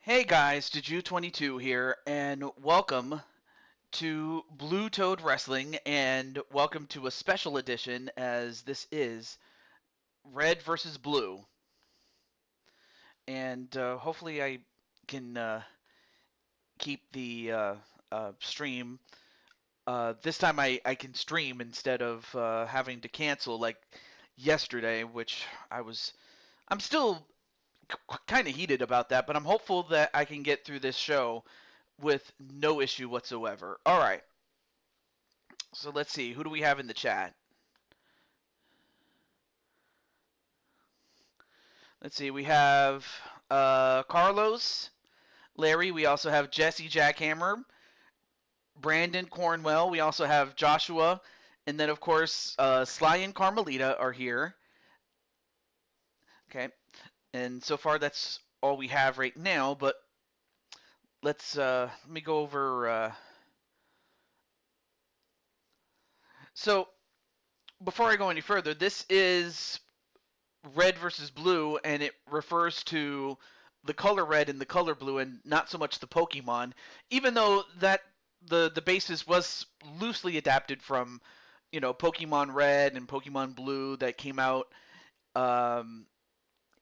Hey guys, Juju22 here, and welcome to Blue Toad Wrestling, and welcome to a special edition as this is Red versus Blue. And hopefully I can keep the stream. This time I can stream instead of having to cancel like yesterday, which I'm still kind of heated about that, but I'm hopeful that I can get through this show with no issue whatsoever. All right. So let's see. Who do we have in the chat? Let's see. We have Carlos, Larry. We also have Jesse Jackhammer, Brandon Cornwell. We also have Joshua. And then, of course, Sly and Carmelita are here. Okay. And so far, that's all we have right now. But let me go over. So before I go any further, this is red versus blue, and it refers to the color red and the color blue, and not so much the Pokemon. Even though that the basis was loosely adapted from, Pokemon Red and Pokemon Blue that came out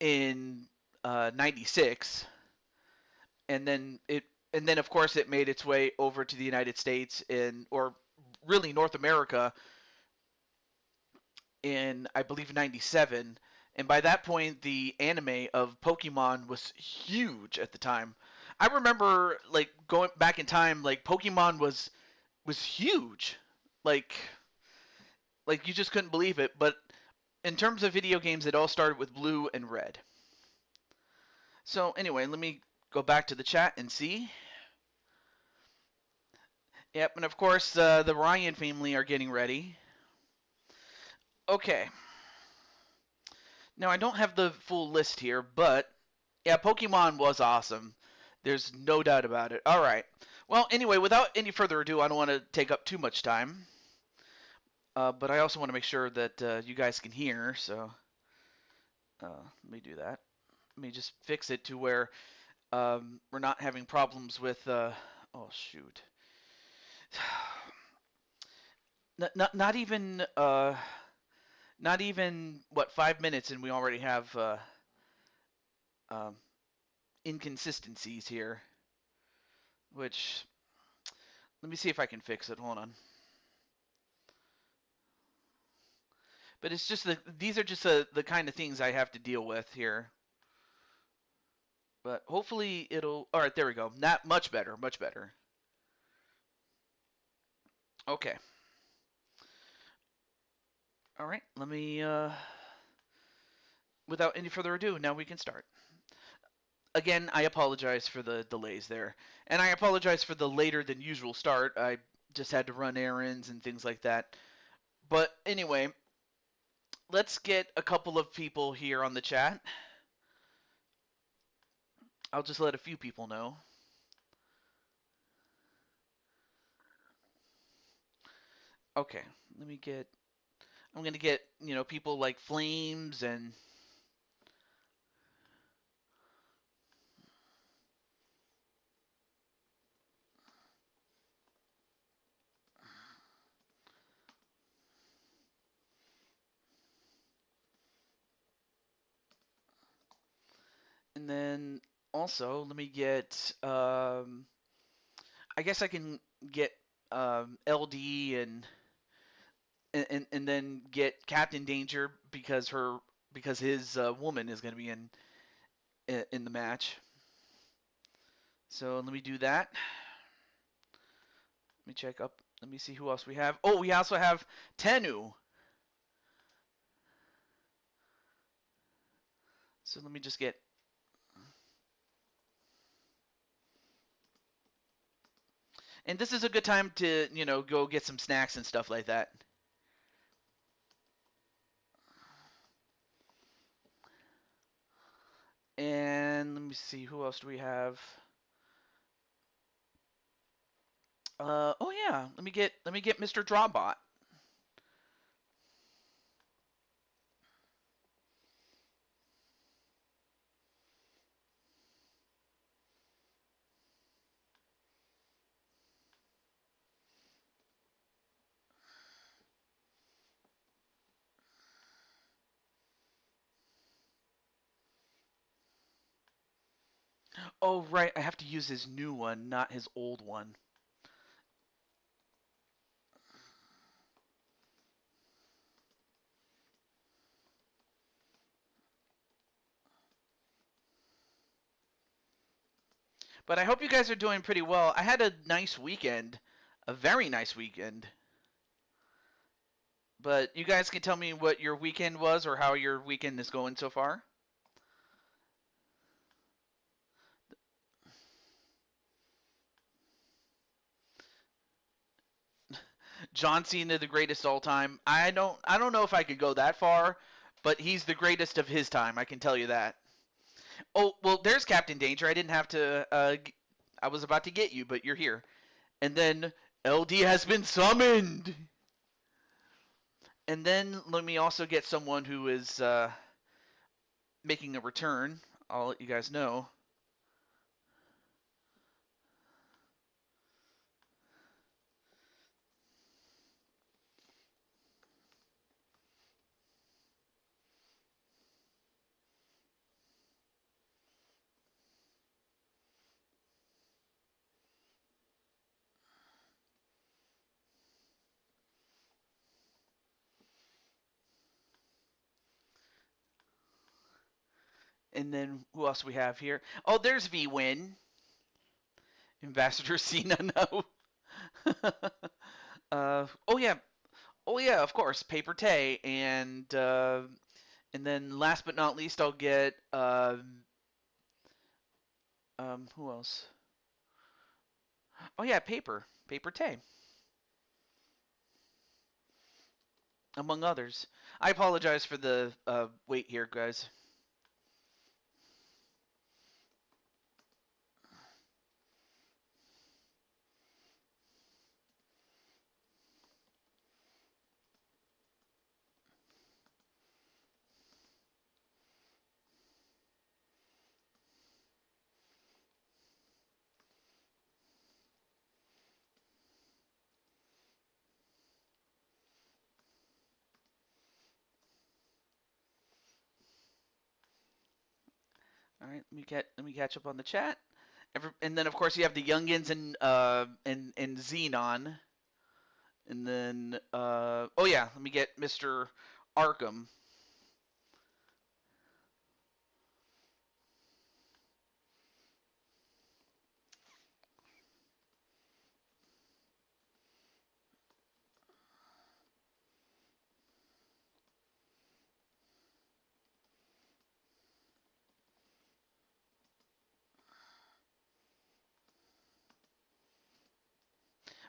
in '96, and then of course it made its way over to the United States or really North America in I believe '97. And by that point, the anime of Pokemon was huge at the time. I remember like going back in time, like Pokemon was huge, like like you just couldn't believe it. But in terms of video games, it all started with Blue and Red. So anyway, let me go back to the chat and see. Yep, and of course the Ryan family are getting ready. Okay. Now I don't have the full list here, but yeah, Pokemon was awesome. There's no doubt about it. All right. Well, anyway, without any further ado, I don't want to take up too much time. But I also want to make sure that you guys can hear, so let me do that. Let me just fix it to where we're not having problems with. Oh shoot! Not even not even what 5 minutes, and we already have um, inconsistencies here. Which let me see if I can fix it. Hold on. But it's just these are just the kind of things I have to deal with here. But hopefully it'll. All right, there we go. Not much better, much better. Okay. All right. Let me. Without any further ado, now we can start. Again, I apologize for the delays there, and I apologize for the later than usual start. I just had to run errands and things like that. But anyway, let's get a couple of people here on the chat. I'll just let a few people know. Okay, let me get. I'm gonna get people like Flames and then also let me get. I guess I can get LD and then get Captain Danger because his woman is gonna be in the match. So let me do that. Let me check up. Let me see who else we have. Oh, we also have Tenu. So let me just get. And this is a good time to, go get some snacks and stuff like that. And let me see, who else do we have? Oh yeah, let me get Mr. Drawbot. Oh, right. I have to use his new one, not his old one. But I hope you guys are doing pretty well. I had a nice weekend, a very nice weekend. But you guys can tell me what your weekend was or how your weekend is going so far. John Cena, the greatest all time. I don't know if I could go that far, but he's the greatest of his time. I can tell you that. Oh well, there's Captain Danger. I didn't have to. I was about to get you, but you're here. And then LD has been summoned. And then let me also get someone who is making a return. I'll let you guys know. And then who else we have here? Oh, there's V Win. Ambassador Cena now. Oh yeah, oh yeah, of course, Paper Tay, and then last but not least, I'll get who else? Oh yeah, Paper Tay, among others. I apologize for the wait here, guys. All right, let me catch up on the chat. And then of course you have the youngins and Xenon, and then oh yeah, let me get Mr. Arkham.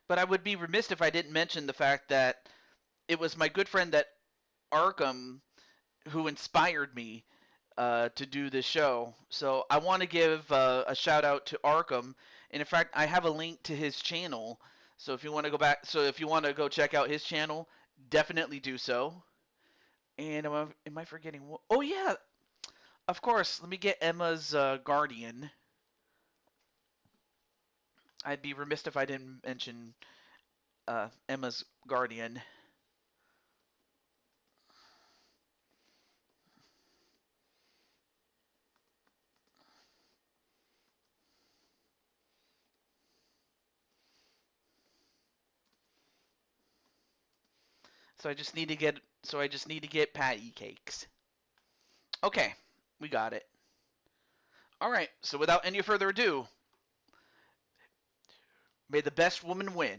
But I would be remiss if I didn't mention the fact that it was my good friend that Arkham who inspired me to do this show. So I want to give a shout out to Arkham. And in fact, I have a link to his channel. So if you want to go back, so if you want to go check out his channel, definitely do so. And am I forgetting? Oh yeah, of course. Let me get Emma's Guardian. I'd be remiss if I didn't mention Emma's Guardian. So I just need to get patty cakes. Okay, we got it. All right. So without any further ado, may the best woman win.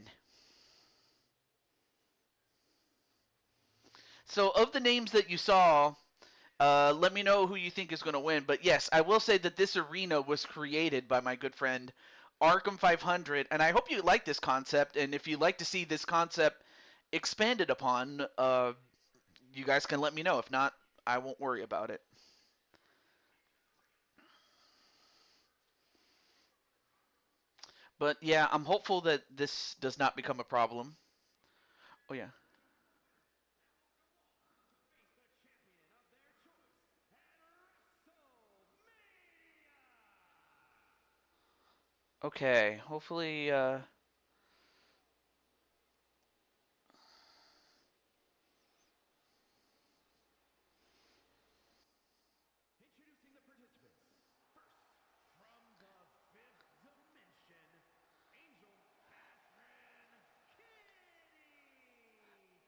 So of the names that you saw, let me know who you think is going to win. But yes, I will say that this arena was created by my good friend Arkham 500, and I hope you like this concept. And if you'd like to see this concept expanded upon, you guys can let me know. If not, I won't worry about it. But yeah, I'm hopeful that this does not become a problem. Oh yeah. Okay. Hopefully.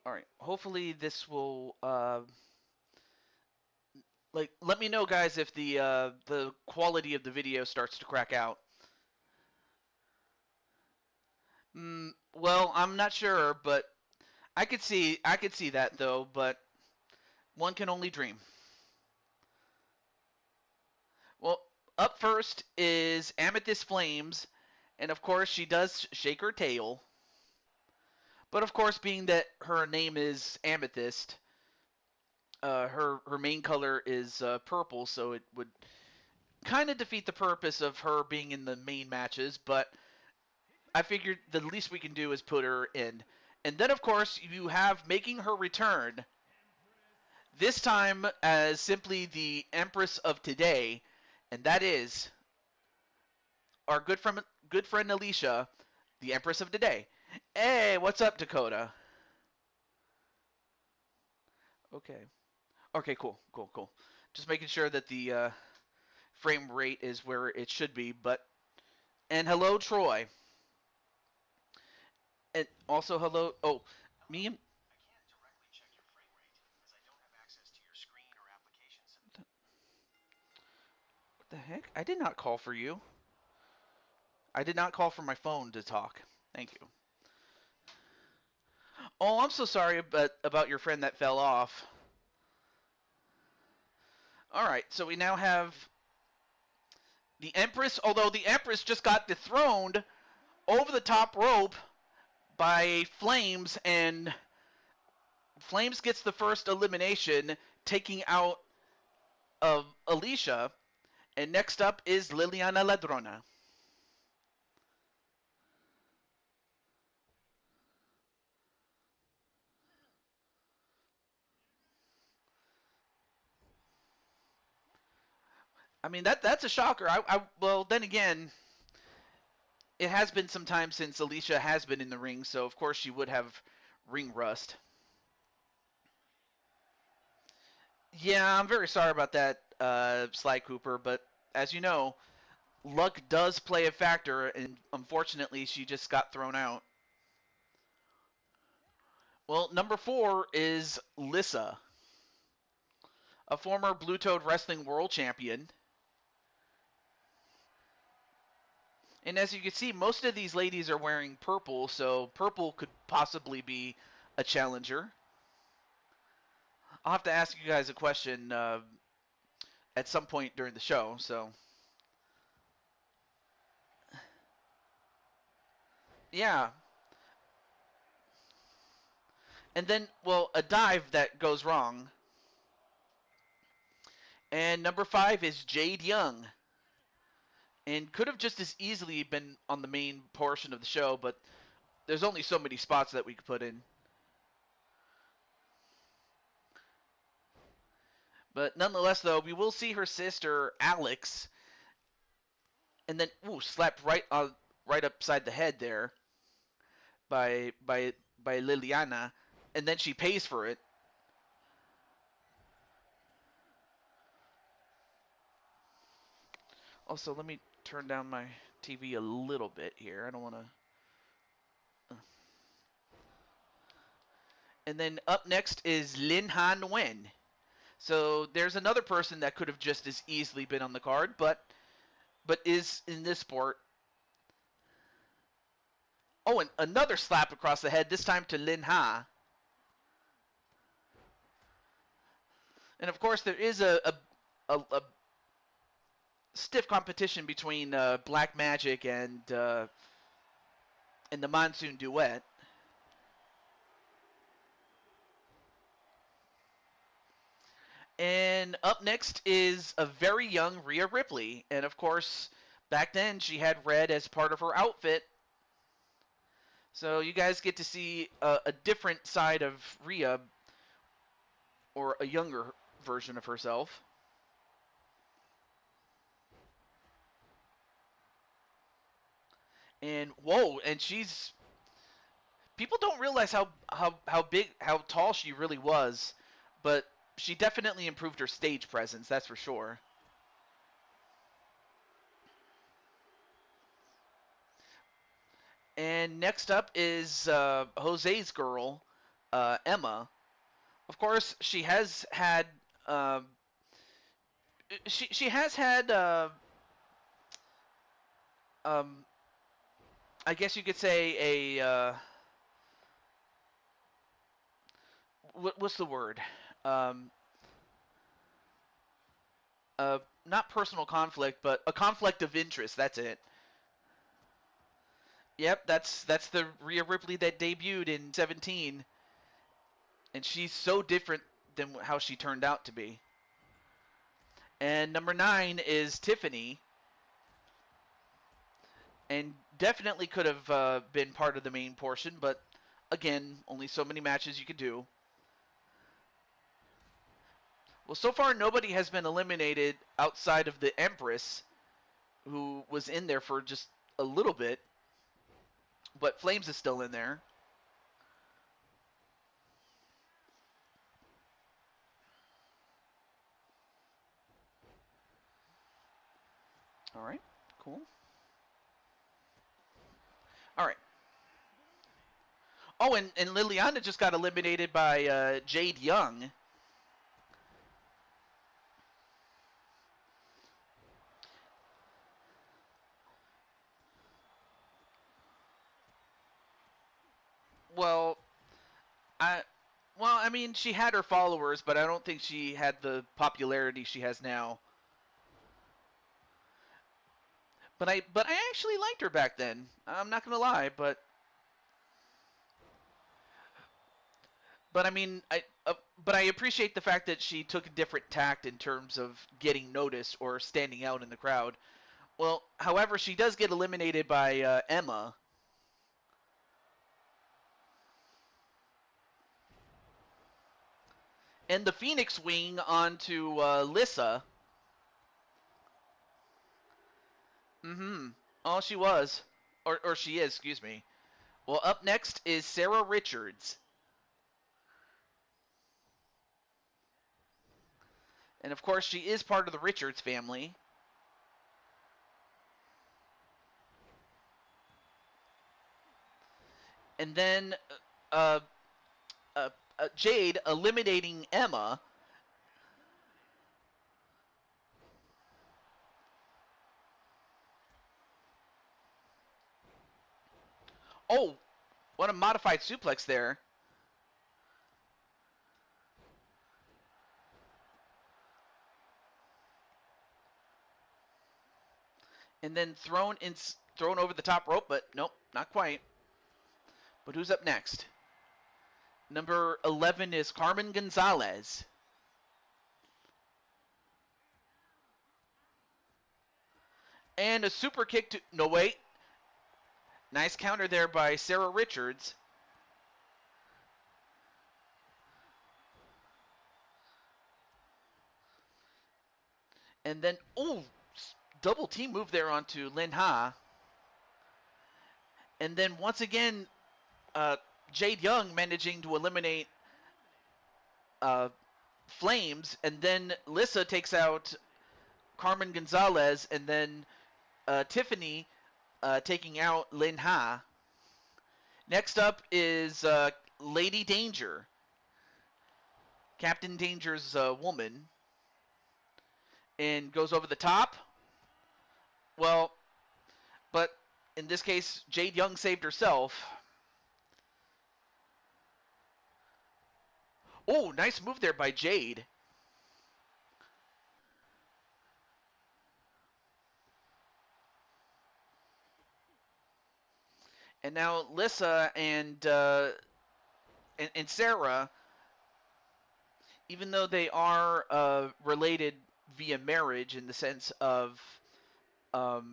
All right. Hopefully this will let me know, guys, if the quality of the video starts to crack out. Well, I'm not sure, but I could see that though, but one can only dream. Well, up first is Amethyst Flames, and of course she does shake her tail. But of course, being that her name is Amethyst, her main color is purple, so it would kind of defeat the purpose of her being in the main matches. But I figured the least we can do is put her in. And then, of course, you have making her return, this time as simply the Empress of Today, and that is our good friend Alicia, the Empress of Today. Hey, what's up, Dakota? Okay. Okay, cool. Just making sure that the frame rate is where it should be. And hello, Troy. And also hello. Oh, me and what the heck? I did not call for you. I did not call for my phone to talk. Thank you. Oh, I'm so sorry about your friend that fell off. All right, so we now have the Empress. Although the Empress just got dethroned over the top rope by Flames, and Flames gets the first elimination, taking out of Alicia. And next up is Liliana Ladrona. I mean that's a shocker. Well, then again, it has been some time since Alicia has been in the ring, so of course she would have ring rust. Yeah, I'm very sorry about that, Sly Cooper, but as you know, luck does play a factor, and unfortunately, she just got thrown out. Well, number 4 is Lissa, a former Blue Toad Wrestling World Champion. And as you can see, most of these ladies are wearing purple, so purple could possibly be a challenger. I'll have to ask you guys a question at some point during the show. So, yeah. And then, well, a dive that goes wrong. And number 5 is Jade Young. And could have just as easily been on the main portion of the show, but there's only so many spots that we could put in. But nonetheless, though, we will see her sister, Alex, and then, slapped right upside the head there by Liliana, and then she pays for it. Also, let me turn down my TV a little bit here. I don't want to. And then up next is Lin Han Wen. So there's another person that could have just as easily been on the card, but is in this sport. Oh, and another slap across the head, this time to Lin Ha. And of course, there is a stiff competition between Black Magic and the Monsoon Duet. And up next is a very young Rhea Ripley. And of course, back then she had red as part of her outfit. So you guys get to see a different side of Rhea, or a younger version of herself. And whoa, and she's people don't realize how big, how tall she really was, but she definitely improved her stage presence, that's for sure. And next up is Jose's girl, Emma. Of course, she has had she has had um, I guess you could say what's the word? Um, Not personal conflict, but a conflict of interest. That's it. Yep, that's the Rhea Ripley that debuted in 17, and she's so different than how she turned out to be. And number 9 is Tiffany, and definitely could have been part of the main portion, but again, only so many matches you could do. Well, so far nobody has been eliminated outside of the Empress, who was in there for just a little bit, but Flames is still in there. All right, cool. All right. Oh, and Liliana just got eliminated by Jade Young. Well, I I mean, she had her followers, but I don't think she had the popularity she has now. But I actually liked her back then. I'm not gonna lie, but I mean, but I appreciate the fact that she took a different tact in terms of getting noticed or standing out in the crowd. Well, however, she does get eliminated by Emma. And the Phoenix Wing onto Lissa. Mm-hmm. Oh, she was. Or she is, excuse me. Well, up next is Sarah Richards. And of course, she is part of the Richards family. And then uh, Jade eliminating Emma. Oh, what a modified suplex there. And then thrown over the top rope, but nope, not quite. But who's up next? Number 11 is Carmen Gonzalez. And a super kick to... No, wait. Nice counter there by Sarah Richards. And then, oh, double team move there onto Lin Ha. And then once again, Jade Young managing to eliminate Flames. And then Lissa takes out Carmen Gonzalez. And then Tiffany taking out Lin Ha. Next up is Lady Danger. Captain Danger's woman. And goes over the top. Well, but in this case, Jade Young saved herself. Oh, nice move there by Jade. And now Lissa and Sarah, even though they are related via marriage in the sense of, well,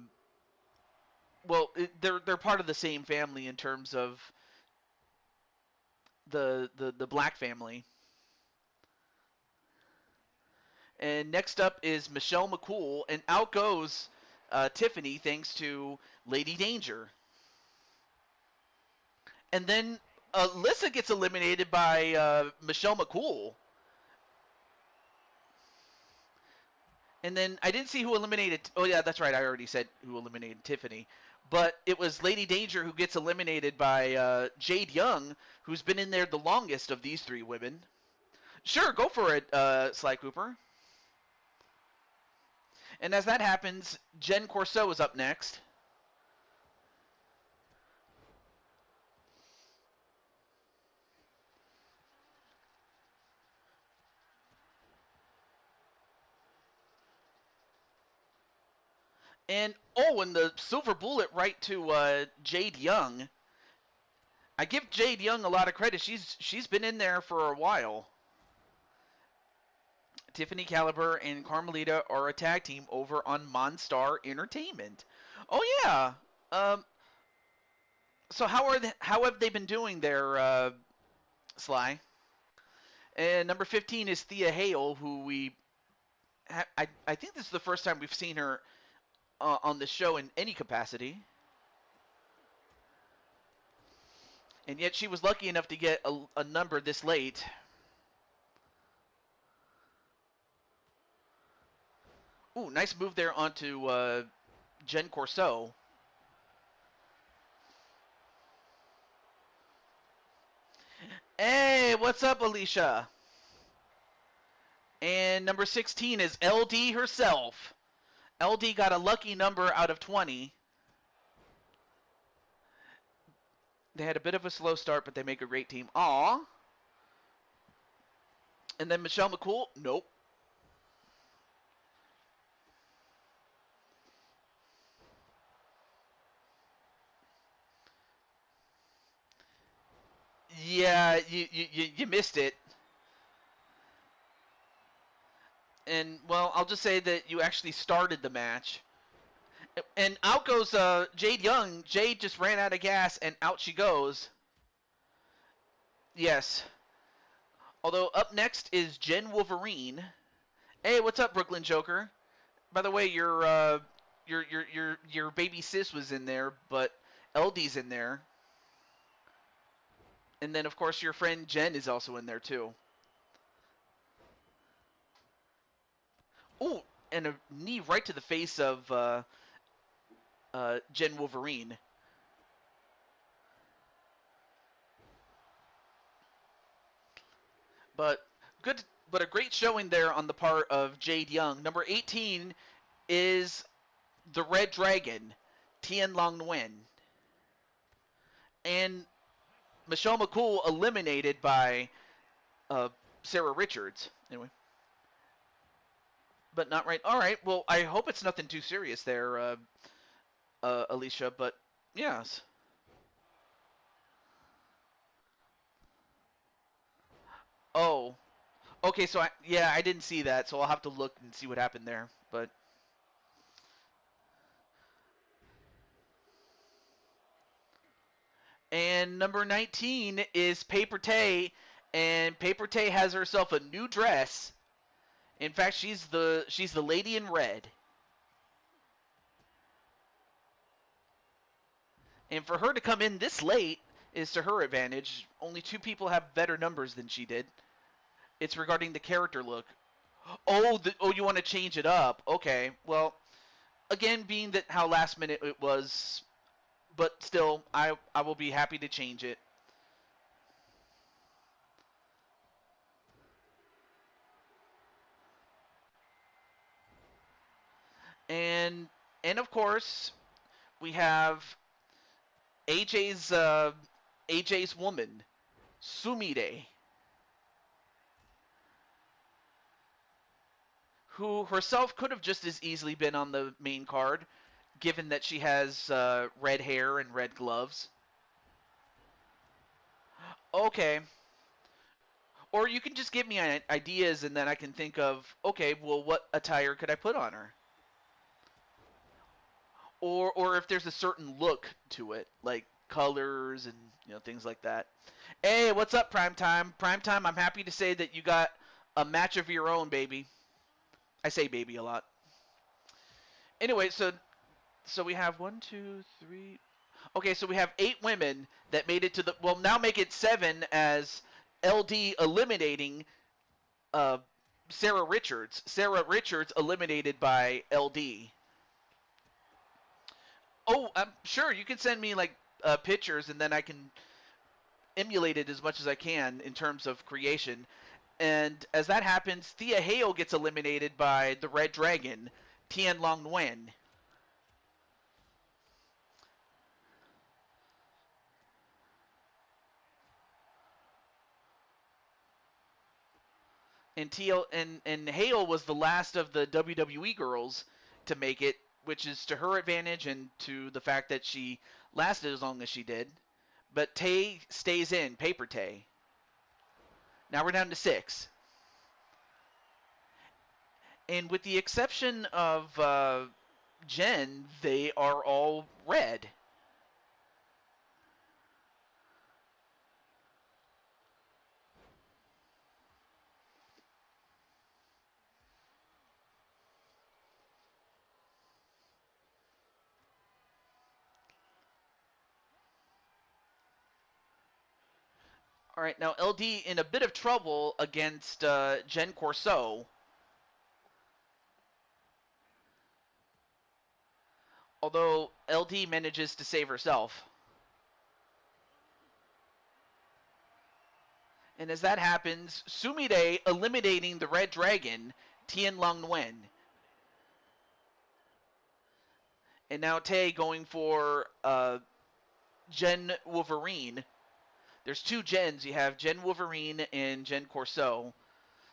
they're part of the same family in terms of the Black family. And next up is Michelle McCool, and out goes Tiffany thanks to Lady Danger. And then Lissa gets eliminated by Michelle McCool. And then I didn't see who eliminated. Oh, yeah, that's right. I already said who eliminated Tiffany. But it was Lady Danger who gets eliminated by Jade Young, who's been in there the longest of these three women. Sure, go for it, Sly Cooper. And as that happens, Jen Corso is up next. And the silver bullet right to Jade Young. I give Jade Young a lot of credit. She's been in there for a while. Tiffany Caliber and Carmelita are a tag team over on Monstar Entertainment. Oh yeah. So how have they been doing there, Sly? And number 15 is Thea Hale, who I think this is the first time we've seen her on the show in any capacity. And yet she was lucky enough to get a number this late. Ooh, nice move there onto Jen Corso. Hey, what's up, Alicia? And number 16 is LD herself. LD got a lucky number out of 20. They had a bit of a slow start, but they make a great team. Aw. And then Michelle McCool, nope. Yeah, you missed it. And, well, I'll just say that you actually started the match. And out goes Jade Young. Jade just ran out of gas, and out she goes. Yes. Although up next is Jen Wolverine. Hey, what's up, Brooklyn Joker? By the way, your baby sis was in there, but LD's in there. And then, of course, your friend Jen is also in there, too. Ooh, and a knee right to the face of Jen Wolverine. But a great showing there on the part of Jade Young. Number 18 is the Red Dragon, Tien Long Nguyen. And Michelle McCool eliminated by Sarah Richards. Anyway. But not right. All right. Well, I hope it's nothing too serious there, Alicia. But yes. Oh. Okay. So I didn't see that. So I'll have to look and see what happened there. But. And number 19 is Paper Tay, and Paper Tay has herself a new dress. In fact, she's the lady in red. And for her to come in this late is to her advantage. Only 2 people have better numbers than she did. It's regarding the character look. Oh, you want to change it up. Okay. Well, again, being that how last minute it was, but still, I will be happy to change it. And of course, we have AJ's woman, Sumire, who herself could have just as easily been on the main card, given that she has red hair and red gloves. Okay. Or you can just give me ideas, and then I can think of, okay, well, what attire could I put on her? Or if there's a certain look to it, like colors and things like that. Hey, what's up, Primetime? Primetime, I'm happy to say that you got a match of your own, baby. I say baby a lot. Anyway, so we have 1, 2, 3. Okay, so we have 8 women that made it to the. Well, now make it 7 as LD eliminating Sarah Richards. Sarah Richards eliminated by LD. Oh, I'm sure you can send me like pictures, and then I can emulate it as much as I can in terms of creation. And as that happens, Thea Hale gets eliminated by the Red Dragon, Tian Long Nguyen. And Hale was the last of the WWE girls to make it, which is to her advantage and to the fact that she lasted as long as she did. But Tay stays in, Paper Tay. Now we're down to 6. And with the exception of Jen, they are all red. All right, now LD in a bit of trouble against Jen Corso. Although LD manages to save herself. And as that happens, Sumire eliminating the Red Dragon, Tian Long Nguyen. And now Tay going for Jen Wolverine. There's 2 Jens. You have Jen Wolverine and Jen Corso.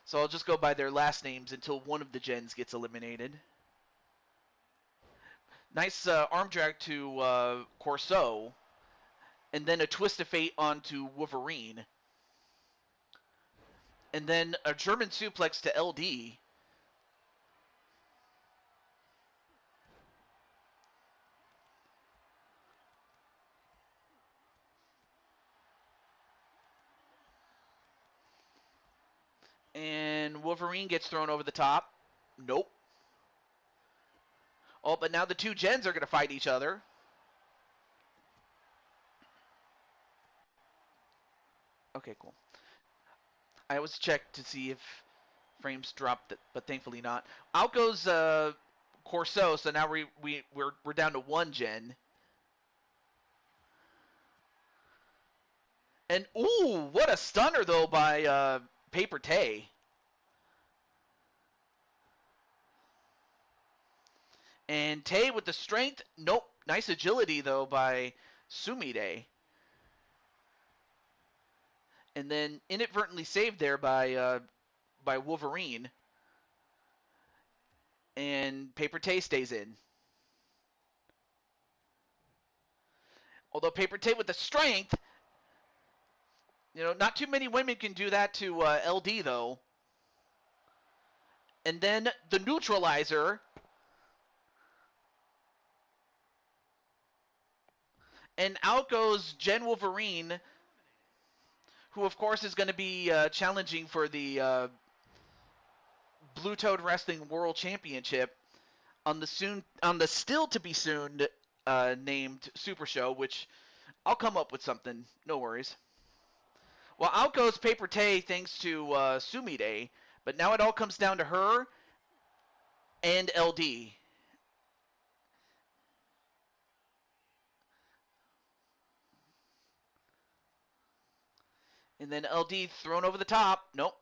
So I'll just go by their last names until one of the Jens gets eliminated. Nice arm drag to Corso. And then a twist of fate onto Wolverine. And then a German suplex to LD. And Wolverine gets thrown over the top. Nope. Oh, but now the 2 Jens are going to fight each other. Okay, cool. I always check to see if frames dropped, but thankfully not. Out goes Corso, so now we're down to 1 Gen. And ooh, what a stunner though by Paper Tay. And Tay with the strength. Nope. Nice agility though by Sumire. And then inadvertently saved there by Wolverine. And Paper Tay stays in. Although Paper Tay with the strength, not too many women can do that to LD though. And then the neutralizer. And out goes Jen Wolverine, who of course is going to be challenging for the Blue Toad Wrestling World Championship on the still to be soon named Super Show, which I'll come up with something. No worries. Well, out goes Paper Tay thanks to Sumire, but now it all comes down to her and LD. And then LD thrown over the top. Nope.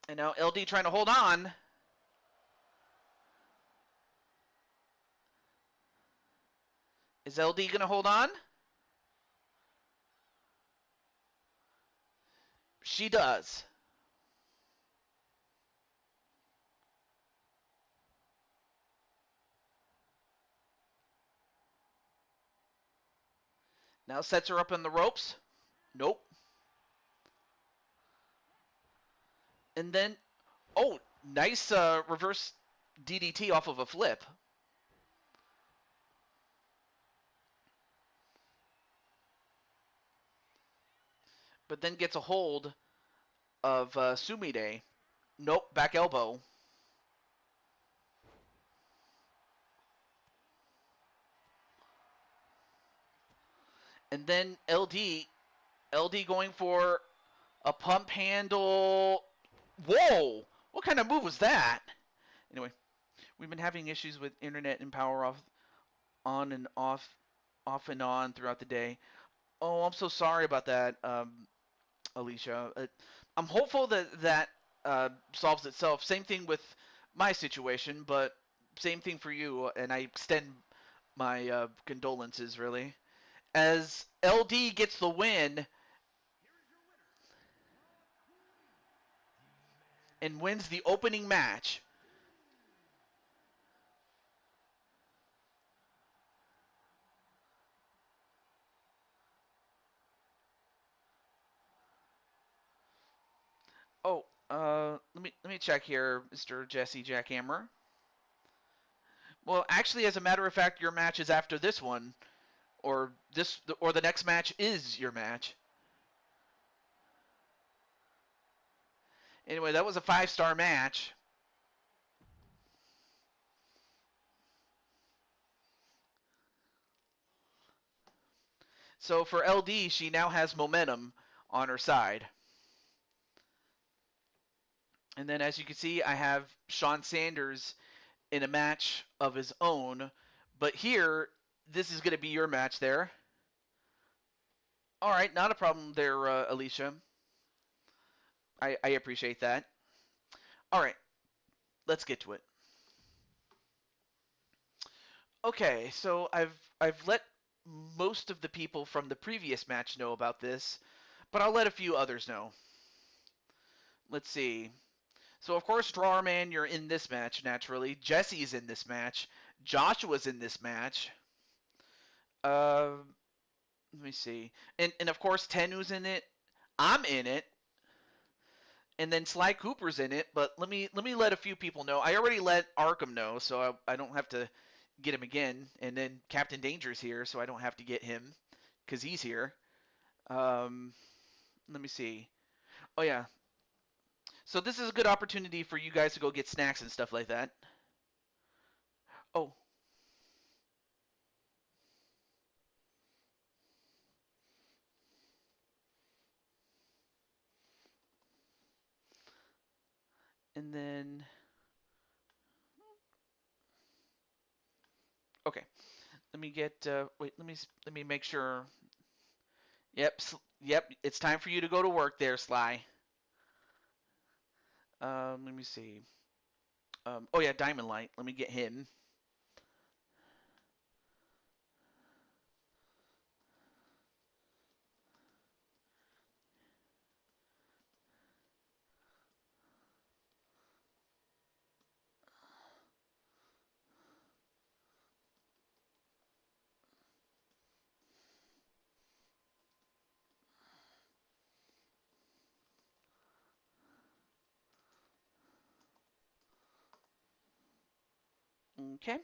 And now LD trying to hold on. Is LD going to hold on? She does. Now sets her up on the ropes. Nope. And then, oh, nice reverse DDT off of a flip. But then gets a hold of Sumire. Nope, back elbow. And then LD going for a pump handle. Whoa! What kind of move was that? Anyway, We've been having issues with internet and power off, on and off and on throughout the day. Oh, I'm so sorry about that, Alicia. I'm hopeful that that solves itself. Same thing with my situation, but same thing for you, and I extend my condolences, really. As LD gets the win and wins the opening match. Oh, let me check here, Mr. Jesse Jackhammer. Well, actually, as a matter of fact, your match is after this one, or the next match is your match. Anyway, that was a 5-star match. So for LD, she now has momentum on her side. And then as you can see, I have Sean Sanders in a match of his own. But here, this is going to be your match there. All right, not a problem there, Alicia. I appreciate that. All right, let's get to it. Okay, so I've let most of the people from the previous match know about this, but I'll let a few others know. Let's see. So of course, Drawerman, you're in this match naturally. Jesse's in this match. Joshua's in this match. Uh, Let me see. And of course, Tenu's in it. I'm in it. And then Sly Cooper's in it. But let a few people know. I already let Arkham know, so I don't have to get him again. And then Captain Danger's here, so I don't have to get him because he's here. Let me see. Oh yeah. So this is a good opportunity for you guys to go get snacks and stuff like that. Oh. And then okay. Let me get wait, let me make sure. Yep, yep, it's time for you to go to work there, Sly. Let me see. Oh yeah, Diamond Light. Let me get him. Okay.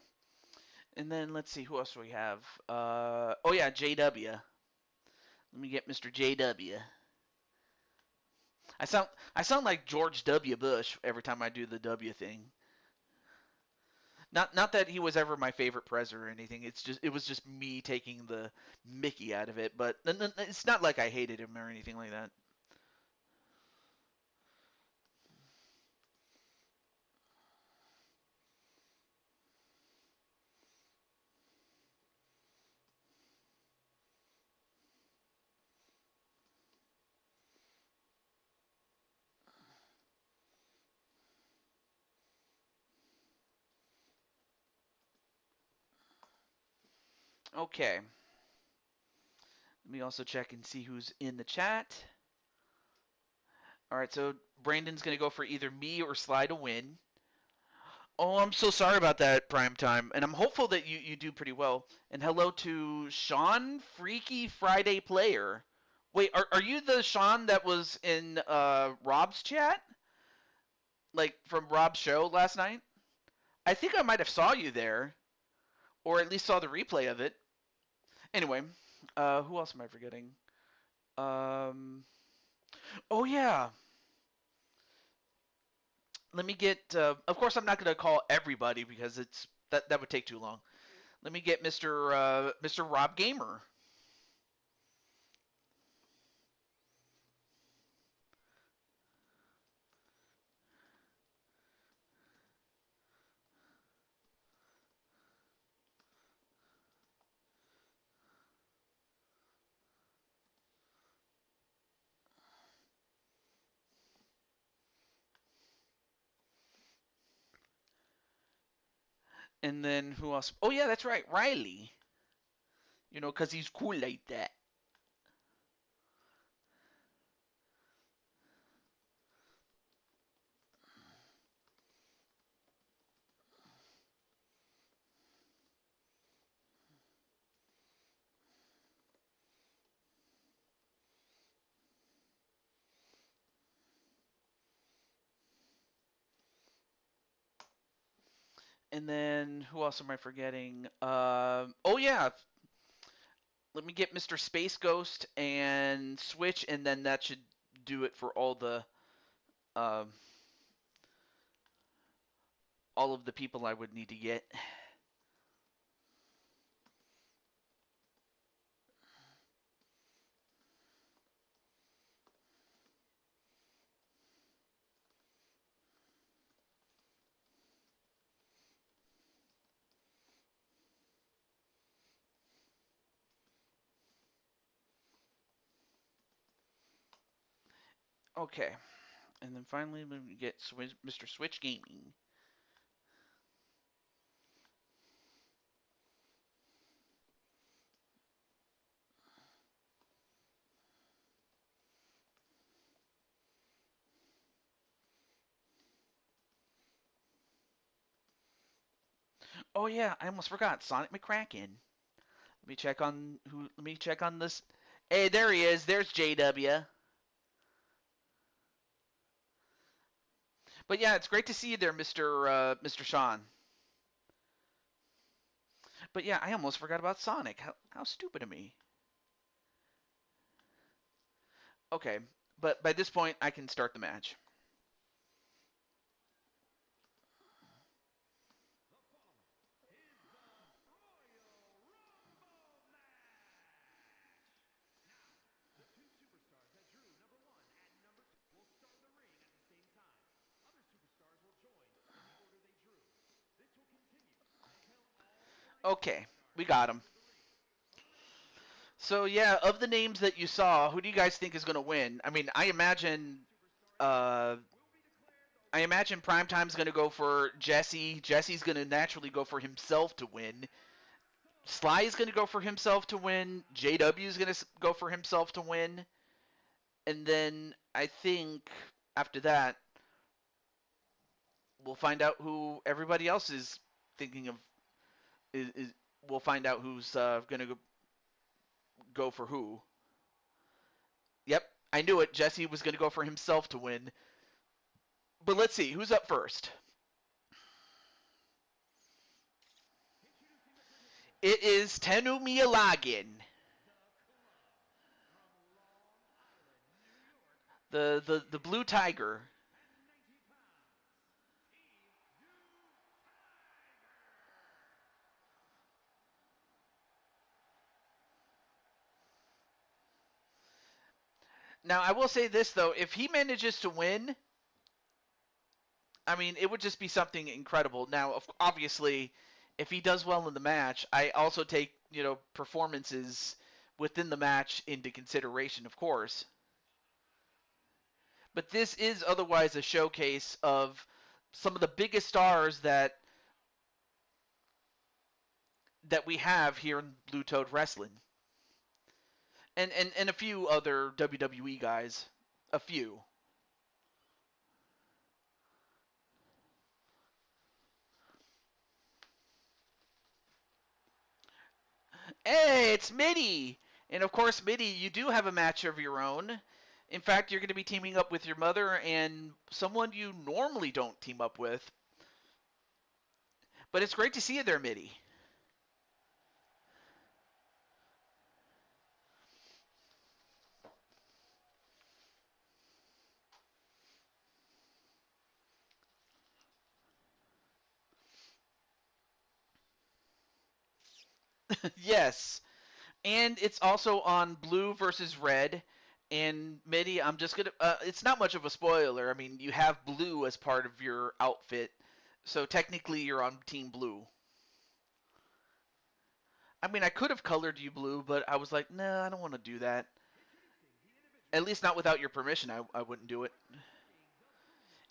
And then let's see who else do we have. Oh yeah, JW. Let me get Mr. JW. I sound I sound like George W. Bush every time I do the W thing. Not that he was ever my favorite president or anything. It was just me taking the Mickey out of it. But it's not like I hated him or anything like that. Okay. Let me also check and see who's in the chat. All right, so Brandon's going to go for either me or Sly to win. Oh, I'm so sorry about that, Prime Time. And I'm hopeful that you do pretty well. And hello to Sean Freaky Friday Player. Wait, are you the Sean that was in Rob's chat? Like from Rob's show last night? I think I might have saw you there. Or at least saw the replay of it. Anyway, who else am I forgetting? Um, oh yeah. Let me get. Of course, I'm not going to call everybody because that would take too long. Let me get Mr. Rob Gamer. And then who else? Oh yeah, that's right, Riley. You know, because he's cool like that. And then who else am I forgetting? Oh yeah, let me get Mr. Space Ghost and Switch, and then that should do it for um, all of the people I would need to get. Okay, and then finally let me get Mr. Switch Gaming. Oh yeah, I almost forgot Sonic McCracken. Let me check on who. Let me check on this. Hey, there he is. There's JW. But yeah, it's great to see you there, Mr. Sean. But yeah, I almost forgot about Sonic. How stupid of me. Okay, but by this point, I can start the match. Okay, we got him. So yeah, of the names that you saw, who do you guys think is going to win? I mean, uh, I imagine Primetime's going to go for Jesse. Jesse's going to naturally go for himself to win. Sly is going to go for himself to win. JW is going to go for himself to win. And then I think after that, we'll find out who everybody else is thinking of. We'll find out who's going to go for who. Yep, I knew it. Jesse was going to go for himself to win. But let's see, who's up first? It is Tenu Miyalagin. The blue tiger. Now I will say this though, if he manages to win, I mean it would just be something incredible. Now obviously, if he does well in the match, I also take performances within the match into consideration, of course. But this is otherwise a showcase of some of the biggest stars that we have here in Blue Toad Wrestling. And a few other WWE guys. A few. Hey, it's Mitty! And of course, Mitty, you do have a match of your own. In fact, you're going to be teaming up with your mother and someone you normally don't team up with. But it's great to see you there, Mitty. Yes. And it's also on Blue versus Red. And Mitty, I'm just gonna. It's not much of a spoiler. I mean, you have Blue as part of your outfit, so technically you're on Team Blue. I mean, I could have colored you blue, but I was like, nah, I don't want to do that. At least not without your permission. I wouldn't do it.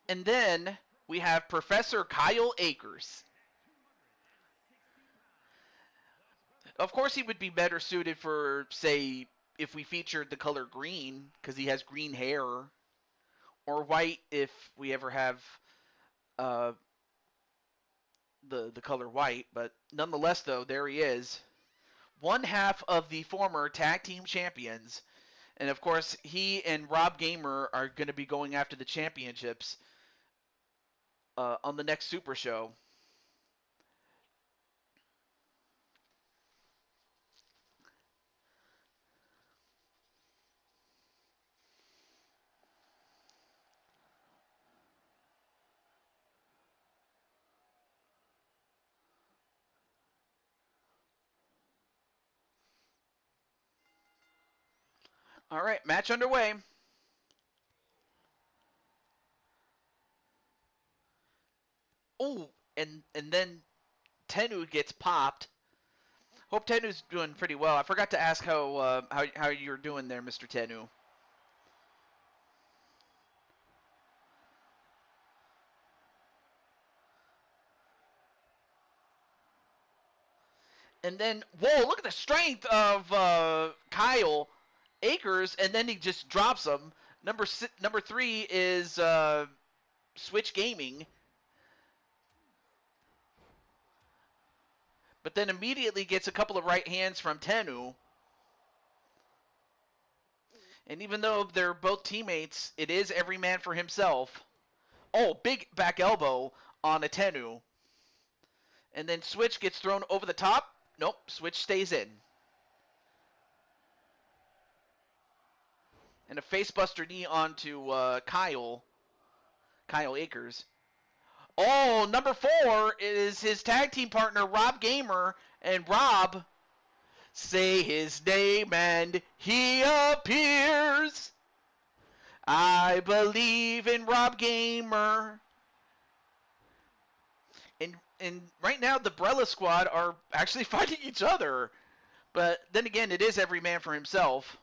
And then we have Professor Kyle Akers. Of course, he would be better suited for, say, if we featured the color green, because he has green hair, or white if we ever have uh, the color white. But nonetheless, though, there he is, one half of the former tag team champions. And of course, he and Rob Gamer are going to be going after the championships on the next Super Show. All right, match underway. Oh, and then Tennu gets popped. Hope Tennu's doing pretty well. I forgot to ask how you're doing there, Mr. Tennu. And then, whoa, look at the strength of Kyle Akers, and then he just drops him. Number 3 is Switch Gaming. But then immediately gets a couple of right hands from Tennu. And even though they're both teammates, it is every man for himself. Oh, big back elbow on a Tennu. And then Switch gets thrown over the top. Nope, Switch stays in. And a facebuster knee onto Kyle Akers. Oh, number 4 is his tag team partner, Rob Gamer. And Rob, say his name and he appears. I believe in Rob Gamer. And right now, the Brella Squad are actually fighting each other. But then again, it is every man for himself.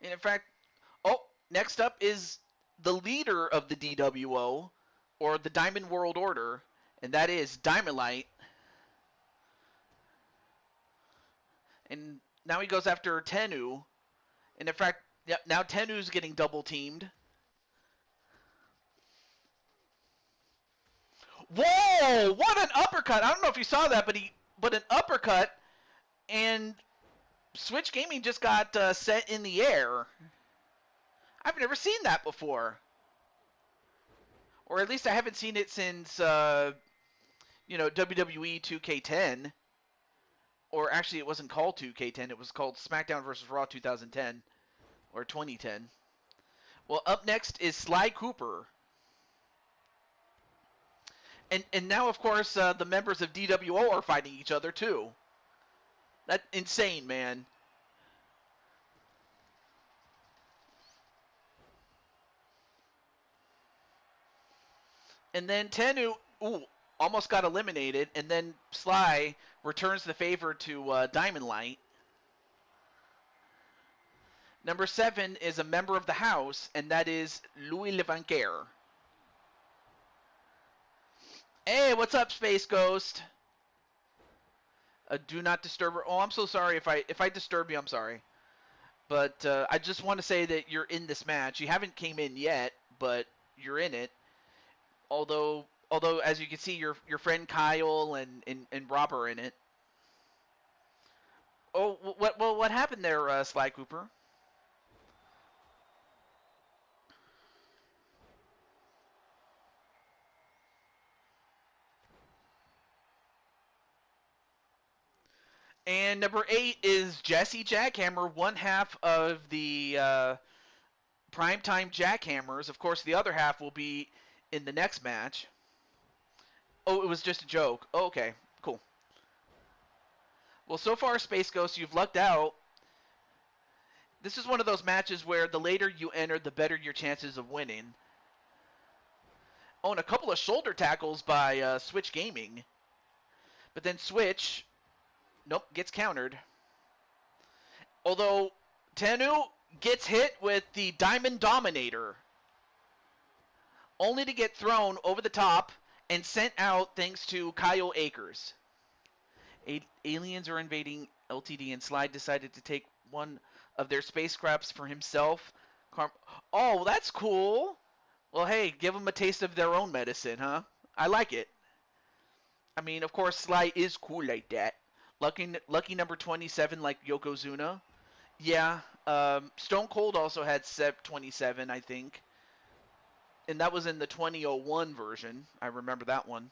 And in fact, next up is the leader of the DWO, or the Diamond World Order, and that is Diamond. And now he goes after Tennu. And in fact, now Tennu's getting double teamed. Whoa! What an uppercut! I don't know if you saw that, but an uppercut, and Switch Gaming just got set in the air. I've never seen that before. Or at least I haven't seen it since, WWE 2K10. Or actually, it wasn't called 2K10. It was called SmackDown vs. Raw 2010. Or 2010. Well, up next is Sly Cooper. And now, of course, the members of DWO are fighting each other, too. That's insane, man. And then Tennu, almost got eliminated. And then Sly returns the favor to Diamond Light. Number 7 is a member of the house, and that is Louis Levanquer. Hey, what's up, Space Ghost? Do not disturb her. Oh, I'm so sorry if I disturb you. I'm sorry. But I just want to say that you're in this match. You haven't came in yet, but you're in it. Although as you can see, your friend Kyle and Rob are in it. Oh, what happened there, Sly Cooper? And number 8 is Jesse Jackhammer, one half of the Primetime Jackhammers. Of course, the other half will be in the next match. Oh, it was just a joke. Oh, okay, cool. Well, so far, Space Ghost, you've lucked out. This is one of those matches where the later you enter, the better your chances of winning. Oh, and a couple of shoulder tackles by Switch Gaming. But then Switch, nope, gets countered. Although Tennu gets hit with the Diamond Dominator, only to get thrown over the top and sent out thanks to Kyle Akers. Aliens are invading LTD, and Slide decided to take one of their spacecrafts for himself. Oh, that's cool. Well, hey, give them a taste of their own medicine, huh? I like it. I mean, of course, Sly is cool like that. Lucky number 27, like Yokozuna. Yeah, Stone Cold also had Sep 27, I think. And that was in the 2001 version. I remember that one.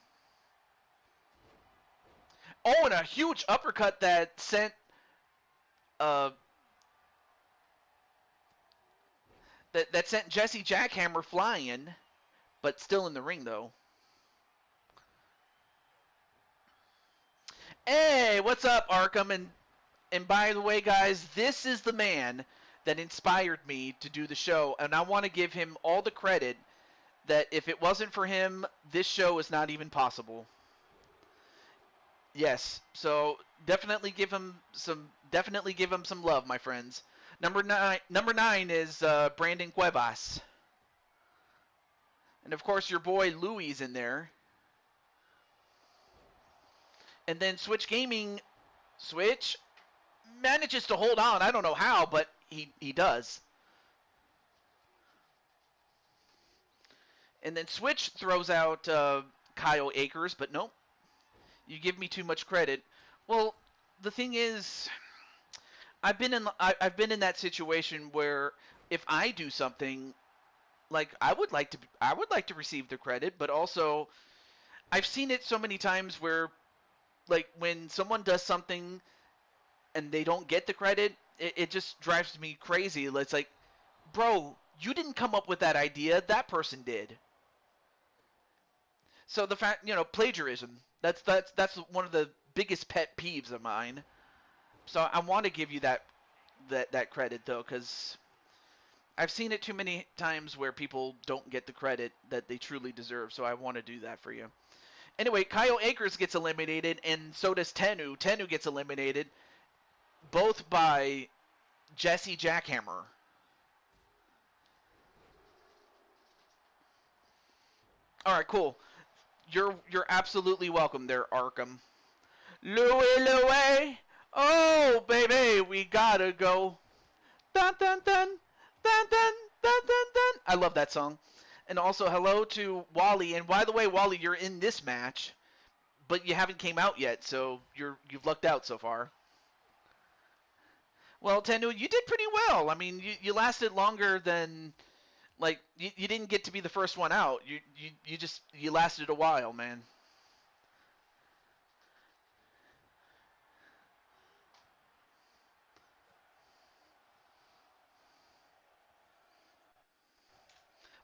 Oh, and a huge uppercut that sent that sent Jesse Jackhammer flying, but still in the ring though. Hey, what's up, Arkham? And by the way, guys, this is the man that inspired me to do the show, and I want to give him all the credit that if it wasn't for him, this show is not even possible. Yes, so definitely give him some love, my friends. Number nine is Brandon Cuevas. And of course your boy Louie's in there. And then Switch Gaming manages to hold on. I don't know how, but he does. And then Switch throws out Kyle Akers, but nope. You give me too much credit. Well, the thing is, I've been in that situation where if I do something, like I would like to receive the credit, but also I've seen it so many times where, like, when someone does something and they don't get the credit, it just drives me crazy. It's like, bro, you didn't come up with that idea, that person did. So the fact, plagiarism, that's one of the biggest pet peeves of mine. So I want to give you that credit though, because I've seen it too many times where people don't get the credit that they truly deserve. So I want to do that for you. Anyway, Kyle Akers gets eliminated, and so does Tennu. Tennu gets eliminated, both by Jesse Jackhammer. All right, cool. You're absolutely welcome there, Arkham. Louie, oh baby, we gotta go. Dun dun dun dun dun dun dun dun. I love that song. And also hello to Wally. And by the way, Wally, you're in this match, but you haven't came out yet, so you've lucked out so far. Well, Tendu, you did pretty well. I mean, you lasted longer than, like, you didn't get to be the first one out. You lasted a while, man.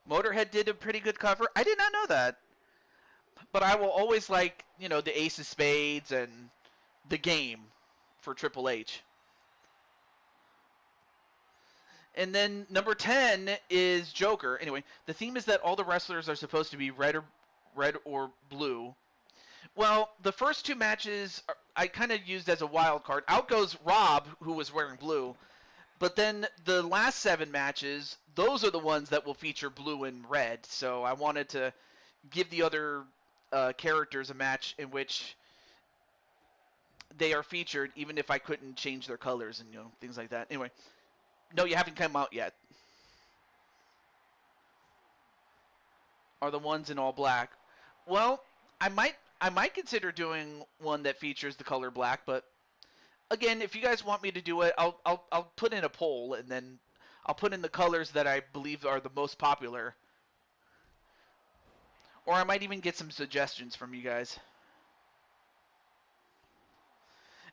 Motorhead did a pretty good cover. I did not know that. But I will always like, the Ace of Spades and The Game for Triple H. And then number 10 is Joker. Anyway, the theme is that all the wrestlers are supposed to be red or blue. Well, the first two matches I kind of used as a wild card. Out goes Rob, who was wearing blue. But then the last 7 matches, those are the ones that will feature blue and red. So I wanted to give the other characters a match in which they are featured, even if I couldn't change their colors and things like that. Anyway, no, you haven't come out yet. Are the ones in all black? Well, I might consider doing one that features the color black, but again, if you guys want me to do it, I'll put in a poll, and then I'll put in the colors that I believe are the most popular. Or I might even get some suggestions from you guys.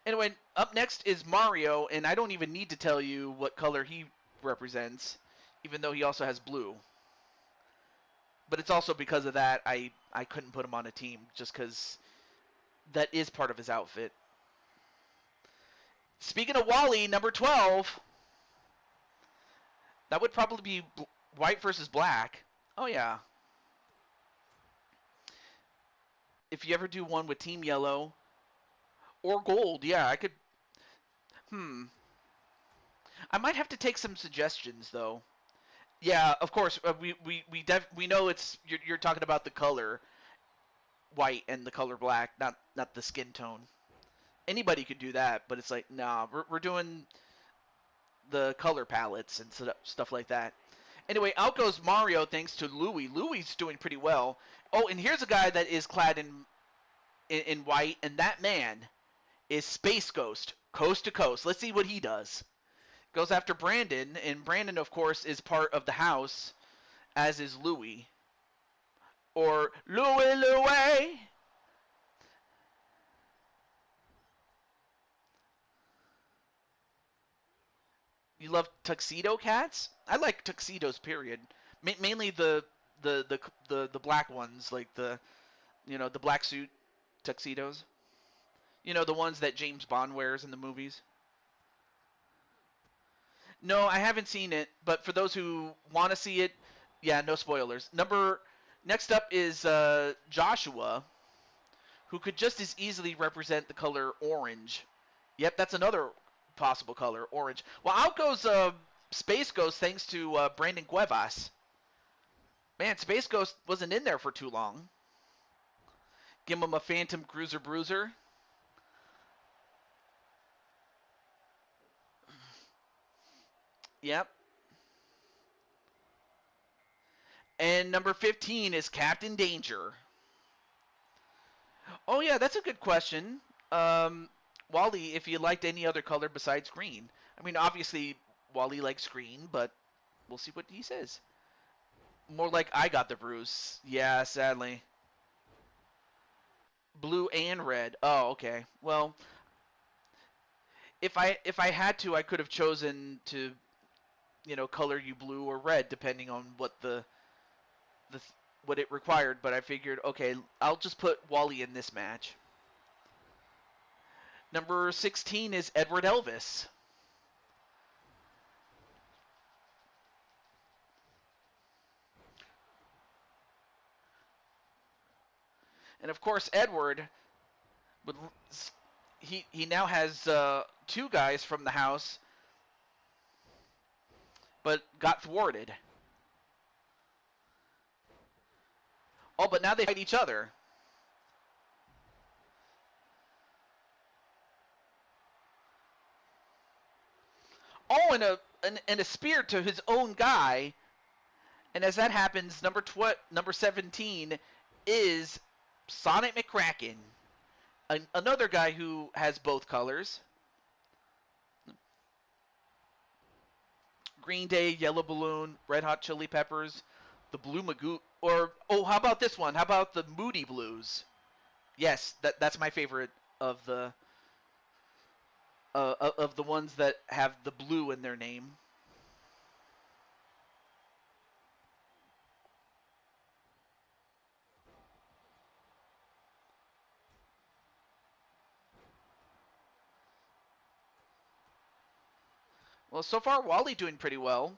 Anyway, up next is Mario, and I don't even need to tell you what color he represents, even though he also has blue. But it's also because of that I couldn't put him on a team, just because that is part of his outfit. Speaking of Wally, number 12, that would probably be white versus black. Oh, yeah. If you ever do one with Team Yellow or Gold, yeah, I could. I might have to take some suggestions though. Yeah, of course. We know you're talking about the color white and the color black, not the skin tone. Anybody could do that, but it's like, nah, we're doing the color palettes and stuff like that. Anyway, out goes Mario thanks to Louie. Louie's doing pretty well. Oh, and here's a guy that is clad in white, and that man is Space Ghost, coast to coast. Let's see what he does. Goes after Brandon, and Brandon, of course, is part of the house, as is Louie. Or Louie. You love tuxedo cats? I like tuxedos, period. Mainly the black ones, like the black suit tuxedos. The ones that James Bond wears in the movies. No, I haven't seen it, but for those who want to see it, yeah, no spoilers. Next up is Joshua, who could just as easily represent the color orange. Yep, that's another possible color, orange. Well, out goes Space Ghost thanks to Brandon Cuevas. Man, Space Ghost wasn't in there for too long. Give him a Phantom Cruiser Bruiser. Yep. And number 15 is Captain Danger. Oh, yeah, that's a good question. Wally, if you liked any other color besides green. I mean, obviously, Wally likes green, but we'll see what he says. More like I got the bruise. Yeah, sadly. Blue and red. Oh, okay. Well, if I had to, I could have chosen to, color you blue or red, depending on what what it required. But I figured, okay, I'll just put Wally in this match. Number 16 is Edward Elvis. And of course, Edward he now has two guys from the house, but got thwarted. Oh, but now they fight each other. Oh, and a spear to his own guy. And as that happens, number 17 is Sonic McCracken, another guy who has both colors. Green Day, Yellow Balloon, Red Hot Chili Peppers, the Blue Magoo, or how about this one? How about the Moody Blues? Yes, that's my favorite of the ones that have the blue in their name. Well, so far Wally doing pretty well,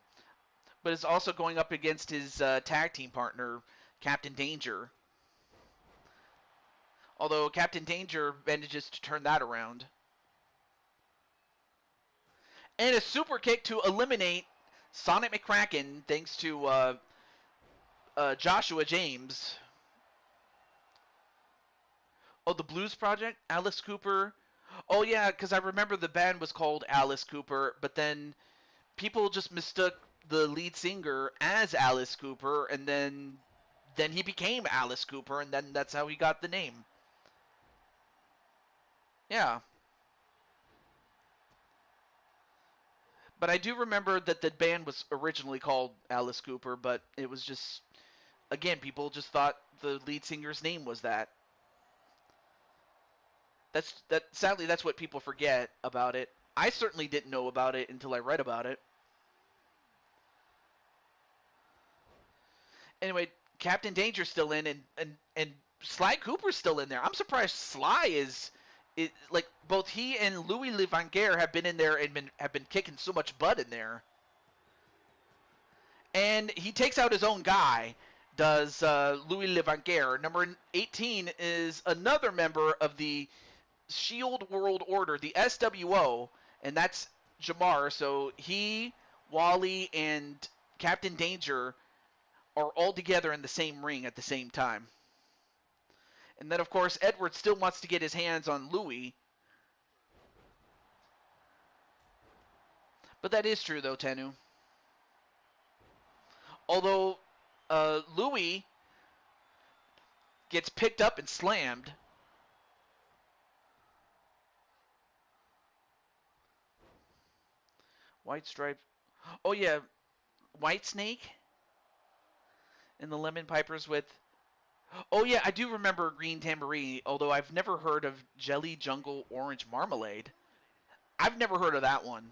but is also going up against his tag team partner, Captain Danger. Although Captain Danger manages to turn that around. And a super kick to eliminate Sonic McCracken thanks to Joshua James. Oh, the Blues Project? Alice Cooper. Oh, yeah, because I remember the band was called Alice Cooper, but then people just mistook the lead singer as Alice Cooper, and then he became Alice Cooper, and then that's how he got the name. Yeah. But I do remember that the band was originally called Alice Cooper, but it was just, again, people just thought the lead singer's name was that. Sadly, that's what people forget about it. I certainly didn't know about it until I read about it. Anyway, Captain Danger's still in, and Sly Cooper's still in there. I'm surprised Sly is like both he and Louis Levanguer have been in there and have been kicking so much butt in there. And he takes out his own guy, does Louis Levanguer. Number 18 is another member of the Shield World Order, the SWO, and that's Jamar. So he, Wally, and Captain Danger are all together in the same ring at the same time. And then, of course, Edward still wants to get his hands on Louis. But that is true, though, Tenu. Although Louis gets picked up and slammed. White Stripe. Oh, yeah. White Snake and the Lemon Pipers with... Oh, yeah, I do remember Green Tambourine, although I've never heard of Jelly Jungle Orange Marmalade. I've never heard of that one.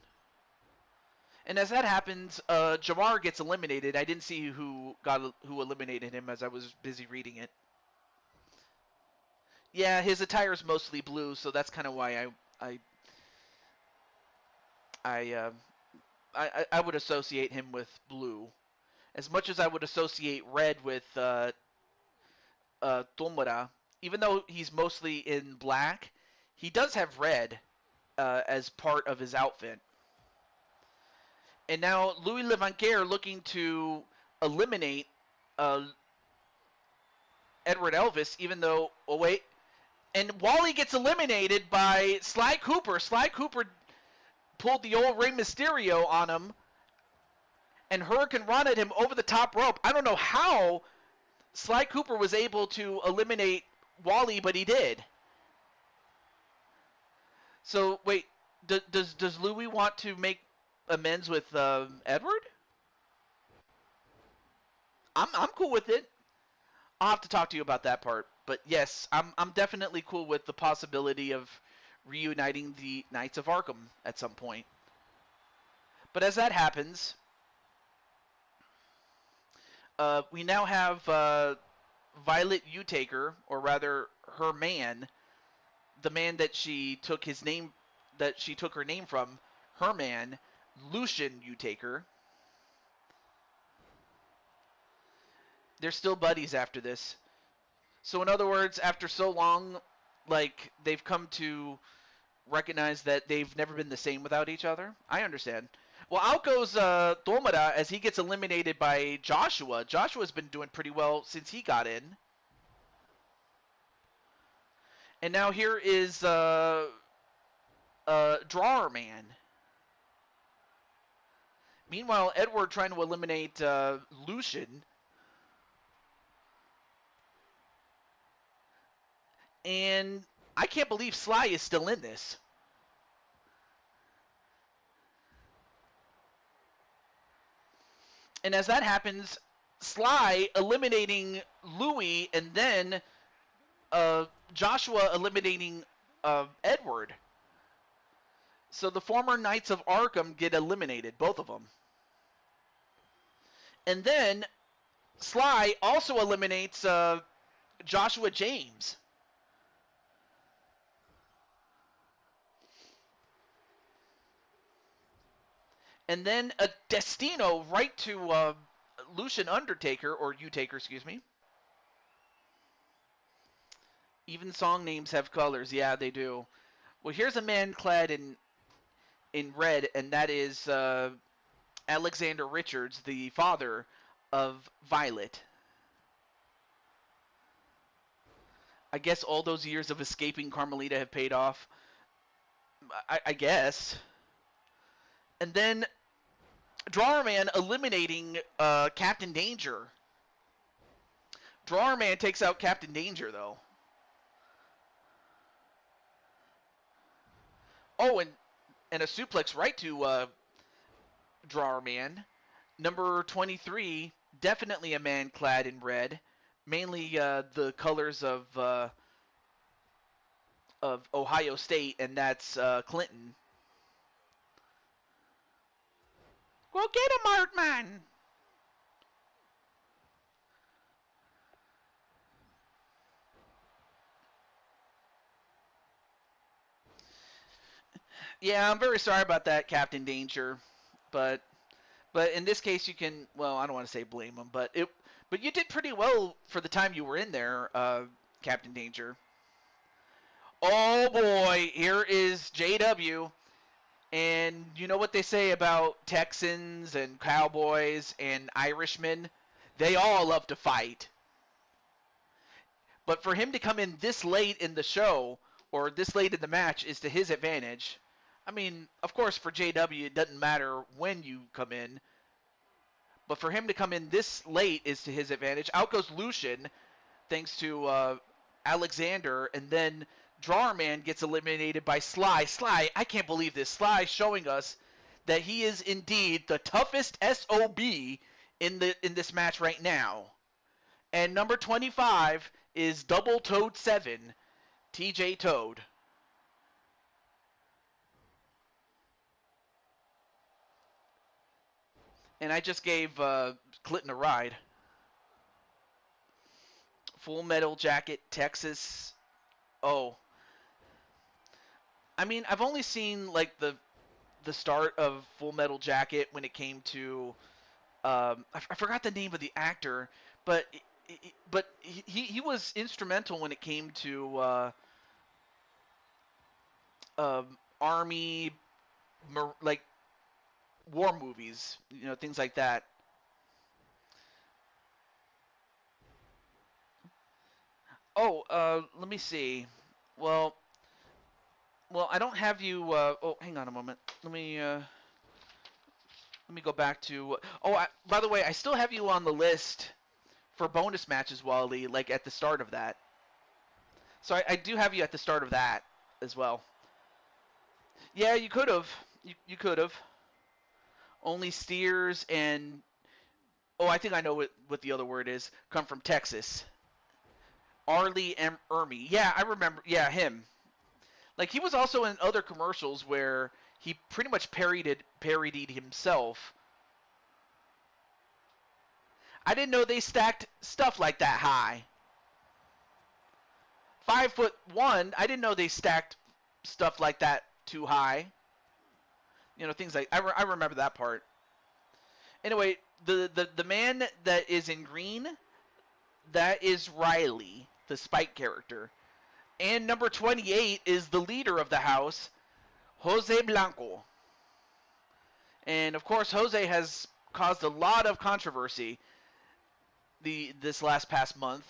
And as that happens, Jamar gets eliminated. I didn't see who eliminated him as I was busy reading it. Yeah, his attire is mostly blue, so that's kind of why I would associate him with blue, as much as I would associate red with Tomura. Even though he's mostly in black, he does have red as part of his outfit. And now Louis Levanquer looking to eliminate Edward Elvis, even though, oh wait, and Wally gets eliminated by Sly Cooper. Sly Cooper pulled the old Rey Mysterio on him, and Hurricane Rana him over the top rope. I don't know how Sly Cooper was able to eliminate Wally, but he did. So wait, does Louis want to make amends with Edward? I'm cool with it. I'll have to talk to you about that part. But yes, I'm definitely cool with the possibility of reuniting the Knights of Arkham at some point. But as that happens, we now have Violet Utaker, or rather her man, the man that she took her name from, her man, Lucian Utaker. They're still buddies after this. So in other words, after so long, like, they've come to recognize that they've never been the same without each other. I understand. Well, out goes Tomura as he gets eliminated by Joshua. Joshua's been doing pretty well since he got in. And now here is Drawer Man. Meanwhile, Edward trying to eliminate Lucian. And I can't believe Sly is still in this. And as that happens, Sly eliminating Louis, and then Joshua eliminating Edward. So the former Knights of Arkham get eliminated, both of them. And then Sly also eliminates Joshua James. And then a Destino right to Lucian Undertaker, or Utaker, excuse me. Even song names have colors. Yeah, they do. Well, here's a man clad in red, and that is Alexander Richards, the father of Violet. I guess all those years of escaping Carmelita have paid off. I guess. And then Drawer Man eliminating Captain Danger. Drawer Man takes out Captain Danger, though. Oh, and a suplex right to Drawer Man. Number 23, definitely a man clad in red. Mainly the colors of Ohio State, and that's Clinton. Go get him, Artman! Yeah, I'm very sorry about that, Captain Danger. But in this case, you can, well, I don't want to say blame him, but you did pretty well for the time you were in there, Captain Danger. Oh boy, here is JW. And you know what they say about Texans and Cowboys and Irishmen? They all love to fight. But for him to come in this late in the show or this late in the match is to his advantage. I mean, of course, for JW, it doesn't matter when you come in. But for him to come in this late is to his advantage. Out goes Lucian, thanks to Alexander, and then Drawerman gets eliminated by Sly. Sly, I can't believe this. Sly showing us that he is indeed the toughest SOB in this match right now. And number 25 is Double Toad 7, TJ Toad. And I just gave Clinton a ride. Full Metal Jacket, Texas. Oh. I mean, I've only seen like the start of Full Metal Jacket when it came to I forgot the name of the actor, but he was instrumental when it came to army like war movies, you know, things like that. Oh, let me see. Well, I don't have you. Oh, hang on a moment. Let me go back to. Oh, by the way, I still have you on the list for bonus matches, Wally. Like at the start of that. So I do have you at the start of that as well. Yeah, you could have. You could have. Only steers and oh, I think I know what the other word is. Come from Texas. Arlie M. Ermy. Yeah, I remember. Yeah, him. Like he was also in other commercials where he pretty much parodied himself. I didn't know they stacked stuff like that high. 5'1". I didn't know they stacked stuff like that too high. You know, things like I remember that part. Anyway, the man that is in green, that is Riley, the Spike character. And number 28 is the leader of the house, Jose Blanco. And of course, Jose has caused a lot of controversy this past month.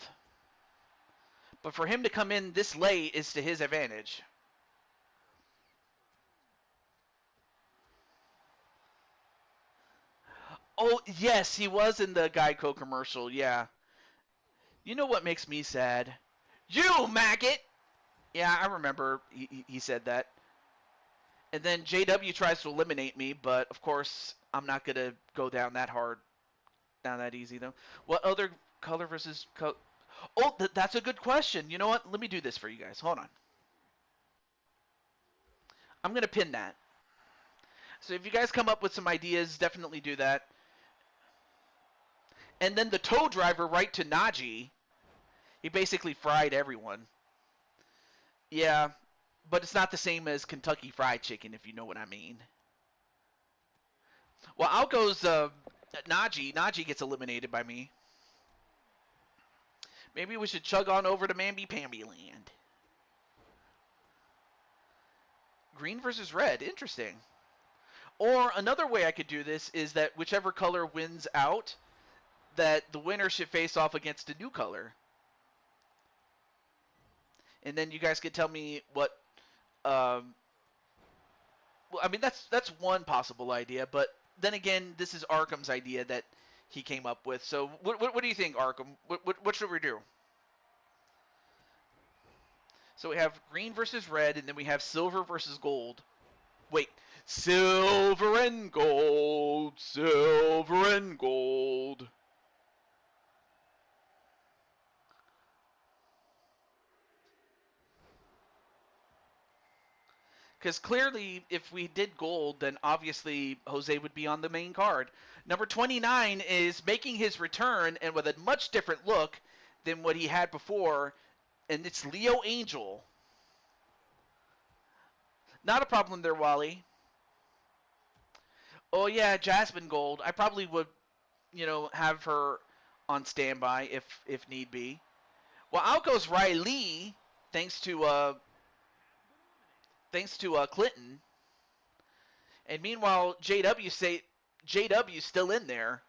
But for him to come in this late is to his advantage. Oh, yes, he was in the Geico commercial, yeah. You know what makes me sad? You, maggot! Yeah, I remember he said that. And then JW tries to eliminate me, but of course, I'm not going to go down that hard. Down that easy, though. What other color versus color? Oh, that's a good question. You know what? Let me do this for you guys. Hold on. I'm going to pin that. So if you guys come up with some ideas, definitely do that. And then the tow driver right to Najee. He basically fried everyone. Yeah, but it's not the same as Kentucky Fried Chicken, if you know what I mean. Well, out goes Najee. Najee gets eliminated by me. Maybe we should chug on over to Mamby-Pamby Land. Green versus red. Interesting. Or another way I could do this is that whichever color wins out, that the winner should face off against a new color. And then you guys could tell me what. Well, I mean that's one possible idea, but then again, this is Arkham's idea that he came up with. So what do you think, Arkham? What should we do? So we have green versus red, and then we have silver versus gold. Wait, silver and gold, silver and gold. Because clearly, if we did gold, then obviously Jose would be on the main card. Number 29 is making his return, and with a much different look than what he had before, and it's Leo Angel. Not a problem there, Wally. Oh, yeah, Jasmine Gold. I probably would, have her on standby if need be. Well, out goes Riley, thanks to Clinton. And meanwhile, JW's still in there.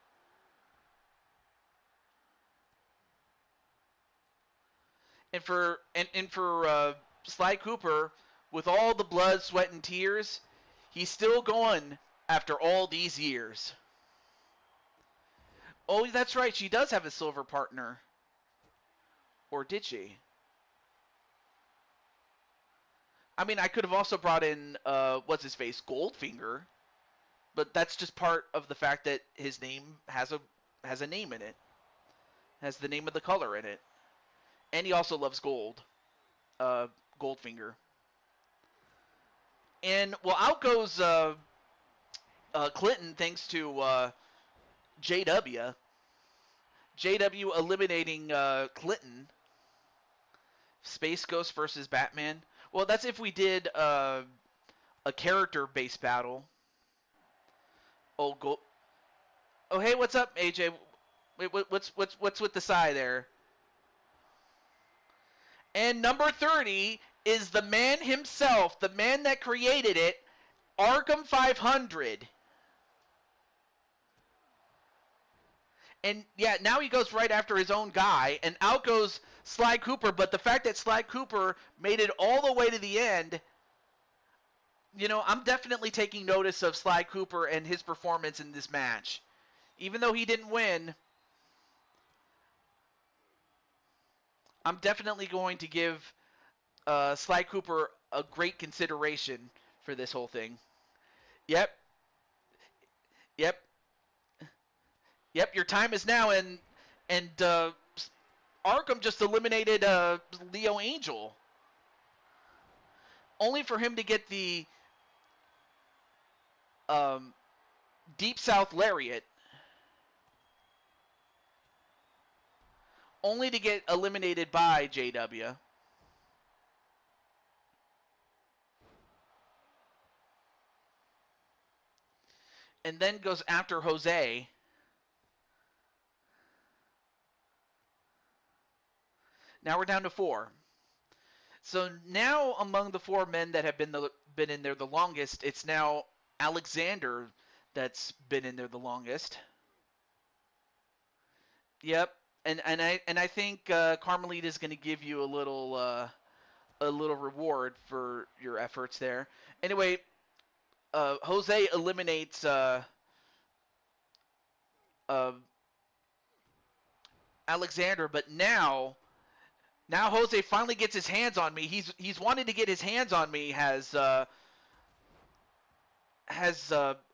And for Sly Cooper, with all the blood, sweat, and tears, he's still going after all these years. Oh, that's right. She does have a silver partner. Or did she? I mean, I could have also brought in, what's his face, Goldfinger. But that's just part of the fact that his name has a name in it. Has the name of the color in it. And he also loves gold. Goldfinger. And, well, out goes Clinton thanks to JW. JW eliminating Clinton. Space Ghost versus Batman. Well, that's if we did a character-based battle. Oh, hey, what's up, AJ? Wait, what's with the sigh there? And number 30 is the man himself, the man that created it, Arkham 500. And yeah, now he goes right after his own guy, and out goes Sly Cooper. But the fact that Sly Cooper made it all the way to the end, you know, I'm definitely taking notice of Sly Cooper and his performance in this match. Even though he didn't win, I'm definitely going to give Sly Cooper a great consideration for this whole thing. Yep. Your time is now, and Arkham just eliminated Leo Angel, only for him to get the Deep South Lariat, only to get eliminated by JW. And then goes after Jose. Now we're down to 4. So now among the 4 men that have been in there the longest, it's now Alexander that's been in there the longest. Yep, and I think Carmelita is going to give you a little reward for your efforts there. Anyway, Jose eliminates Alexander, but now Jose finally gets his hands on me. He's wanted to get his hands on me. Has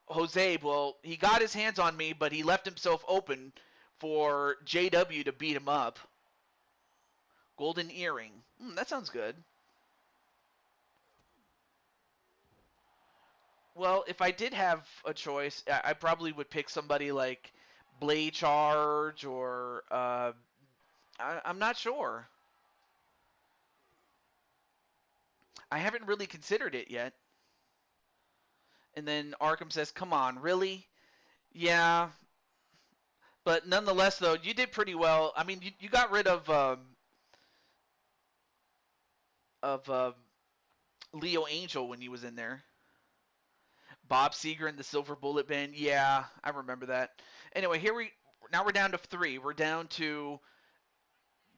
Jose? Well, he got his hands on me, but he left himself open for JW to beat him up. Golden earring. That sounds good. Well, if I did have a choice, I probably would pick somebody like Blade Charge or I'm not sure. I haven't really considered it yet. And then Arkham says, "Come on, really?" Yeah. But nonetheless, though, you did pretty well. I mean, you got rid of Leo Angel when he was in there. Bob Seger and the Silver Bullet Band. Yeah, I remember that. Anyway, now we're down to 3. We're down to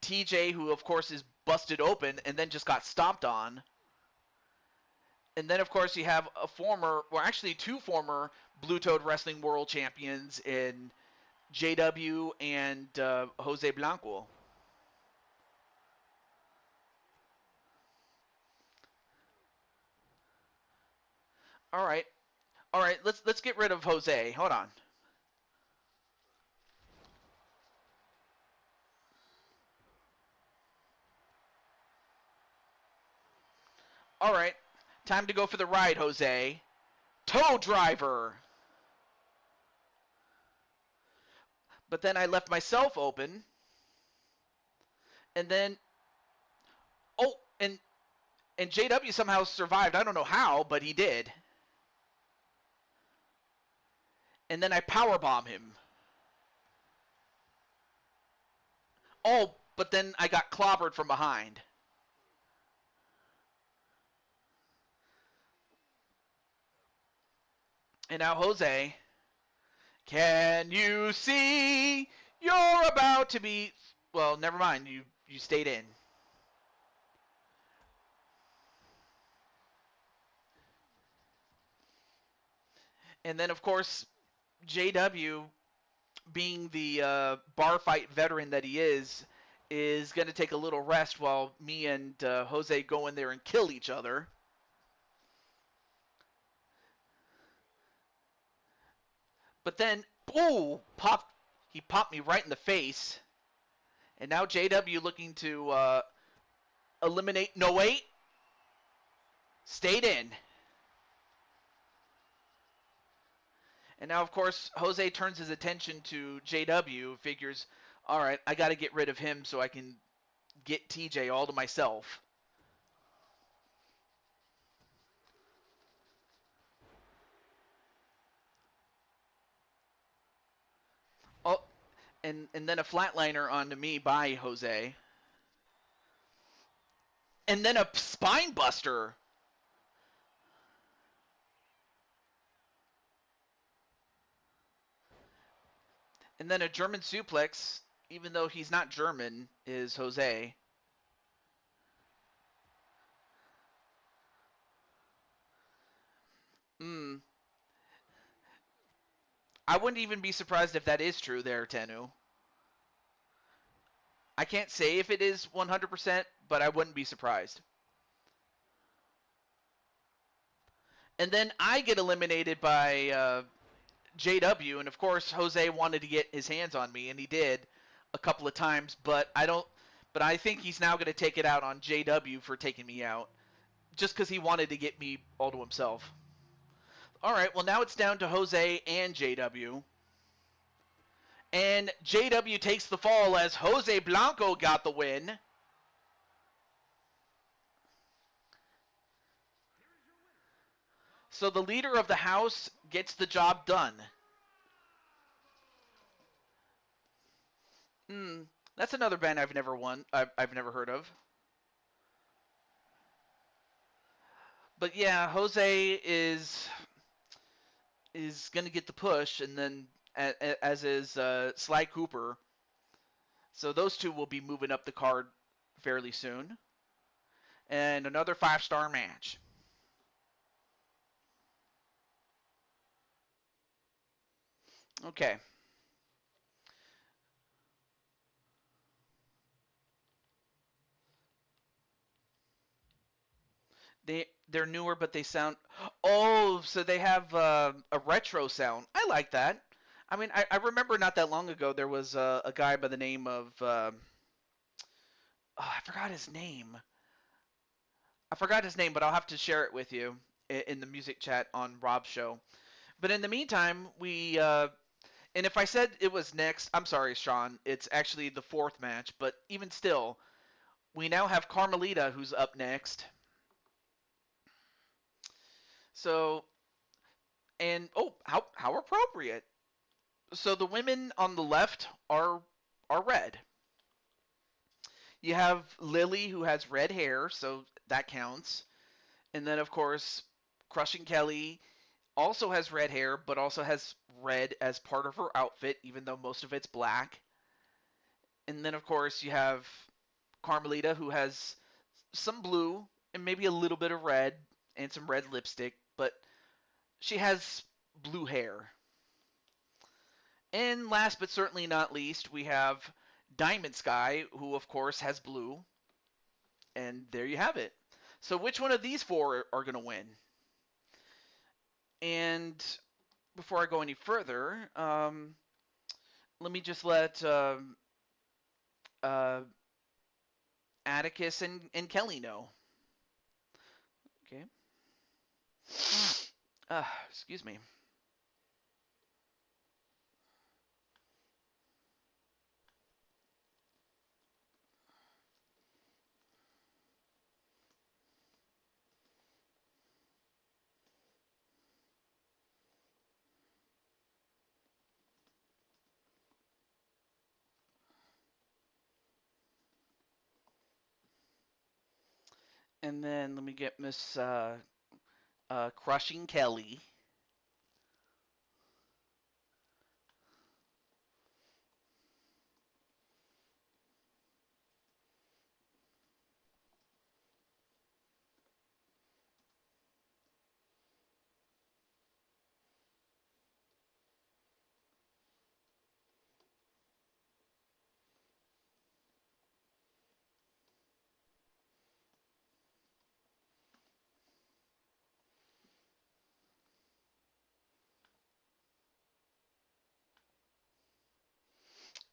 TJ, who of course is busted open and then just got stomped on. And then of course you have actually 2 former Blue Toad Wrestling World Champions in JW and Jose Blanco. All right, let's get rid of Jose. Hold on. All right, time to go for the ride, Jose. Toe driver. But then I left myself open. And then, and JW somehow survived. I don't know how, but he did. And then I powerbomb him. Oh, but then I got clobbered from behind. And now Jose, can you see you're about to be... Well, never mind. You stayed in. And then, of course, JW, being the bar fight veteran that he is going to take a little rest while me and Jose go in there and kill each other. But then, ooh, he popped me right in the face. And now JW looking to eliminate... No, wait. Stayed in. And now, of course, Jose turns his attention to JW, figures, all right, I got to get rid of him so I can get TJ all to myself. Oh, and then a flatliner onto me by Jose. And then a spine buster. And then a German suplex, even though he's not German, is Jose. I wouldn't even be surprised if that is true there, Tenu. I can't say if it is 100%, but I wouldn't be surprised. And then I get eliminated by JW, and of course Jose wanted to get his hands on me, and he did a couple of times, but I think he's now going to take it out on JW for taking me out, just because he wanted to get me all to himself. All right, well now it's down to Jose and JW. And JW takes the fall as Jose Blanco got the win. So the leader of the house gets the job done. That's another band I've never heard of. But yeah, Jose is going to get the push, and then as is Sly Cooper. So those two will be moving up the card fairly soon. And another 5-star match. Okay. They're newer, but they sound... Oh, so they have a retro sound. I like that. I mean, I remember not that long ago there was a guy by the name of... I forgot his name. But I'll have to share it with you in the music chat on Rob's show. But in the meantime, and if I said it was next, I'm sorry, Sean. It's actually the 4th match, but even still, we now have Carmelita who's up next. So, and how appropriate. So the women on the left are red. You have Lily who has red hair, so that counts. And then of course, Crushing Kelly also has red hair, but also has red as part of her outfit, even though most of it's black. And then of course you have Carmelita who has some blue and maybe a little bit of red and some red lipstick, but she has blue hair. And last but certainly not least, we have Diamond Sky, who of course has blue. And there you have it. So which one of these 4 are going to win? And before I go any further, let me just let Atticus and Kelly know. Okay. Excuse me. And then let me get Miss Crushing Kelly.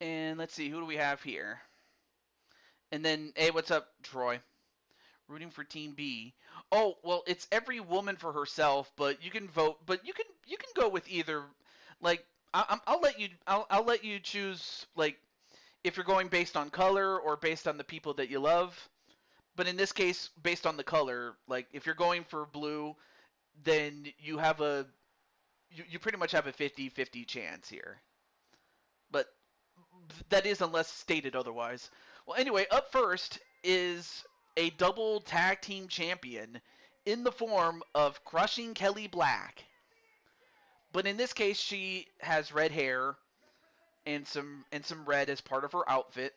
And let's see, who do we have here? And then, hey, what's up, Troy? Rooting for Team B. Oh, well, it's every woman for herself, but you can vote. But you can go with either. Like, I'll let you choose. Like, if you're going based on color or based on the people that you love. But in this case, based on the color, like if you're going for blue, then you pretty much have a 50-50 chance here. But that is unless stated otherwise. Well, anyway, up first is a double tag team champion in the form of Crushing Kelly Black. But in this case, she has red hair and some red as part of her outfit.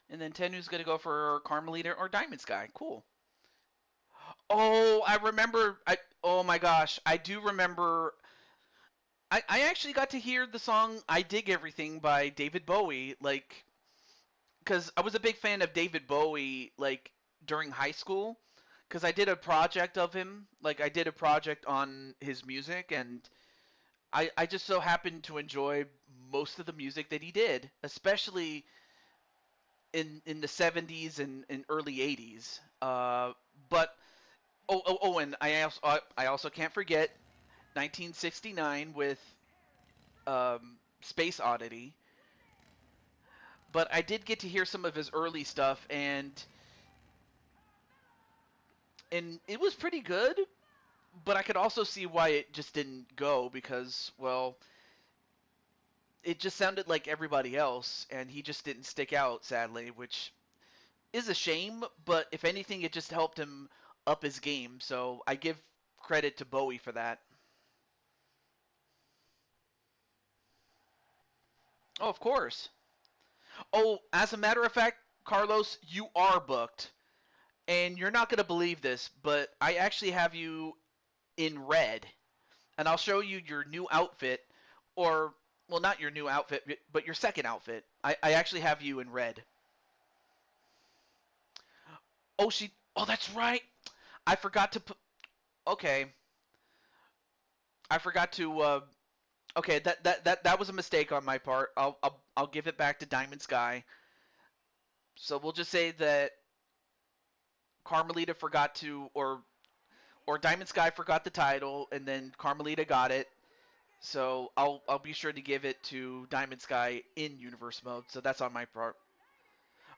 And then Tenu's going to go for Carmelita or Diamond Sky. Cool. Oh, I remember. Oh my gosh, I do remember. I actually got to hear the song "I Dig Everything" by David Bowie, like, because I was a big fan of David Bowie, like during high school, because I did a project of him, like I did a project on his music, and I just so happened to enjoy most of the music that he did, especially in the 70s and early 80s. But and I also can't forget 1969 with Space Oddity. But I did get to hear some of his early stuff, and it was pretty good. But I could also see why it just didn't go because, well, it just sounded like everybody else, and he just didn't stick out, sadly, which is a shame. But if anything, it just helped him up his game. So I give credit to Bowie for that. Oh, of course. Oh, as a matter of fact, Carlos, you are booked. And you're not going to believe this, but I actually have you in red. And I'll show you your new outfit. Or, well, not your new outfit, but your second outfit. I actually have you in red. Oh, that's right. I forgot to put. Okay. I forgot to. Okay, that was a mistake on my part. I'll give it back to Diamond Sky. So we'll just say that Carmelita forgot to, or Diamond Sky forgot the title, and then Carmelita got it. So I'll be sure to give it to Diamond Sky in universe mode. So that's on my part.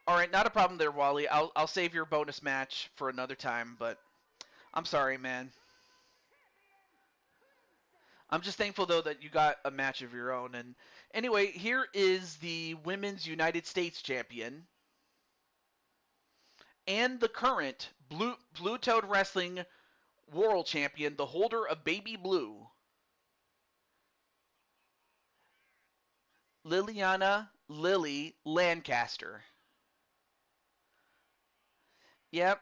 All right, not a problem there, Wally. I'll save your bonus match for another time, but I'm sorry, man. I'm just thankful though that you got a match of your own. And anyway, here is the Women's United States Champion and the current Blue Toad Wrestling World Champion, the holder of Baby Blue, Liliana Lily Lancaster. Yep.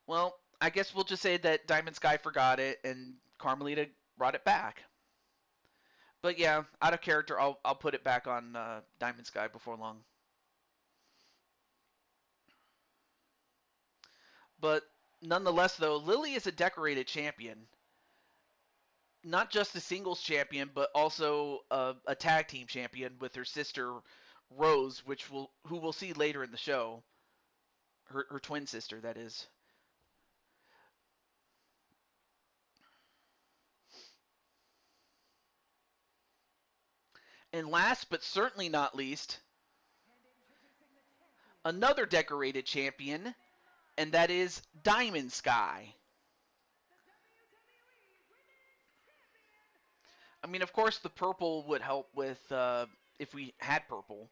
Well, I guess we'll just say that Diamond Sky forgot it and Carmelita brought it back. But yeah, out of character, I'll put it back on Diamond Sky before long. But nonetheless, though, Lily is a decorated champion. Not just a singles champion, but also a tag team champion with her sister Rose, who we'll see later in the show. Her twin sister, that is. And last but certainly not least, another decorated champion, and that is Diamond Sky. I mean, of course, the purple would help with if we had purple.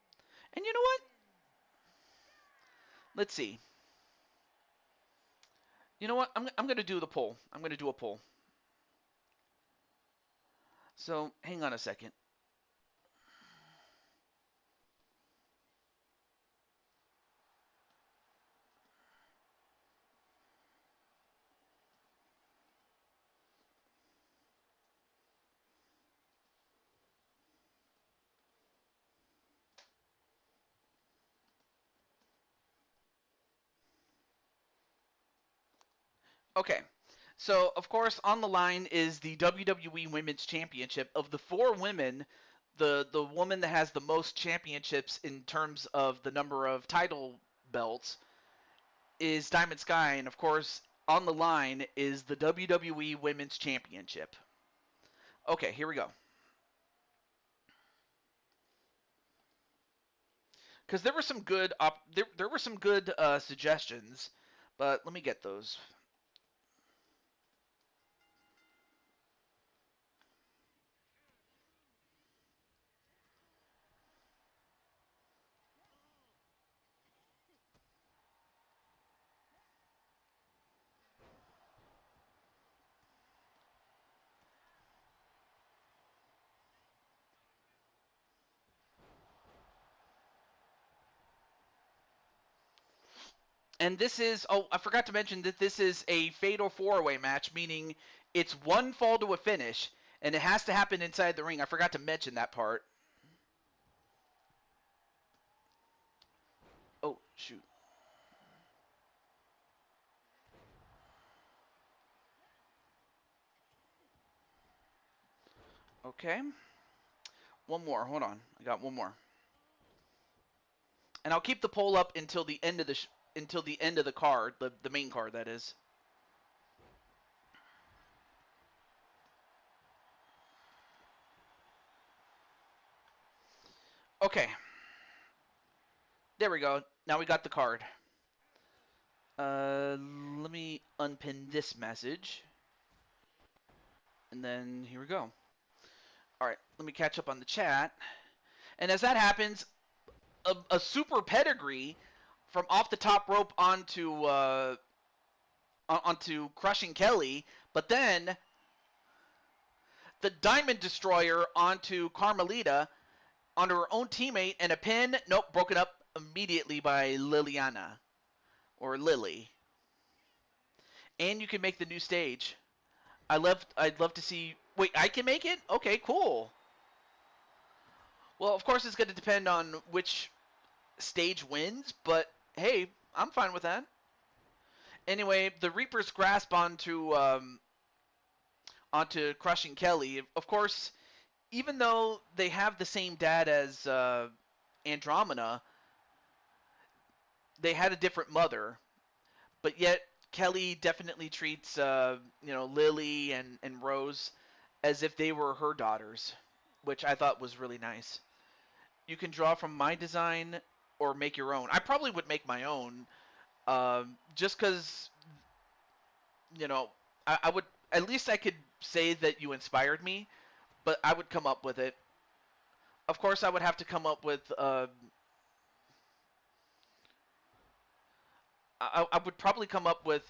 And you know what? Let's see. You know what? I'm going to do the poll. I'm going to do a poll. So hang on a second. Okay. So, of course, on the line is the WWE Women's Championship. Of the 4 women, the woman that has the most championships in terms of the number of title belts is Diamond Sky, and of course, on the line is the WWE Women's Championship. Okay, here we go. Because there were some good there were some good suggestions, but let me get those. And this is, oh, I forgot to mention that this is a fatal 4-way match, meaning it's one fall to a finish, and it has to happen inside the ring. I forgot to mention that part. Oh, shoot. Okay. One more. Hold on. I got one more. And I'll keep the poll up until the end of the card, the main card, that is. Okay. There we go. Now we got the card. Let me unpin this message. And then here we go. All right, let me catch up on the chat. And as that happens, a super pedigree from off the top rope onto Crushing Kelly, but then the Diamond Destroyer onto Carmelita, onto her own teammate, and a pin. Nope, broken up immediately by Liliana. Or Lily. And you can make the new stage. I'd love to see. Wait, I can make it? Okay, cool. Well, of course it's going to depend on which stage wins, but hey, I'm fine with that. Anyway, the Reaper's grasp onto Crushing Kelly. Of course, even though they have the same dad as Andromeda, they had a different mother, but yet Kelly definitely treats Lily and Rose as if they were her daughters, which I thought was really nice. You can draw from my design or make your own. I probably would make my own, just because I would, at least I could say that you inspired me, but I would come up with it. Of course, I would have to come up with. I would probably come up with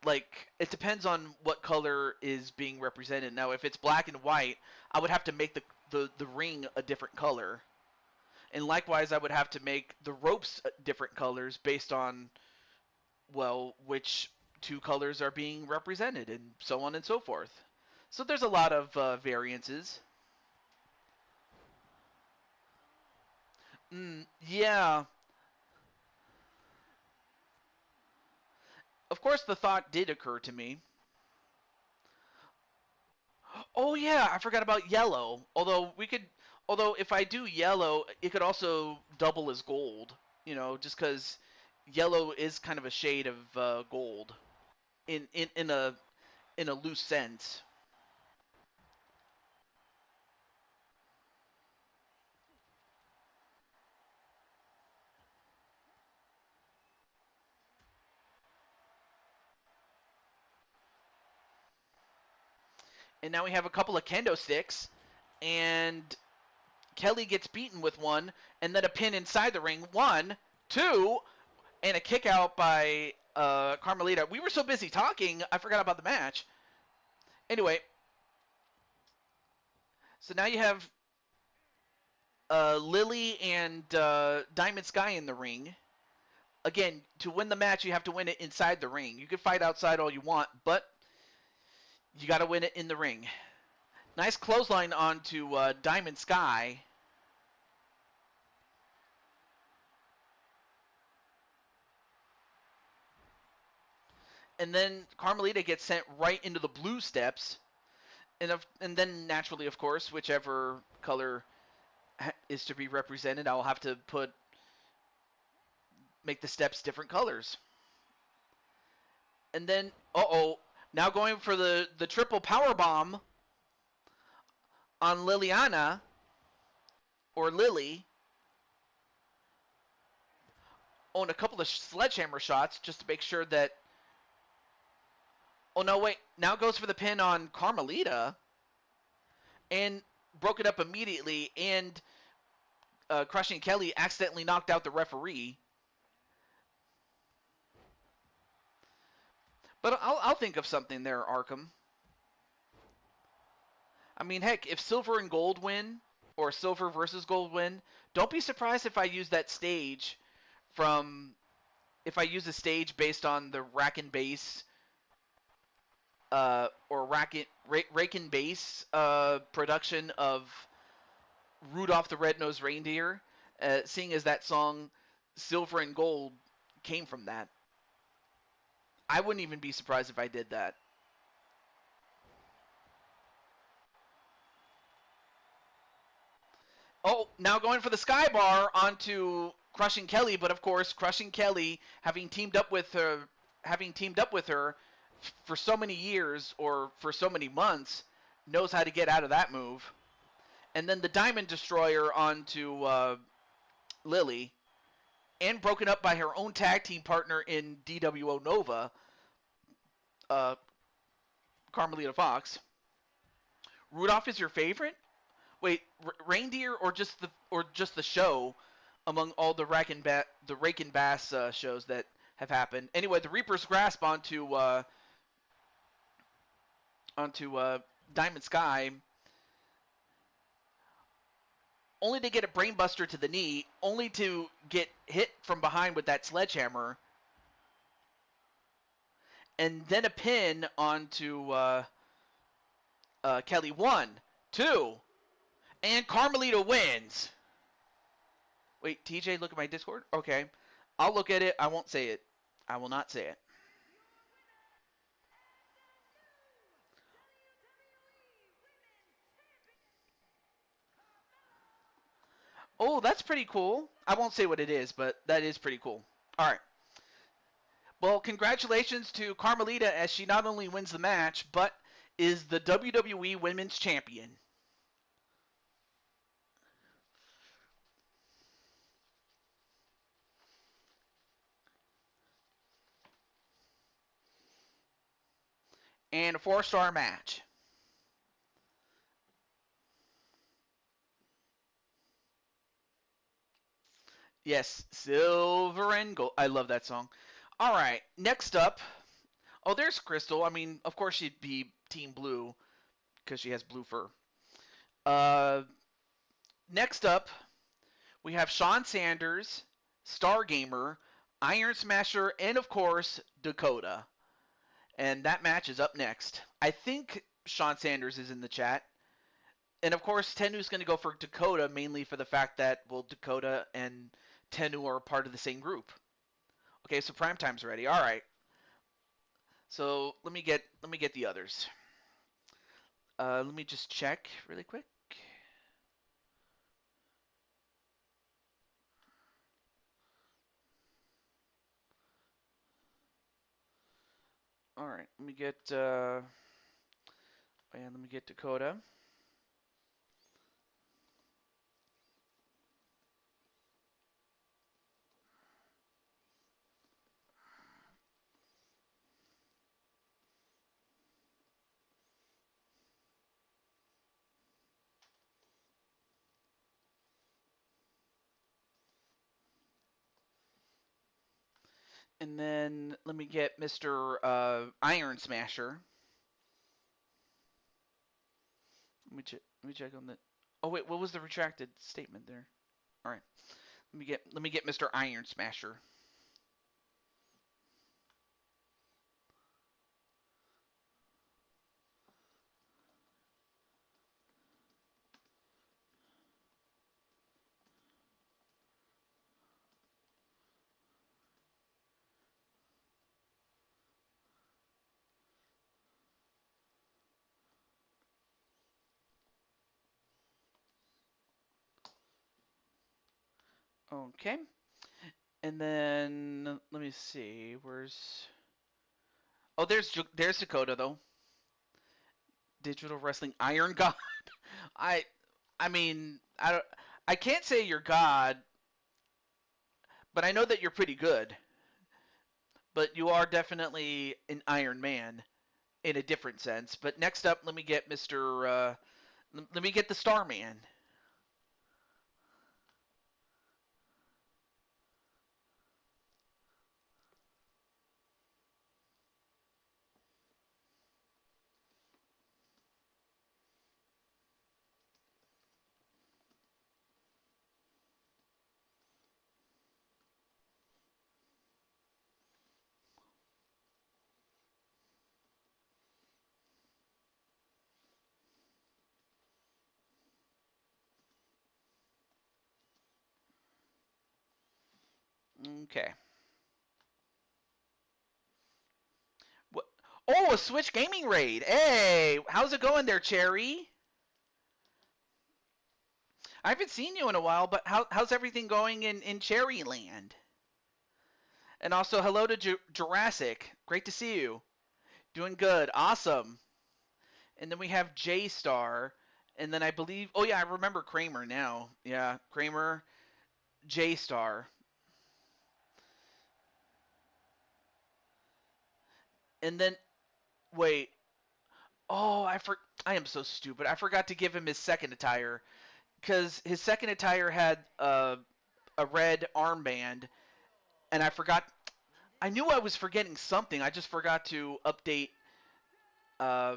like, it depends on what color is being represented. Now, if it's black and white, I would have to make the ring a different color. And likewise, I would have to make the ropes different colors based on, well, which 2 colors are being represented, and so on and so forth. So there's a lot of variances. Yeah. Of course, the thought did occur to me. Oh yeah, I forgot about yellow. Although if I do yellow, it could also double as gold. Just because yellow is kind of a shade of gold in a loose sense. And now we have a couple of kendo sticks, and Kelly gets beaten with one, and then a pin inside the ring. 1, 2, and a kick out by Carmelita. We were so busy talking, I forgot about the match. Anyway, so now you have Lily and Diamond Sky in the ring. Again, to win the match, you have to win it inside the ring. You can fight outside all you want, but you got to win it in the ring. Nice clothesline onto Diamond Sky. And then Carmelita gets sent right into the blue steps. And then naturally, of course, whichever color is to be represented, I'll have to make the steps different colors. And then, now going for the triple power bomb on Liliana, or Lily. Oh, and a couple of sledgehammer shots just to make sure that... Oh, no, wait. Now goes for the pin on Carmelita. And broke it up immediately. And Crushing Kelly accidentally knocked out the referee. But I'll think of something there, Arkham. I mean, heck, if silver and gold win, or silver versus gold win, don't be surprised if I use that stage if I use a stage based on the rack and base, or rake and base production of Rudolph the Red-Nosed Reindeer, seeing as that song Silver and Gold came from that. I wouldn't even be surprised if I did that. Oh, now going for the Skybar onto Crushing Kelly, but of course, Crushing Kelly, having teamed up with her for so many years or for so many months, knows how to get out of that move. And then the Diamond Destroyer onto Lily, and broken up by her own tag team partner in DWO Nova, Carmelita Fox. Rudolph is your favorite? Wait, Reindeer or just the show among all the Rake and Bass shows that have happened? Anyway, the Reaper's Grasp onto Diamond Sky, only to get a brainbuster to the knee, only to get hit from behind with that sledgehammer, and then a pin onto Kelly. 1, 2, and Carmelita wins. Wait, TJ, look at my Discord? Okay. I'll look at it. I won't say it. I will not say it. Oh, that's pretty cool. I won't say what it is, but that is pretty cool. All right. Well, congratulations to Carmelita, as she not only wins the match, but is the WWE Women's Champion. And a 4-star match. Yes, silver and gold. I love that song. All right, next up. Oh, there's Crystal. I mean, of course she'd be Team Blue because she has blue fur. Next up, we have Sean Sanders, Stargamer, Iron Smasher, and of course, Dakota. And that match is up next. I think Sean Sanders is in the chat. And of course, Tenu's going to go for Dakota, mainly for the fact that, well, Dakota and Tenu are part of the same group. Okay, so Primetime's ready. All right. So let me get the others. Let me just check really quick. All right, let me get Dakota. And then let me get Mr. Iron Smasher. Let me check on the. Oh wait, what was the retracted statement there? All right, let me get Mr. Iron Smasher. Okay. And then let me see. Where's? Oh, there's Dakota though. Digital Wrestling Iron God. I I mean, I can't say you're God, but I know that you're pretty good. But you are definitely an Iron Man in a different sense. But next up, let me get Mr. Let me get the Starman. Okay. What? Oh, a Switch Gaming Raid. Hey, how's it going there, Cherry? I haven't seen you in a while, but how's everything going in Cherryland? And also, hello to Jurassic. Great to see you. Doing good. Awesome. And then we have J Star. And then I believe, oh yeah, I remember Kramer now. Yeah, Kramer, J Star. And then, wait. Oh, I am so stupid. I forgot to give him his second attire. Because his second attire had a red armband. And I forgot. I knew I was forgetting something. I just forgot to update uh,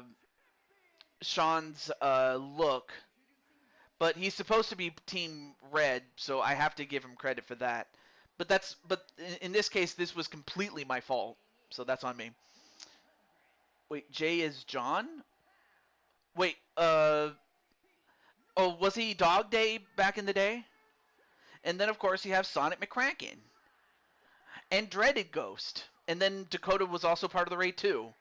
Sean's look. But he's supposed to be Team Red, so I have to give him credit for that. But in this case, this was completely my fault, so that's on me. Wait, Jay is John? Wait, oh, was he Dog Day back in the day? And then of course you have Sonic McCracken and Dreaded Ghost, and then Dakota was also part of the raid too.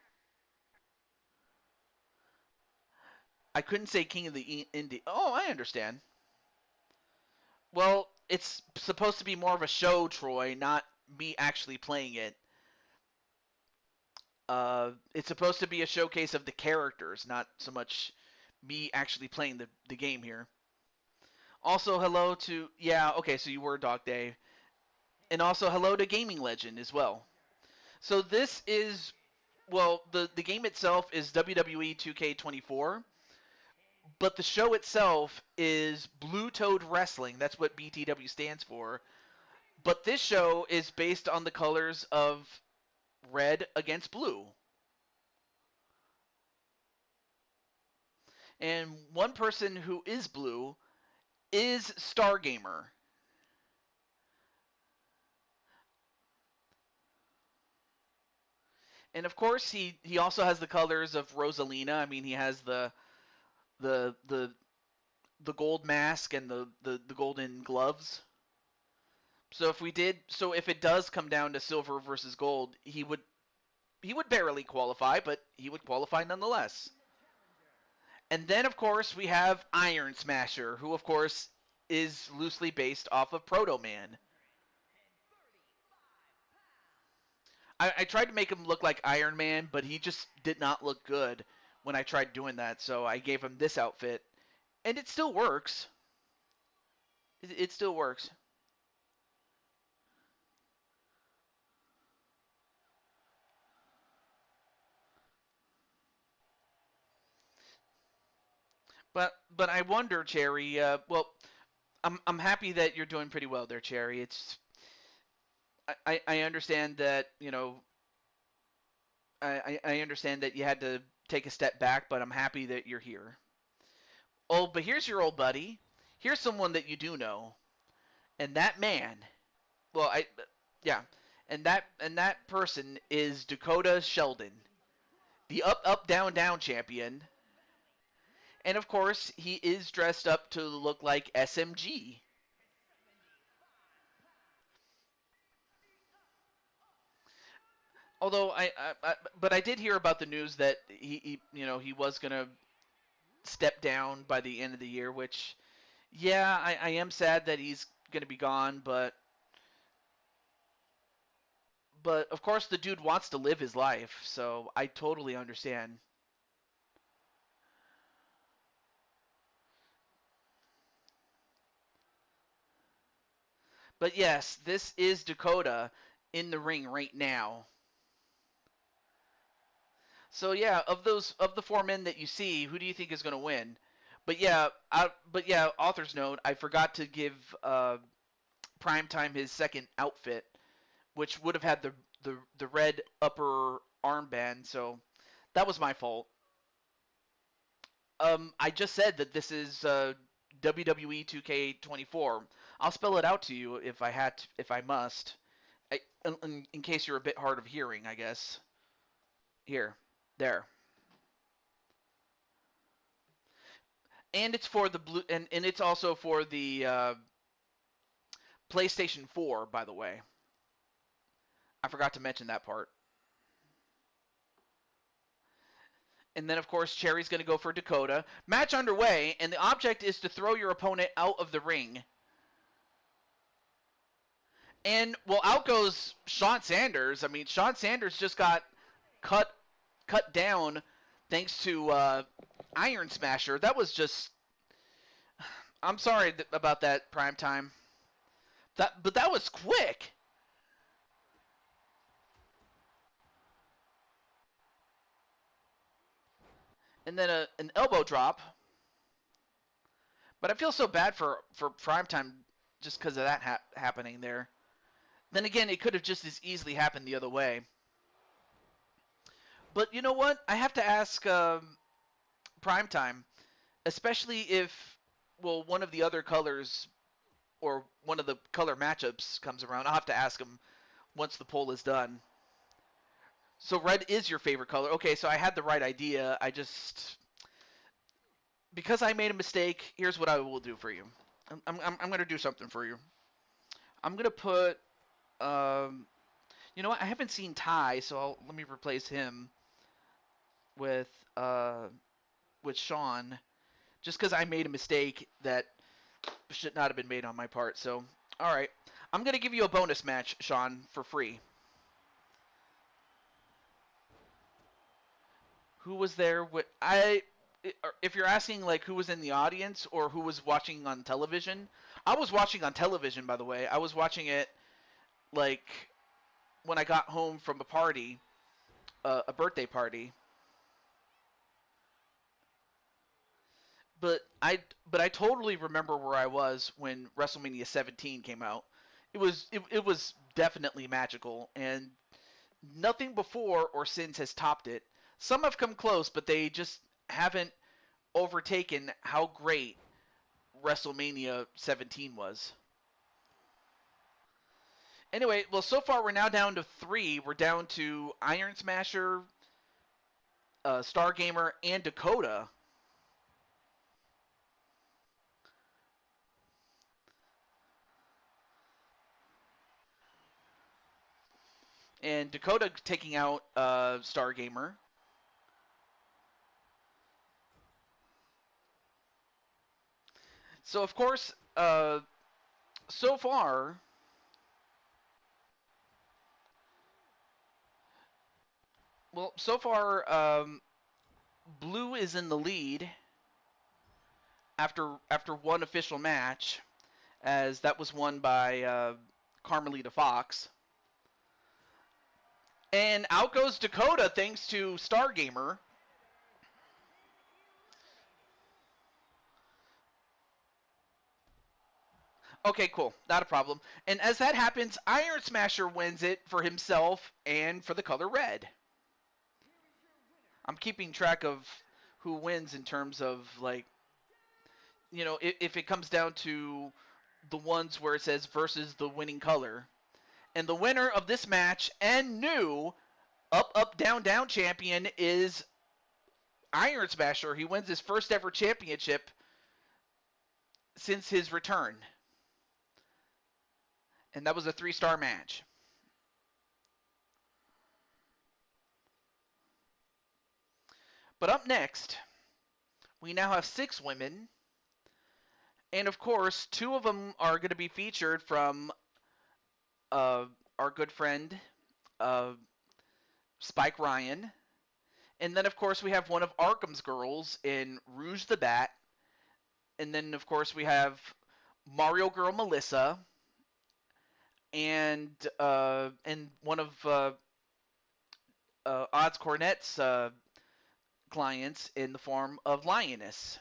I couldn't say King of the Indie. Oh, I understand. Well, it's supposed to be more of a show, Troy, not me actually playing it. It's supposed to be a showcase of the characters, not so much me actually playing the game here. Also, hello to yeah, okay, so you were Dog Day, and also hello to Gaming Legend as well. So this is well, the game itself is WWE 2K24, but the show itself is Blue Toad Wrestling. That's what BTW stands for. But this show is based on the colors of red against blue. And one person who is blue is Stargamer. And of course, he also has the colors of Rosalina. I mean, he has the the the gold mask and the golden gloves. So if it does come down to silver versus gold, he would barely qualify, but he would qualify nonetheless. And then of course we have Iron Smasher, who of course is loosely based off of Proto Man. I tried to make him look like Iron Man, but he just did not look good when I tried doing that, so I gave him this outfit. And it still works. It still works. But I wonder, Cherry. Well, I'm happy that you're doing pretty well there, Cherry. I understand that I understand that you had to take a step back, but I'm happy that you're here. Oh, but here's your old buddy. Here's someone that you do know, and that man. Well, yeah, and that person is Dakota Sheldon, the up down down champion, and of course he is dressed up to look like SMG. Although but I did hear about the news that he was gonna step down by the end of the year, which yeah, I am sad that he's going to be gone, but of course the dude wants to live his life, so I totally understand. But yes, this is Dakota in the ring right now. So yeah, of the four men that you see, who do you think is going to win? But yeah, author's note, I forgot to give Primetime his second outfit, which would have had the red upper armband. So that was my fault. I just said that this is WWE 2K24. I'll spell it out to you if I must, in case you're a bit hard of hearing, I guess. Here, there, and it's for the blue, and it's also for the PlayStation 4, by the way. I forgot to mention that part. And then, of course, Cherry's going to go for Dakota. Match underway, and the object is to throw your opponent out of the ring. And, well, out goes Sean Sanders. I mean, Sean Sanders just got cut down thanks to Iron Smasher. That was just... I'm sorry about that, Primetime. But that was quick. And then an elbow drop. But I feel so bad for Primetime just because of that happening there. Then again, it could have just as easily happened the other way. But you know what? I have to ask Primetime, especially if, well, one of the other colors or one of the color matchups comes around. I'll have to ask him once the poll is done. So red is your favorite color. Okay, so I had the right idea. I just... Because I made a mistake, here's what I will do for you. I'm going to do something for you. I'm going to put... you know what? I haven't seen Ty, so let me replace him with Sean, just because I made a mistake that should not have been made on my part. So, all right, I'm gonna give you a bonus match, Sean, for free. Who was there? If you're asking like who was in the audience or who was watching on television, I was watching on television. By the way, I was watching it like when I got home from a party, a birthday party. But I totally remember where I was when WrestleMania 17 came out. It was definitely magical, and nothing before or since has topped it. Some have come close, but they just haven't overtaken how great WrestleMania 17 was. Anyway, well, so far we're now down to 3. We're down to Iron Smasher, Stargamer, and Dakota. And Dakota taking out Stargamer. So, of course, so far, Blue is in the lead after one official match, as that was won by Carmelita Fox. And out goes Dakota thanks to Stargamer. Okay, cool. Not a problem. And as that happens, Iron Smasher wins it for himself and for the color red. I'm keeping track of who wins in terms of, like, if it comes down to the ones where it says versus the winning color. And the winner of this match and new up, up, down, down champion is Iron Smasher. He wins his first ever championship since his return. And that was a 3-star match. But up next, we now have 6 women. And of course, two of them are going to be featured from our good friend uh, Spike Ryan. And then, of course, we have one of Arkham's girls in Rouge the Bat. And then, of course, we have Mario Girl Melissa and one of Odds Cornet's clients in the form of Lioness.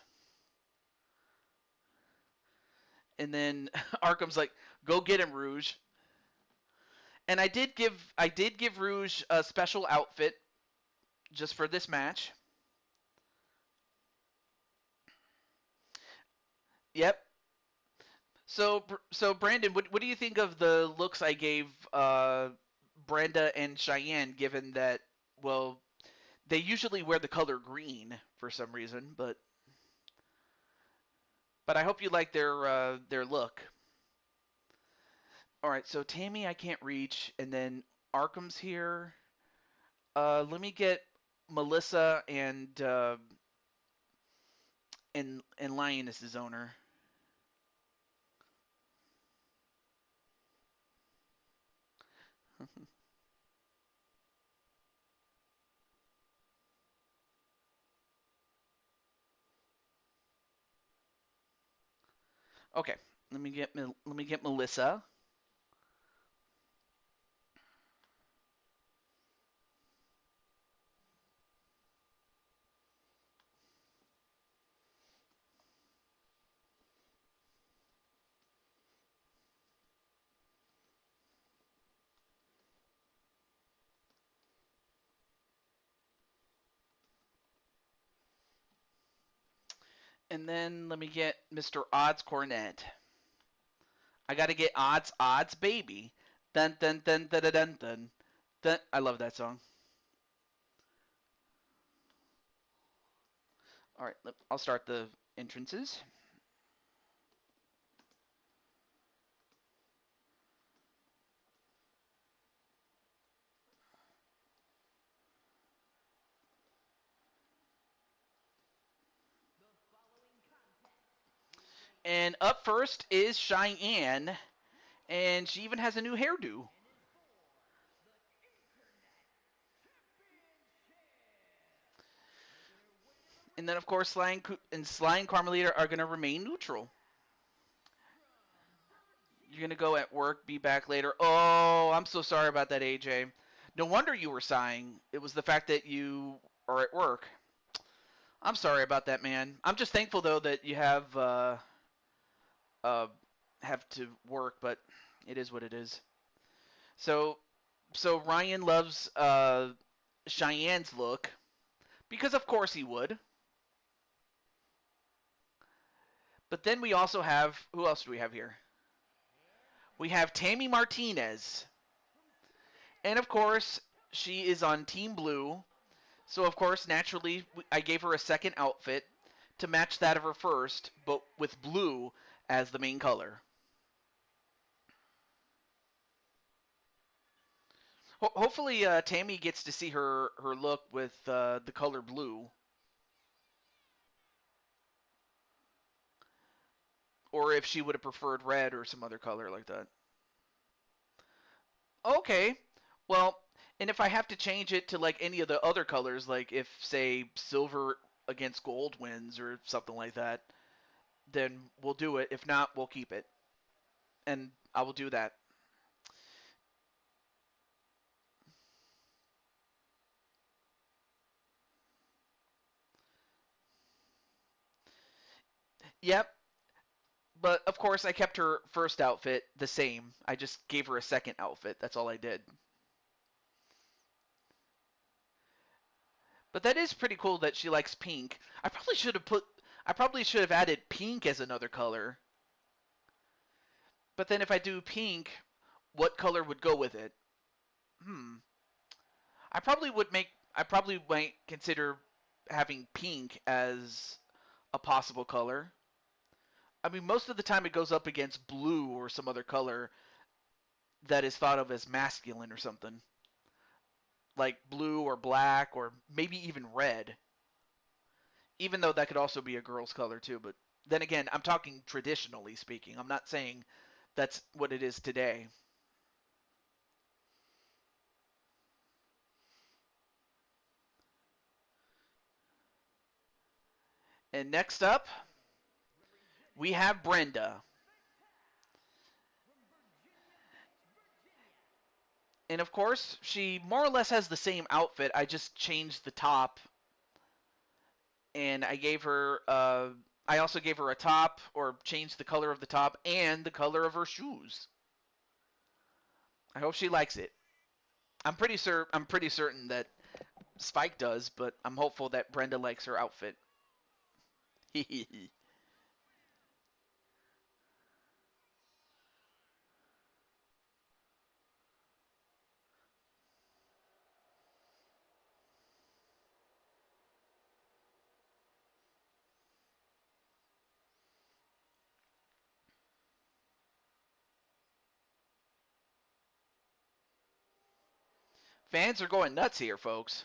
And then Arkham's like, "Go get him, Rouge." And I did give Rouge a special outfit just for this match. Yep. So Brandon, what do you think of the looks I gave Brenda and Cheyenne? Given that, well, they usually wear the color green for some reason, but I hope you like their look. All right, so Tammy I can't reach, and then Arkham's here. Let me get Melissa and Lioness's owner. Okay, let me get Melissa. And then let me get Mr. Odds Cornet. I gotta get Odds Baby. Dun dun dun dun dun dun dun. Dun. I love that song. All right, I'll start the entrances. And up first is Cheyenne, and she even has a new hairdo. And then, of course, Sly and Carmelita are going to remain neutral. You're going to go at work, be back later. Oh, I'm so sorry about that, AJ. No wonder you were sighing. It was the fact that you are at work. I'm sorry about that, man. I'm just thankful, though, that you uh, have to work, but it is what it is. So, so Ryan loves Cheyenne's look because, of course, he would. But then we also have, who else do we have here? We have Tammy Martinez. And of course, she is on Team Blue. So of course, naturally, I gave her a second outfit to match that of her first, but with blue as the main color. Hopefully, Tammy gets to see her look with the color blue. Or if she would have preferred red or some other color like that. Okay. Well, and if I have to change it to like any of the other colors, like if say silver against gold wins or something like that, then we'll do it. If not, we'll keep it. And I will do that. Yep. But of course, I kept her first outfit the same. I just gave her a second outfit. That's all I did. But that is pretty cool that she likes pink. I probably should have added pink as another color. But then if I do pink, what color would go with it? Hmm. I probably might consider having pink as a possible color. I mean, most of the time it goes up against blue or some other color that is thought of as masculine or something. Like blue or black or maybe even red. Even though that could also be a girl's color too, but Then again, I'm talking traditionally speaking. I'm not saying that's what it is today. And next up, we have Brenda. And of course, she more or less has the same outfit. I just changed the top, and I also gave her a top, or changed the color of the top and the color of her shoes. I hope she likes it. I'm pretty certain that Spike does, but I'm hopeful that Brenda likes her outfit. Fans are going nuts here, folks.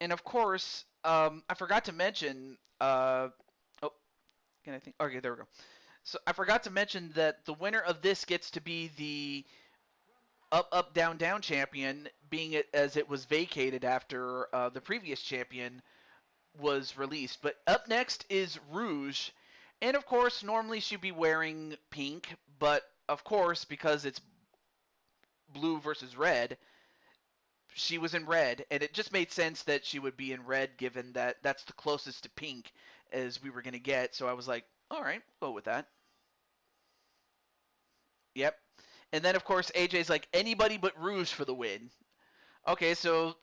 And of course, I forgot to mention. Oh, can I think? Okay, there we go. So I forgot to mention that the winner of this gets to be the up up down down champion, being it as it was vacated after the previous champion was released. But up next is Rouge, and of course normally she'd be wearing pink, but of course because it's blue versus red, she was in red, and it just made sense that she would be in red given that that's the closest to pink as we were going to get. So I was like, all right, go with that. Yep. And then of course AJ's like anybody but Rouge for the win. Okay, so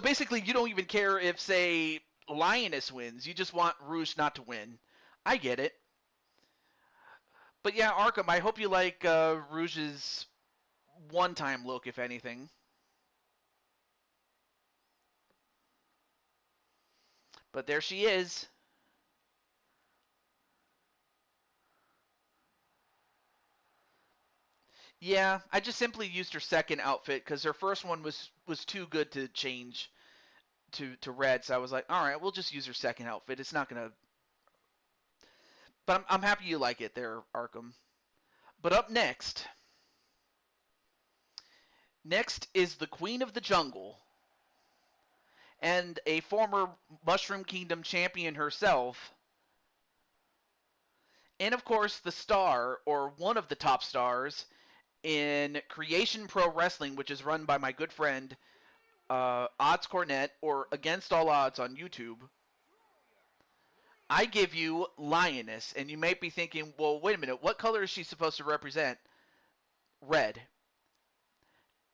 basically you don't even care if say Lioness wins. You just want Rouge not to win. I get it. But yeah, Arkham, I hope you like Rouge's one-time look, if anything. But there she is. Yeah, I just simply used her second outfit because her first one was too good to change to red. So I was like, all right, we'll just use her second outfit. It's not gonna. But I'm happy you like it there, Arkham. But up next is the Queen of the Jungle and a former Mushroom Kingdom champion herself, and of course the star or one of the top stars in Creation Pro Wrestling, which is run by my good friend Odds Cornett, or Against All Odds on YouTube. I give you Lioness, and you may be thinking, well, wait a minute, what color is she supposed to represent? Red.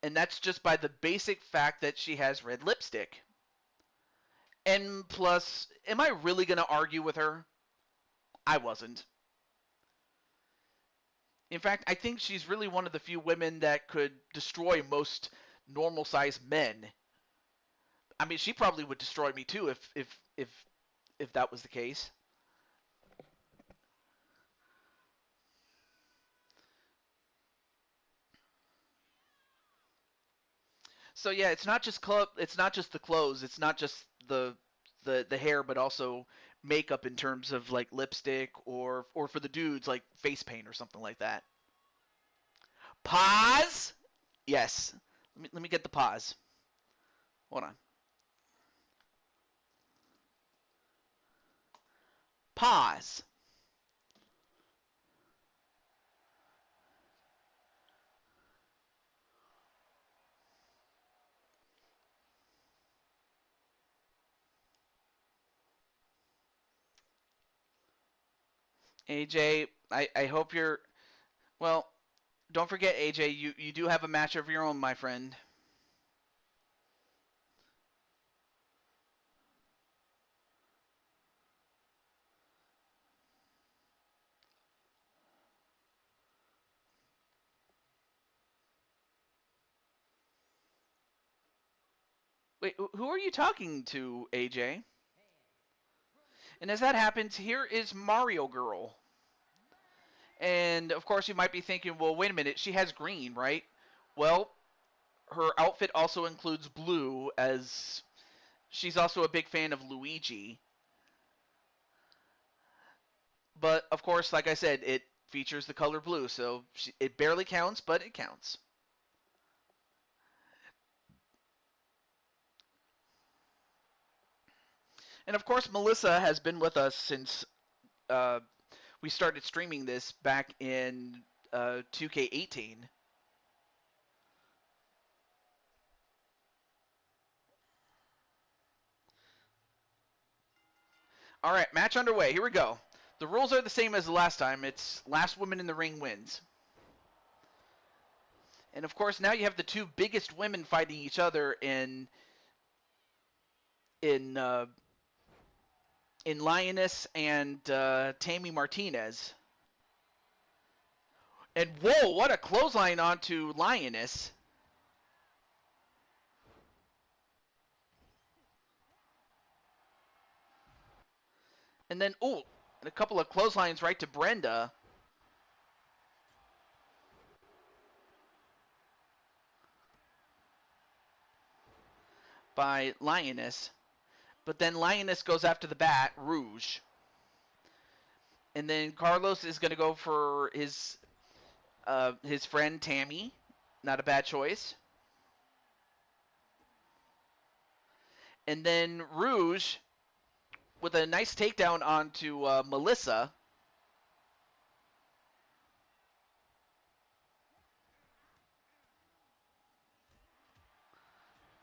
And that's just by the basic fact that she has red lipstick. And plus, am I really going to argue with her? I wasn't. In fact, I think she's really one of the few women that could destroy most normal sized men. I mean, she probably would destroy me too if that was the case. So yeah, it's not just the clothes, it's not just the hair, but also makeup in terms of like lipstick or for the dudes like face paint or something like that. Pause. Yes. Let me get the pause. Hold on. Pause. AJ, I hope you're well. Don't forget, AJ, you do have a match of your own, my friend. Wait, who are you talking to, AJ? And as that happens, here is Mario Girl. And of course, you might be thinking, well, wait a minute, she has green, right? Well, her outfit also includes blue, as she's also a big fan of Luigi. But of course, like I said, it features the color blue, so it barely counts, but it counts. And of course, Melissa has been with us since we started streaming this back in 2K18. All right, match underway. Here we go. The rules are the same as the last time. It's last woman in the ring wins. And of course, now you have the two biggest women fighting each other in Lioness and Tammy Martinez. And whoa, what a clothesline onto Lioness. And then, ooh, a couple of clotheslines right to Brenda. By Lioness. But then Lioness goes after the bat, Rouge. And then Carlos is going to go for his friend Tammy. Not a bad choice. And then Rouge with a nice takedown onto Melissa.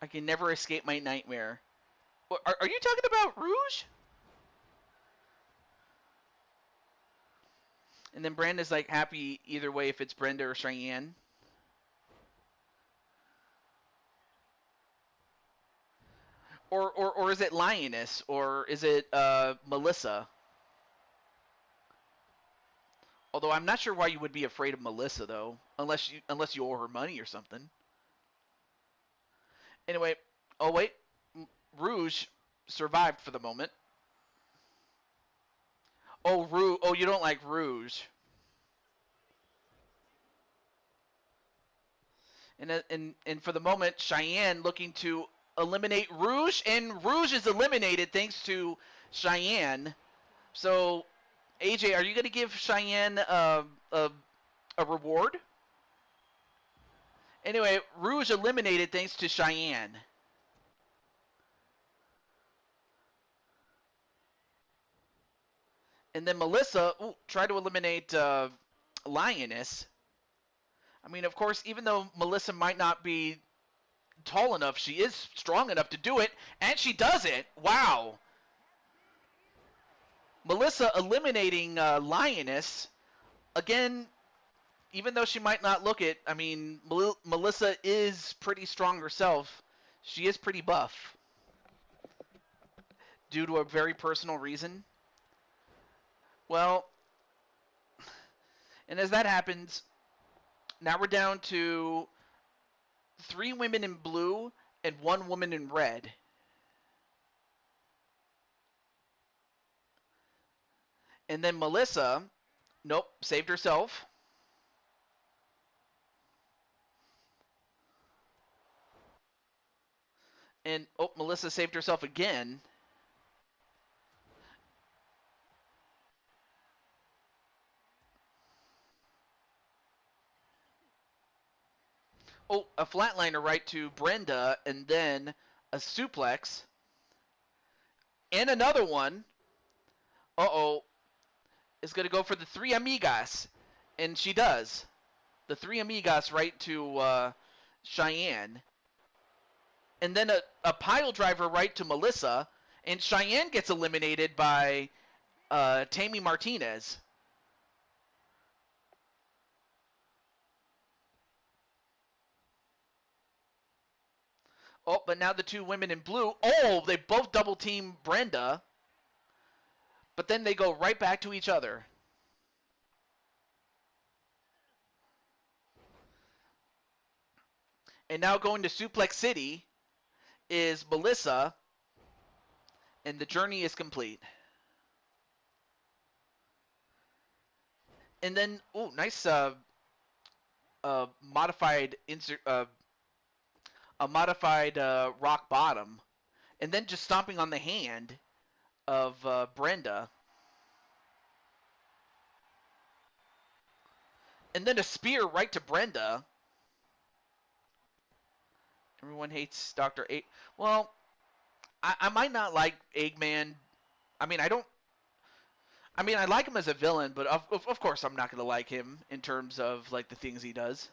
I can never escape my nightmare. Are you talking about Rouge? And then Brenda's like happy either way if it's Brenda or Cheyenne. Or is it Lioness? Or is it Melissa? Although I'm not sure why you would be afraid of Melissa though, unless you owe her money or something. Anyway, oh wait, Rouge survived for the moment. Oh, Rouge. Oh, you don't like Rouge. And for the moment, Cheyenne looking to eliminate Rouge, and Rouge is eliminated thanks to Cheyenne. So, AJ, are you going to give Cheyenne a reward? Anyway, Rouge eliminated thanks to Cheyenne. And then Melissa tried to eliminate Lioness. I mean, of course, even though Melissa might not be tall enough, she is strong enough to do it, and she does it. Wow. Melissa eliminating Lioness. Again, even though she might not look it, I mean, Melissa is pretty strong herself. She is pretty buff. Due to a very personal reason. Well, and as that happens, now we're down to 3 women in blue and 1 woman in red. And then Melissa, nope, saved herself. And, oh, Melissa saved herself again. Oh, a flatliner right to Brenda, and then a suplex. And another one. Uh-oh. Is going to go for the 3 amigas. And she does. The 3 amigas right to Cheyenne. And then a pile driver right to Melissa. And Cheyenne gets eliminated by Tammy Martinez. Oh, but now the 2 women in blue. Oh, they both double team Brenda. But then they go right back to each other. And now going to Suplex City is Melissa. And the journey is complete. And then, ooh, nice modified insert, a modified rock bottom, and then just stomping on the hand of Brenda, and then a spear right to Brenda. Everyone hates Dr. A. Well, I might not like Eggman. I mean, I don't. I mean, I like him as a villain, but of course I'm not going to like him in terms of like the things he does.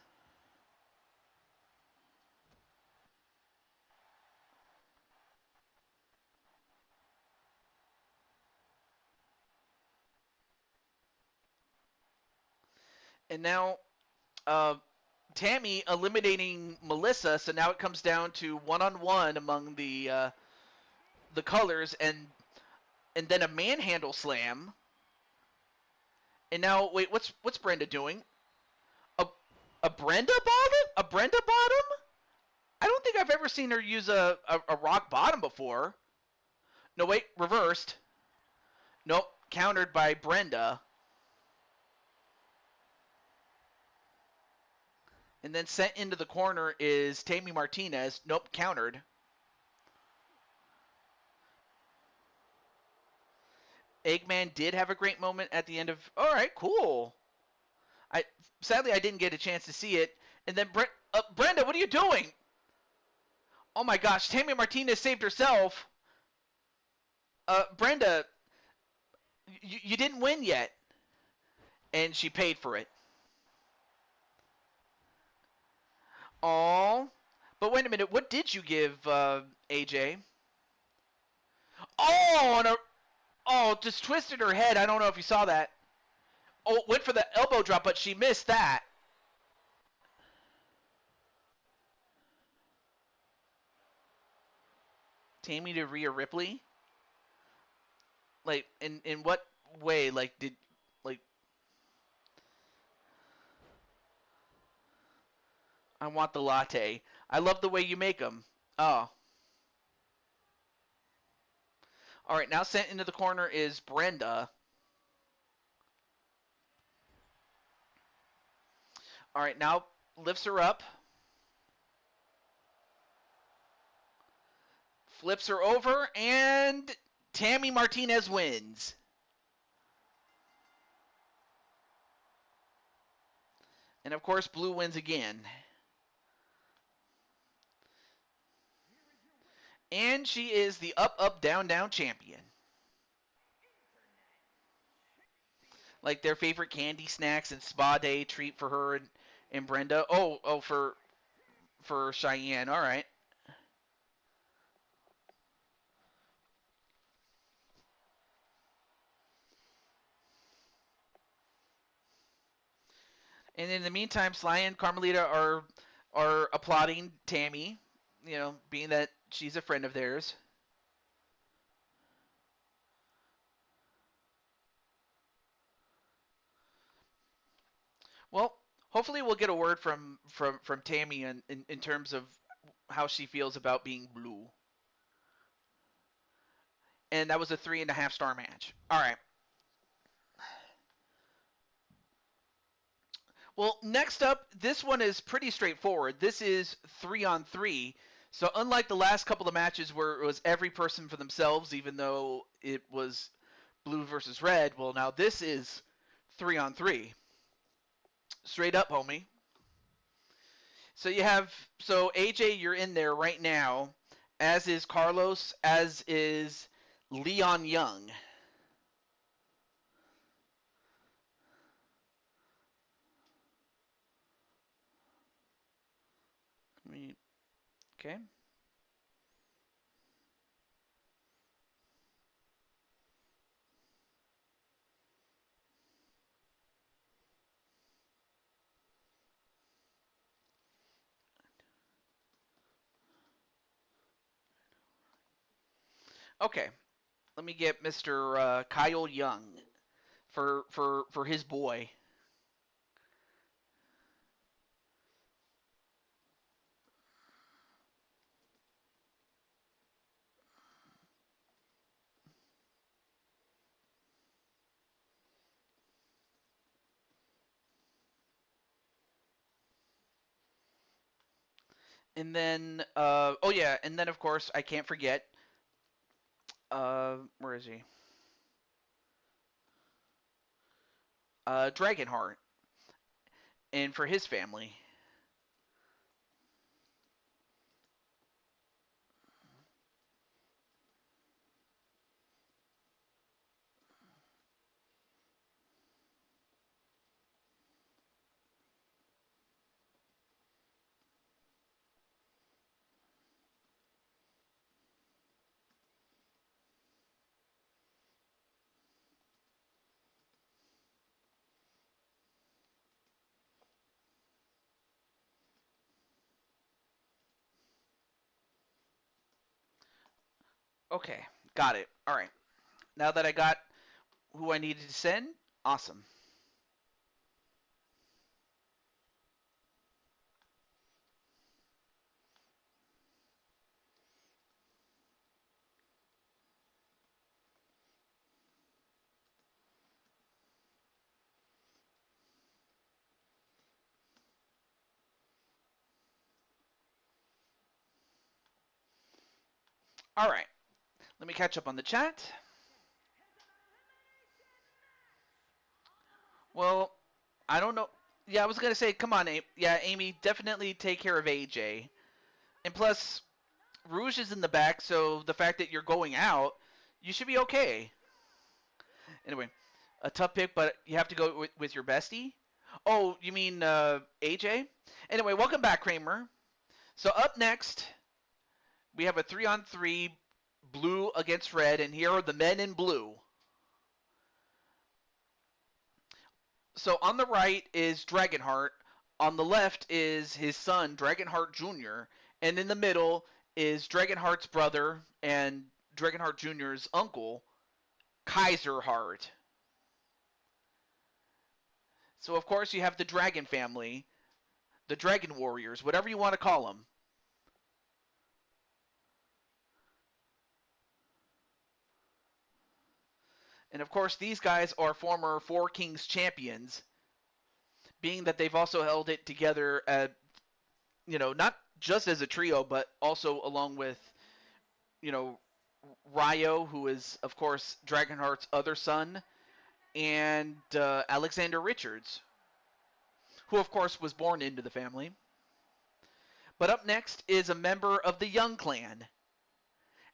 And now uh, Tammy eliminating Melissa, so now it comes down to one-on-one among the colors, and then a manhandle slam. And now, wait, what's Brenda doing? A a Brenda bottom? A Brenda bottom? I don't think I've ever seen her use a rock bottom before. No, wait, reversed. Nope, countered by Brenda. And then sent into the corner is Tammy Martinez. Nope, countered. Eggman did have a great moment at the end of. All right, cool. I sadly I didn't get a chance to see it. And then Brenda, what are you doing? Oh my gosh, Tammy Martinez saved herself. Brenda, you didn't win yet, and she paid for it. Oh, but wait a minute, what did you give AJ? Oh, just twisted her head. I don't know if you saw that. Oh, went for the elbow drop, but she missed that. Tammy to Rhea Ripley? Like, in what way? Like, like, I want the latte. I love the way you make them. Oh. All right, now sent into the corner is Brenda. All right, now lifts her up. Flips her over, and Tammy Martinez wins. And of course, Blue wins again. And she is the up, up, down, down champion. Like their favorite candy snacks and spa day treat for her and Brenda. Oh, for Cheyenne. All right. And in the meantime, Sly and Carmelita are applauding Tammy, being that she's a friend of theirs. Well, hopefully we'll get a word from Tammy in terms of how she feels about being blue. And that was a 3.5-star match. All right. Well, next up, this one is pretty straightforward. This is 3-on-3. So unlike the last couple of matches where it was every person for themselves, even though it was blue versus red, well, now this is 3-on-3. Straight up, homie. So AJ, you're in there right now, as is Carlos, as is Leon Young. Okay. Okay. Let me get Mr. Kyle Young for his boy. And then, oh yeah, and then of course I can't forget. Where is he? Dragonheart, and for his family. Okay, got it. All right. Now that I got who I needed to send, awesome. All right. Let me catch up on the chat. Well, I don't know. Yeah, I was gonna say, come on, yeah, Amy, definitely take care of AJ. And plus, Rouge is in the back, so the fact that you're going out, you should be okay. Anyway, a tough pick, but you have to go with your bestie. Oh, you mean AJ? Anyway, welcome back, Kramer. So up next, we have a 3-on-3 blue against red, and here are the men in blue. So on the right is Dragonheart. On the left is his son, Dragonheart Jr. And in the middle is Dragonheart's brother and Dragonheart Jr.'s uncle, Kaiserheart. So of course you have the Dragon family, the Dragon Warriors, whatever you want to call them. And of course these guys are former Four Kings champions, being that they've also held it together at, not just as a trio, but also along with, you know, Ryo, who is, of course, Dragonheart's other son, and Alexander Richards, who, of course, was born into the family. But up next is a member of the Young clan,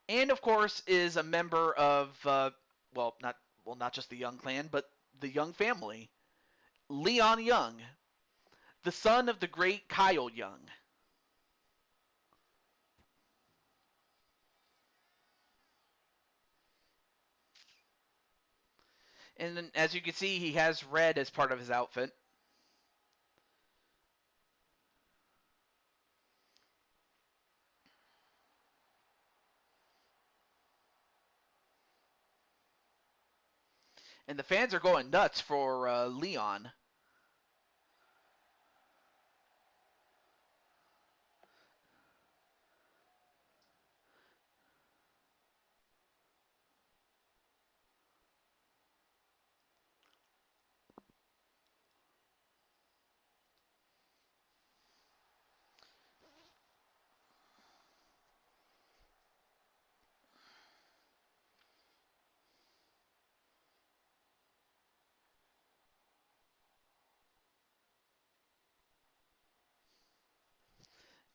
and of course is a member of, not just the Young clan, but the Young family, Leon Young, the son of the great Kyle Young. And then, as you can see, he has red as part of his outfit. And the fans are going nuts for Leon.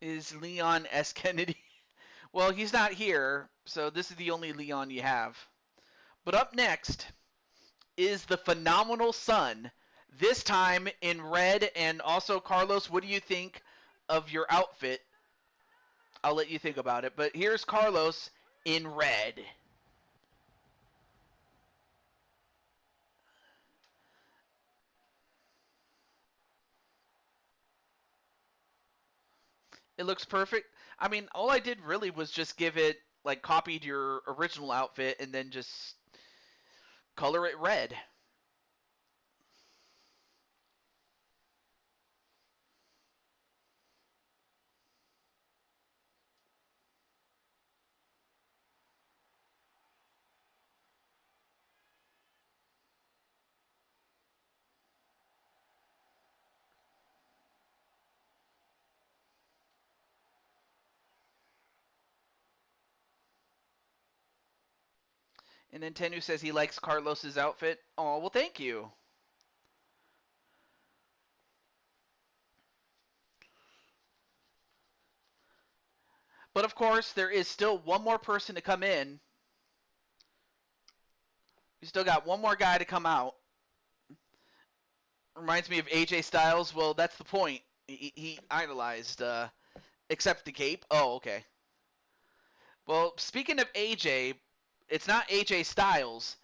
Is Leon S. Kennedy? Well, he's not here, so this is the only Leon you have. But up next is the Phenomenal Son, this time in red. And also, Carlos, what do you think of your outfit? I'll let you think about it. But here's Carlos in red. It looks perfect. I mean, all I did really was just give it, like, copied your original outfit and then just color it red. And then Tenu says he likes Carlos's outfit. Oh, well, thank you. But of course, there is still one more person to come in. We still got one more guy to come out. Reminds me of AJ Styles. Well, that's the point. He idolized, except the cape. Oh, okay. Well, speaking of AJ, it's not AJ Styles.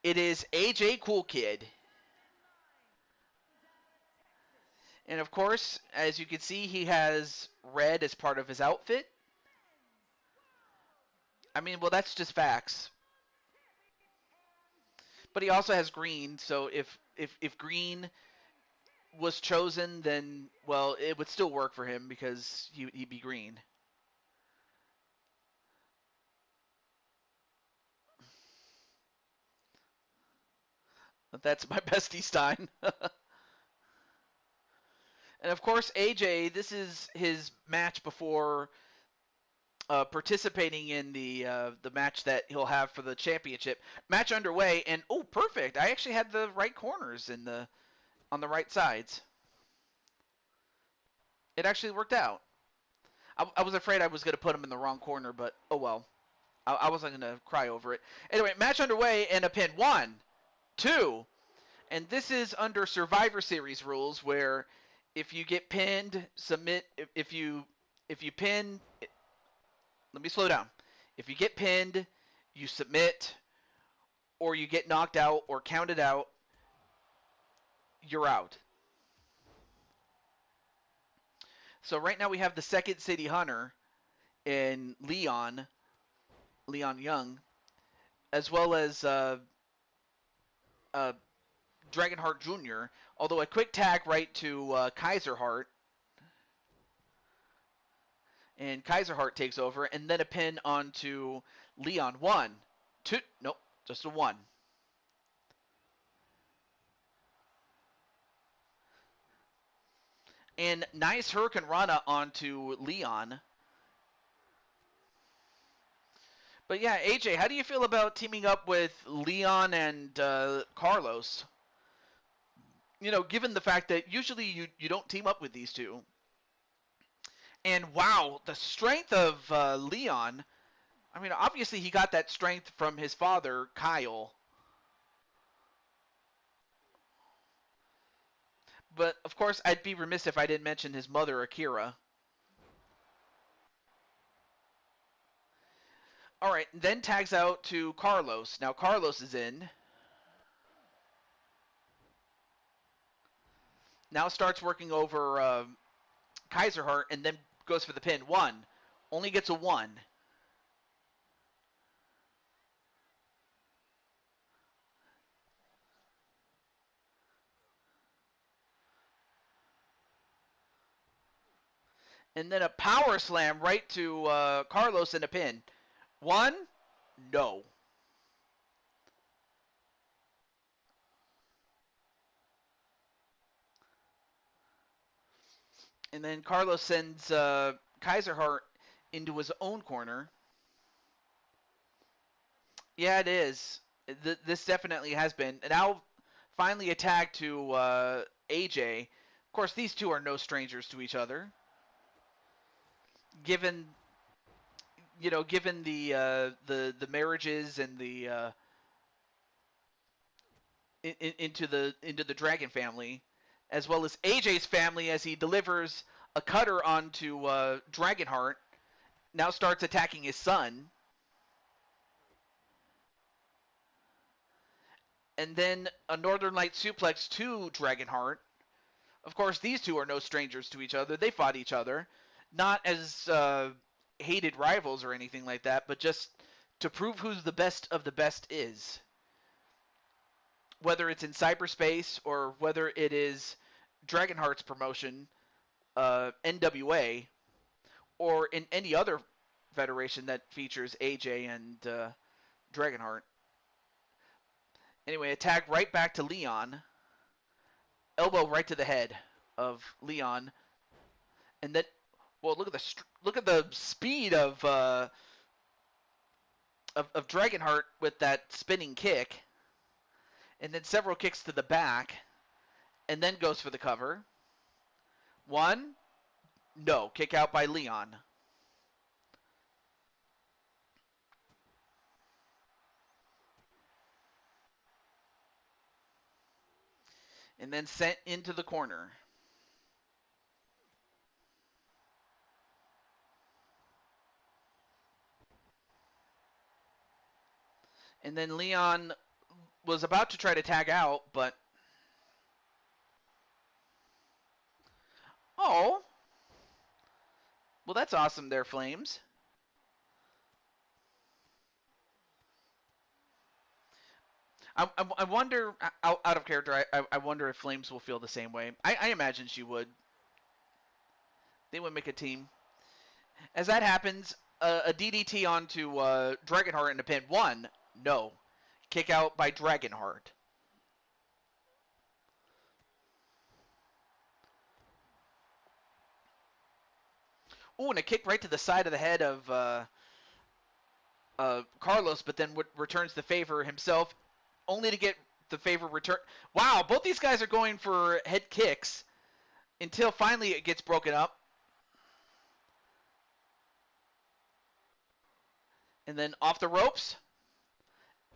It is AJ Cool Kid. And of course, as you can see, he has red as part of his outfit. I mean, well, that's just facts. But he also has green, so if green was chosen, then, well, it would still work for him because he'd be green. But that's my bestie Stein. And of course, AJ, this is his match before participating in the match that he'll have for the championship. Match underway, and oh, perfect! I actually had the right corners on the right sides. It actually worked out. I was afraid I was going to put him in the wrong corner, but oh well. I wasn't going to cry over it. Anyway, match underway and a pin. 1, 2, and this is under Survivor Series rules where if you get pinned, submit. If you pin, let me slow down. If you get pinned, you submit, or you get knocked out or counted out, you're out. So right now we have the second City Hunter in Leon Young, as well as Dragonheart Jr., although a quick tag right to Kaiser Heart. And Kaiser Heart takes over, and then a pin onto Leon. 1, 2, nope, just a 1. And nice Hurricane Rana onto Leon. But yeah, AJ, how do you feel about teaming up with Leon and Carlos? You know, given the fact that usually you don't team up with these two. And wow, the strength of Leon. I mean, obviously he got that strength from his father, Kyle. But of course, I'd be remiss if I didn't mention his mother, Akira. All right, then tags out to Carlos. Now Carlos is in. Now starts working over Kaiser Heart and then goes for the pin. 1. Only gets a 1. And then a power slam right to Carlos and a pin. 1. No. And then Carlos sends Kaiser Heart into his own corner. Yeah, it is. This definitely has been. And now, finally a tag to AJ. Of course, these two are no strangers to each other. Given the marriages and the into the Dragon family, as well as AJ's family, as he delivers a cutter onto Dragonheart, now starts attacking his son. And then a Northern Light suplex to Dragonheart. Of course, these two are no strangers to each other. They fought each other. Not as hated rivals or anything like that, but just to prove who the best of the best is. Whether it's in cyberspace or whether it is Dragonheart's promotion, NWA, or in any other federation that features AJ and Dragonheart. Anyway, attack right back to Leon. Elbow right to the head of Leon. And then, well, look at the speed of of Dragonheart with that spinning kick, and then several kicks to the back, and then goes for the cover. One, no, kick out by Leon. And then sent into the corner. And then Leon was about to try to tag out, but... Oh! Well, that's awesome there, Flames. I wonder, out of character, I wonder if Flames will feel the same way. I imagine she would. They would make a team. As that happens, a DDT onto Dragonheart in a pin. One, no. Kick out by Dragonheart. Ooh, and a kick right to the side of the head of Carlos, but then returns the favor himself, only to get the favor return. Wow, both these guys are going for head kicks until finally it gets broken up. And then off the ropes.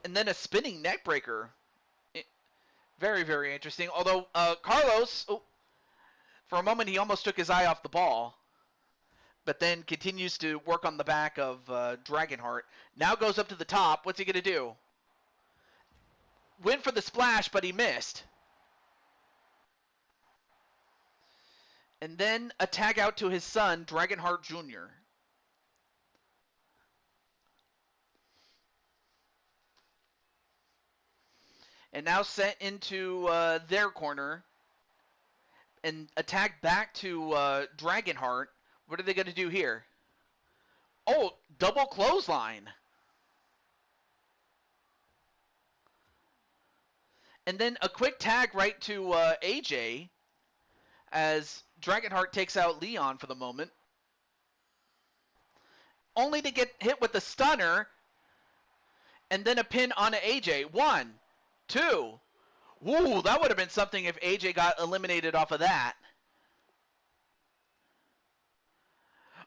And then a spinning neck breaker. Very, very interesting. Although Carlos, for a moment, he almost took his eye off the ball. But then continues to work on the back of Dragonheart. Now goes up to the top. What's he going to do? Went for the splash, but he missed. And then a tag out to his son, Dragonheart Jr. And now sent into their corner. And a tag back to Dragonheart. What are they going to do here? Oh, double clothesline. And then a quick tag right to AJ as Dragonheart takes out Leon for the moment. Only to get hit with the stunner. And then a pin on AJ. 1, 2. Woo, that would have been something if AJ got eliminated off of that.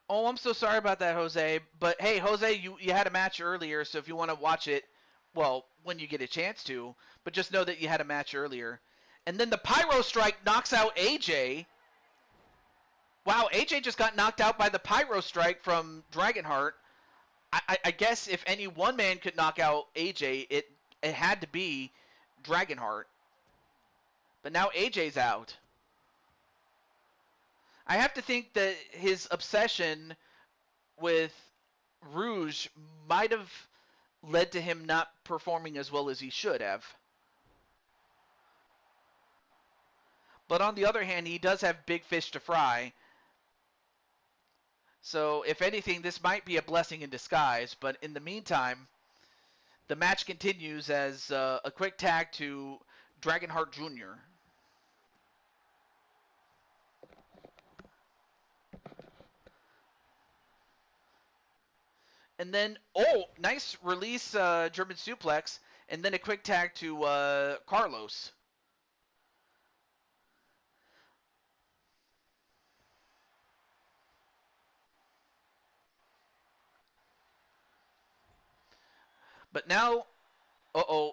Oh, I'm so sorry about that, Jose. But hey, Jose, you had a match earlier, so if you want to watch it, well, when you get a chance to, but just know that you had a match earlier. And then the Pyro Strike knocks out AJ. Wow, AJ just got knocked out by the Pyro Strike from Dragonheart. I guess if any one man could knock out AJ, it had to be Dragonheart. But now AJ's out. I have to think that his obsession with Rouge might have led to him not performing as well as he should have. But on the other hand, he does have big fish to fry. So if anything, this might be a blessing in disguise. But in the meantime, the match continues as a quick tag to Dragonheart Jr. And then, oh, nice release German suplex. And then a quick tag to Carlos. But now,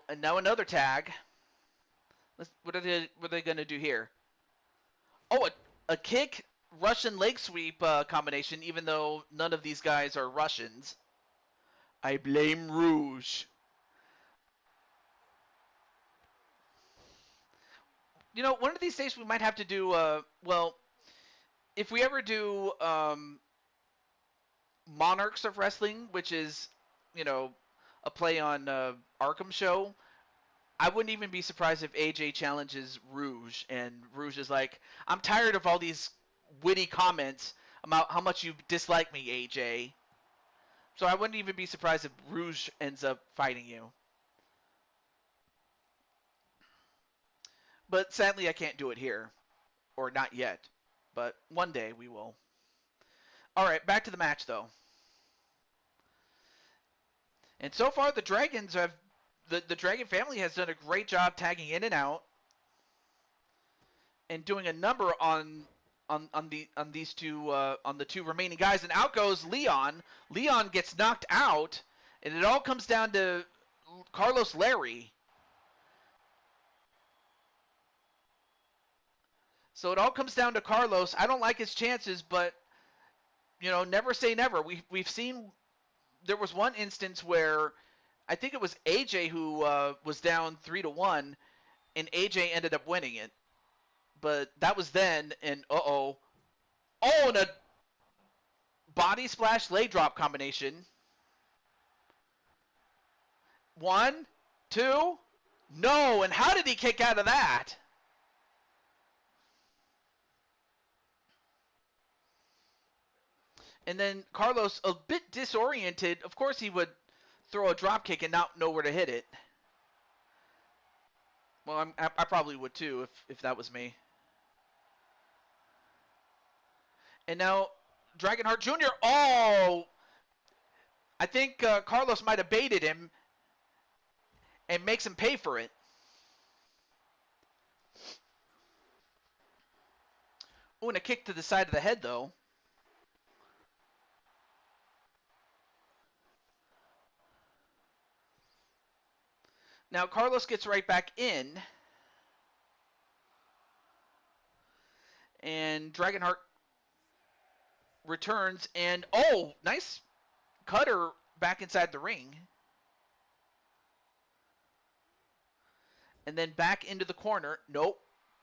and now another tag. What are they going to do here? Oh, a kick, Russian leg sweep combination, even though none of these guys are Russians. I blame Rouge. You know, one of these days we might have to do, well, if we ever do Monarchs of Wrestling, which is, you know, a play on Arkham Show, I wouldn't even be surprised if AJ challenges Rouge, and Rouge is like, I'm tired of all these witty comments about how much you dislike me, AJ. So I wouldn't even be surprised if Rouge ends up fighting you. But sadly, I can't do it here. Or not yet. But one day we will. Alright, back to the match, though. And so far, the Dragons have the Dragon family has done a great job tagging in and out and doing a number on these two on the two remaining guys. And out goes Leon. Leon gets knocked out, and it all comes down to Carlos Larry. So it all comes down to Carlos. I don't like his chances, but you know, never say never. We've seen there was one instance where I think it was AJ who was down 3-1, and AJ ended up winning it. But that was then, and and a body splash leg drop combination. 1, 2, no, and how did he kick out of that? And then Carlos, a bit disoriented, of course he would throw a drop kick and not know where to hit it. Well, I probably would too if that was me. And now Dragonheart Jr. Oh, I think Carlos might have baited him and makes him pay for it. Oh, and a kick to the side of the head though. Now Carlos gets right back in. And Dragonheart returns, and oh, nice cutter back inside the ring. And then back into the corner. Nope.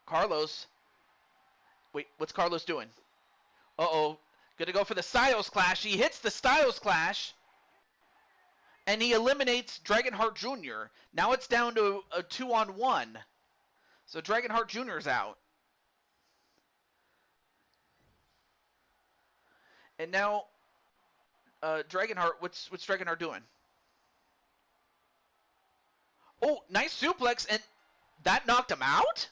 Carlos. Wait, what's Carlos doing? Uh-oh. Gonna go for the Styles Clash. He hits the Styles Clash. And he eliminates Dragonheart Jr. Now it's down to a 2-on-1. So Dragonheart Jr. is out. And now, Dragonheart, what's Dragonheart doing? Oh, nice suplex, and that knocked him out?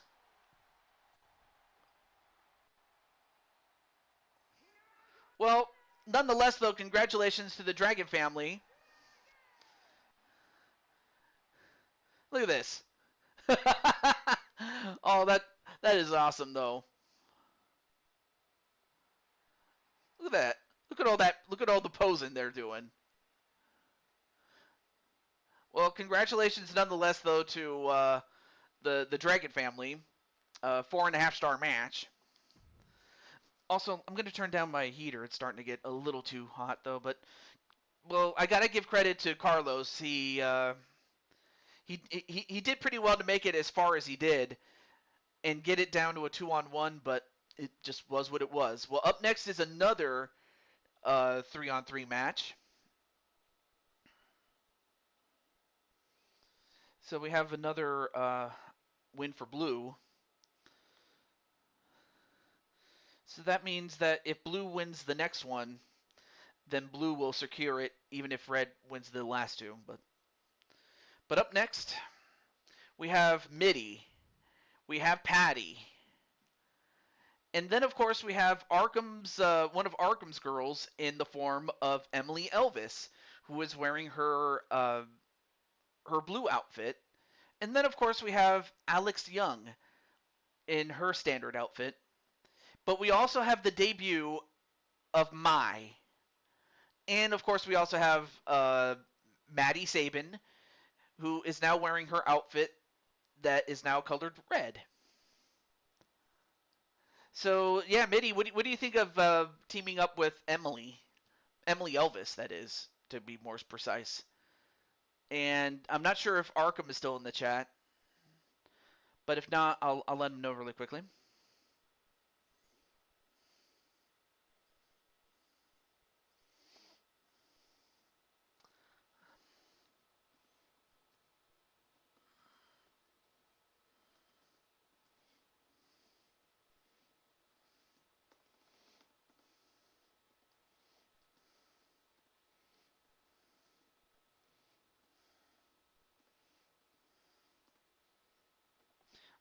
Well, nonetheless, though, congratulations to the Dragon family. Look at this. Oh, that is awesome, though. Look at that. Look at all that. Look at all the posing they're doing. Well, congratulations nonetheless, though, to the Dragon family. 4.5-star match. Also, I'm going to turn down my heater. It's starting to get a little too hot, though. But, well, I got to give credit to Carlos. He did pretty well to make it as far as he did and get it down to a 2-on-1, but it just was what it was. Well, up next is another 3-on-3 match. So we have another win for Blue. So that means that if Blue wins the next one, then Blue will secure it, even if Red wins the last two. But up next, we have Mitty. We have Patty. And then, of course, we have Arkham's one of Arkham's girls in the form of Emily Elvis, who is wearing her her blue outfit. And then, of course, we have Alex Young in her standard outfit. But we also have the debut of Mai. And, of course, we also have Maddie Sabin, who is now wearing her outfit that is now colored red. So, yeah, Mitty, what do you think of teaming up with Emily? Emily Elvis, that is, to be more precise. And I'm not sure if Arkham is still in the chat. But if not, I'll let him know really quickly.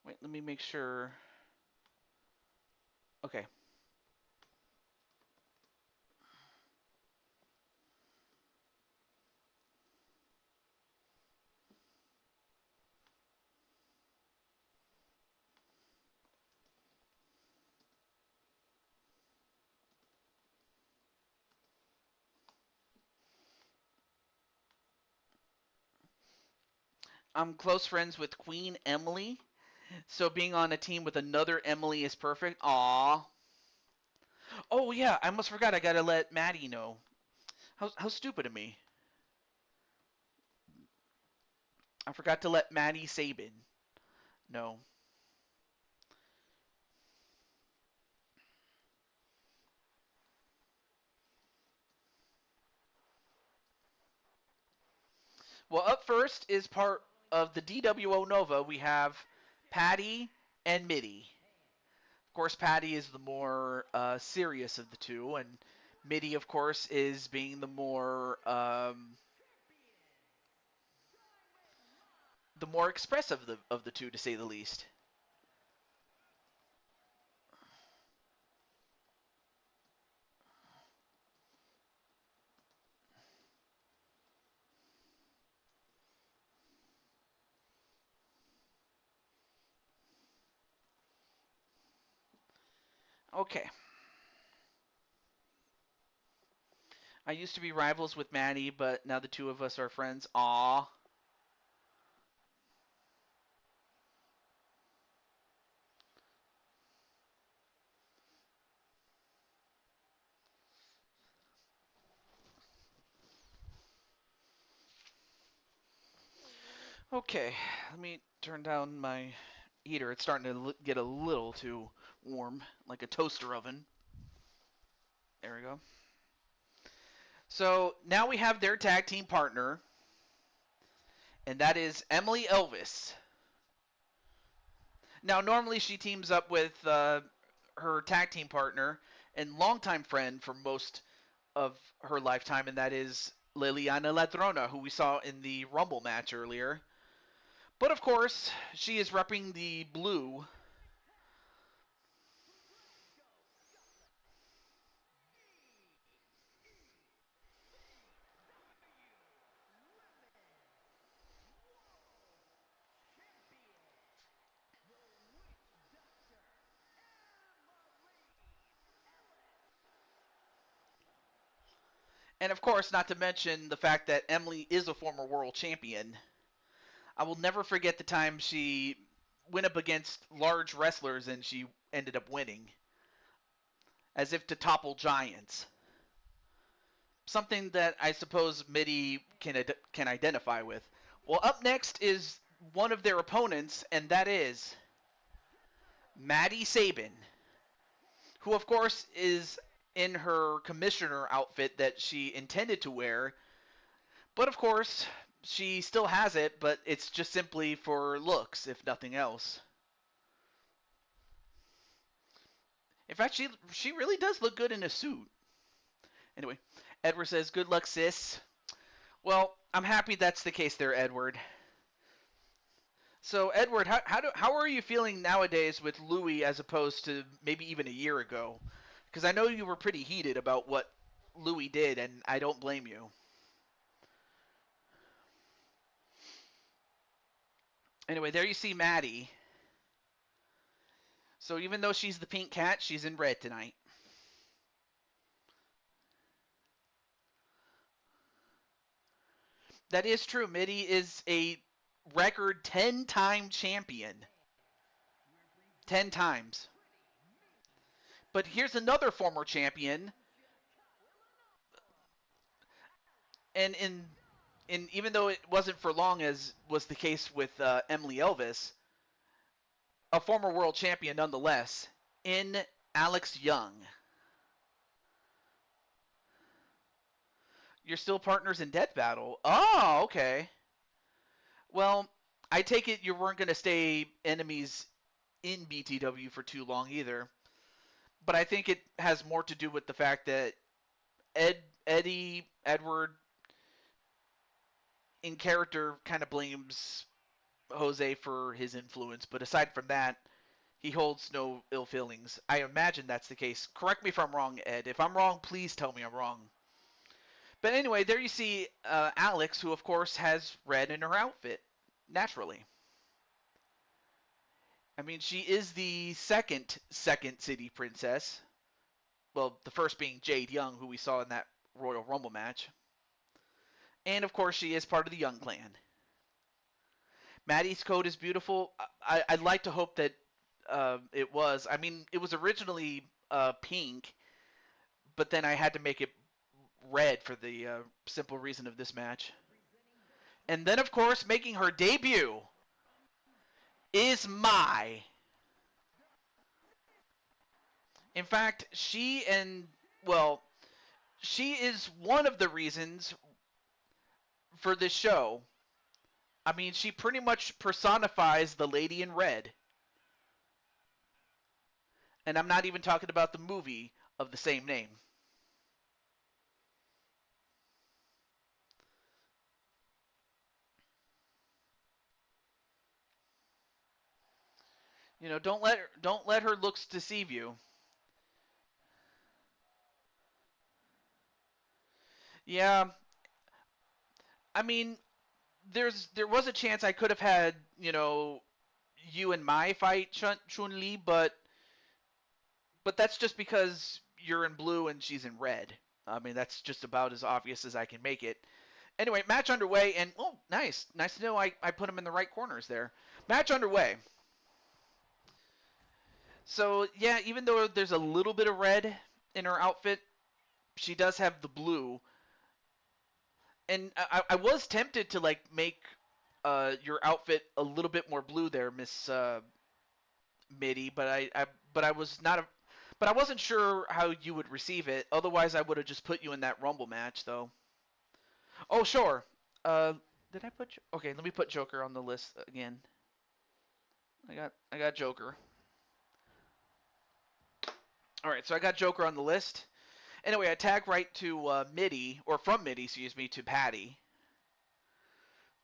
Wait, let me make sure. Okay. I I'm close friends with Queen Emily, so being on a team with another Emily is perfect. Aww. Oh yeah, I almost forgot. I gotta let Maddie know. How stupid of me. I forgot to let Maddie Sabin know. Well, up first is part of the DWO Nova. We have Patty and Mitty. Of course, Patty is the more serious of the two, and Mitty, of course, is being the more expressive of the two, to say the least. Okay. I used to be rivals with Maddie, but now the two of us are friends. Aww. Okay, let me turn down my heater. It's starting to get a little too warm, like a toaster oven. There we go. So now we have their tag team partner, and that is Emily Elvis. Now, normally she teams up with her tag team partner and longtime friend for most of her lifetime, and that is Liliana Ladrona, who we saw in the Rumble match earlier. But of course, she is repping the blue. And of course, not to mention the fact that Emily is a former world champion. I will never forget the time she went up against large wrestlers and she ended up winning, as if to topple giants. Something that I suppose Mitty can identify with. Well, up next is one of their opponents, and that is Maddie Sabin, who of course is in her commissioner outfit that she intended to wear, but of course she still has it, but it's just simply for looks, if nothing else. In fact, she really does look good in a suit. Anyway, Edward says, "Good luck, sis." Well, I'm happy that's the case there, Edward. So, Edward, how are you feeling nowadays with Louis as opposed to maybe even a year ago? Because I know you were pretty heated about what Louis did, and I don't blame you. Anyway, there you see Maddie. So even though she's the pink cat, she's in red tonight. That is true. Mitty is a record 10-time champion. 10 times. But here's another former champion. And in even though it wasn't for long, as was the case with Emily Elvis, a former world champion nonetheless, in Alex Young. You're still partners in Death Battle. Oh, okay. Well, I take it you weren't going to stay enemies in BTW for too long either. But I think it has more to do with the fact that Edward, in character, kind of blames Jose for his influence. But aside from that, he holds no ill feelings. I imagine that's the case. Correct me if I'm wrong, Ed. If I'm wrong, please tell me I'm wrong. But anyway, there you see Alex, who of course has red in her outfit, naturally. I mean, she is the second city princess. Well, the first being Jade Young, who we saw in that Royal Rumble match. And of course, she is part of the Young clan. Maddie's coat is beautiful. I'd like to hope that it was. I mean, it was originally pink, but then I had to make it red for the simple reason of this match. And then, of course, making her debut is Mai. In fact, well, she is one of the reasons for this show. I mean, she pretty much personifies the lady in red. And I'm not even talking about the movie of the same name. You know, don't let her looks deceive you. Yeah, I mean, there was a chance I could have had, you know, you and Mai fight Chun Li, but that's just because you're in blue and she's in red. I mean, that's just about as obvious as I can make it. Anyway, match underway, and oh, nice to know I put him in the right corners there. Match underway. So yeah, even though there's a little bit of red in her outfit, she does have the blue. And I was tempted to like make your outfit a little bit more blue there, Miss Mitty, but I was not a, but I wasn't sure how you would receive it. Otherwise, I would have just put you in that Rumble match, though. Oh, sure. Uh, did I put? Okay, let me put Joker on the list again. I got Joker. All right, so I got Joker on the list. Anyway, I tag right to Mitty, or from Mitty, excuse me, to Patty.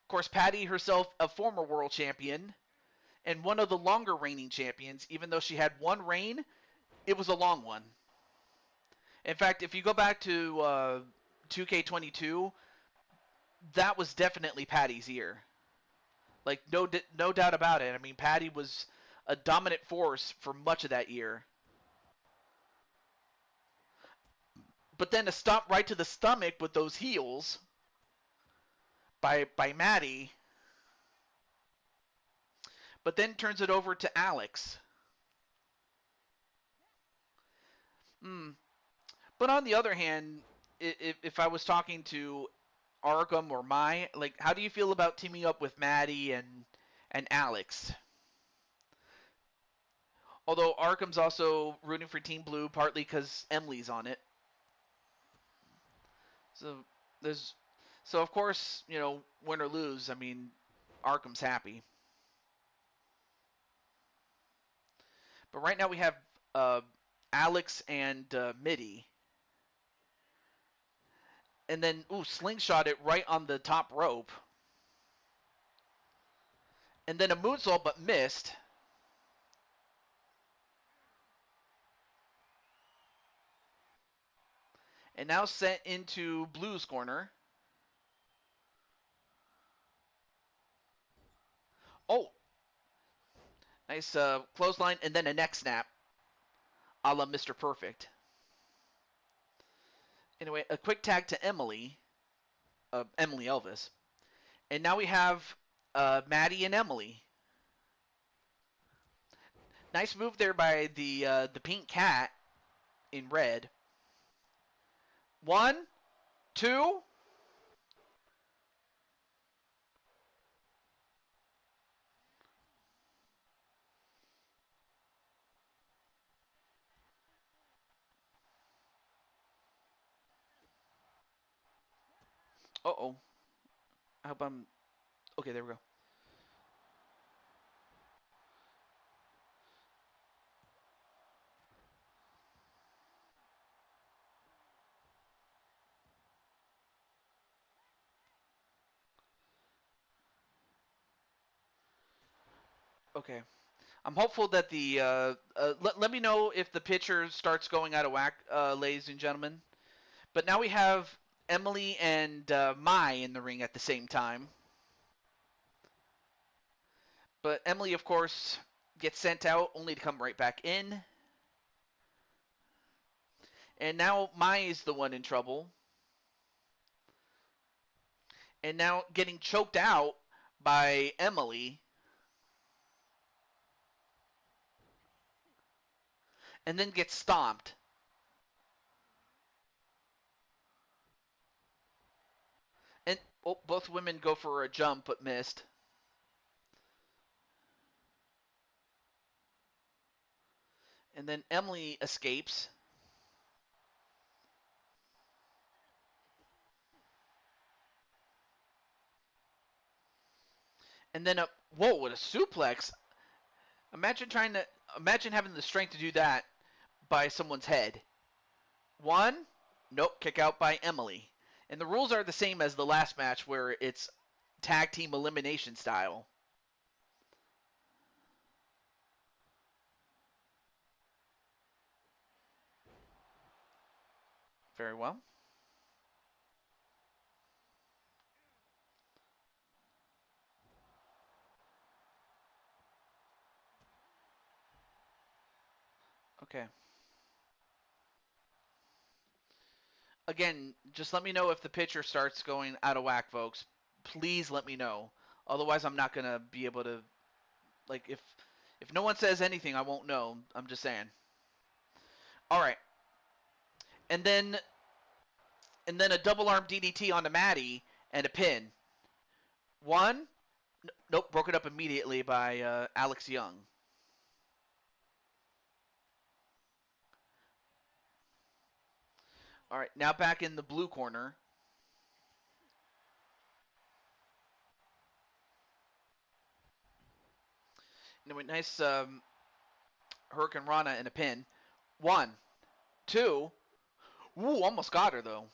Of course, Patty herself, a former world champion, and one of the longer reigning champions. Even though she had one reign, it was a long one. In fact, if you go back to 2K22, that was definitely Patty's year. Like no doubt about it. I mean, Patty was a dominant force for much of that year. But then to stop right to the stomach with those heels by Maddie, but then turns it over to Alex. Hmm. But on the other hand, if I was talking to Arkham or Mai, like, how do you feel about teaming up with Maddie and Alex? Although Arkham's also rooting for Team Blue, partly because Emily's on it. So there's, so of course, you know, win or lose, I mean, Arkham's happy. But right now we have Alex and Mitty. And then, ooh, slingshot it right on the top rope. And then a moonsault, but missed. And now sent into Blue's corner. Oh, nice clothesline, and then a neck snap, a la Mr. Perfect. Anyway, a quick tag to Emily, Emily Elvis. And now we have Maddie and Emily. Nice move there by the pink cat in red. 1, 2. Uh-oh. I hope I'm... Okay, there we go. Okay. I'm hopeful that the... let me know if the pitcher starts going out of whack, ladies and gentlemen. But now we have Emily and Mai in the ring at the same time. But Emily, of course, gets sent out only to come right back in. And now Mai is the one in trouble. And now getting choked out by Emily. And then gets stomped. And both women go for a jump but missed. And then Emily escapes. And then whoa, what a suplex. Imagine having the strength to do that by someone's head. One, nope, kick out by Emily. And the rules are the same as the last match where it's tag team elimination style. Very well. Okay. Again, just let me know if the pitcher starts going out of whack, folks. Please let me know. Otherwise, I'm not going to be able to, like, if no one says anything, I won't know. I'm just saying. All right. And then a double arm DDT onto Maddie and a pin. One, nope, broken up immediately by Alex Young. All right, now back in the blue corner. Nice Hurricane Rana and a pin. 1, 2. Ooh, almost got her though.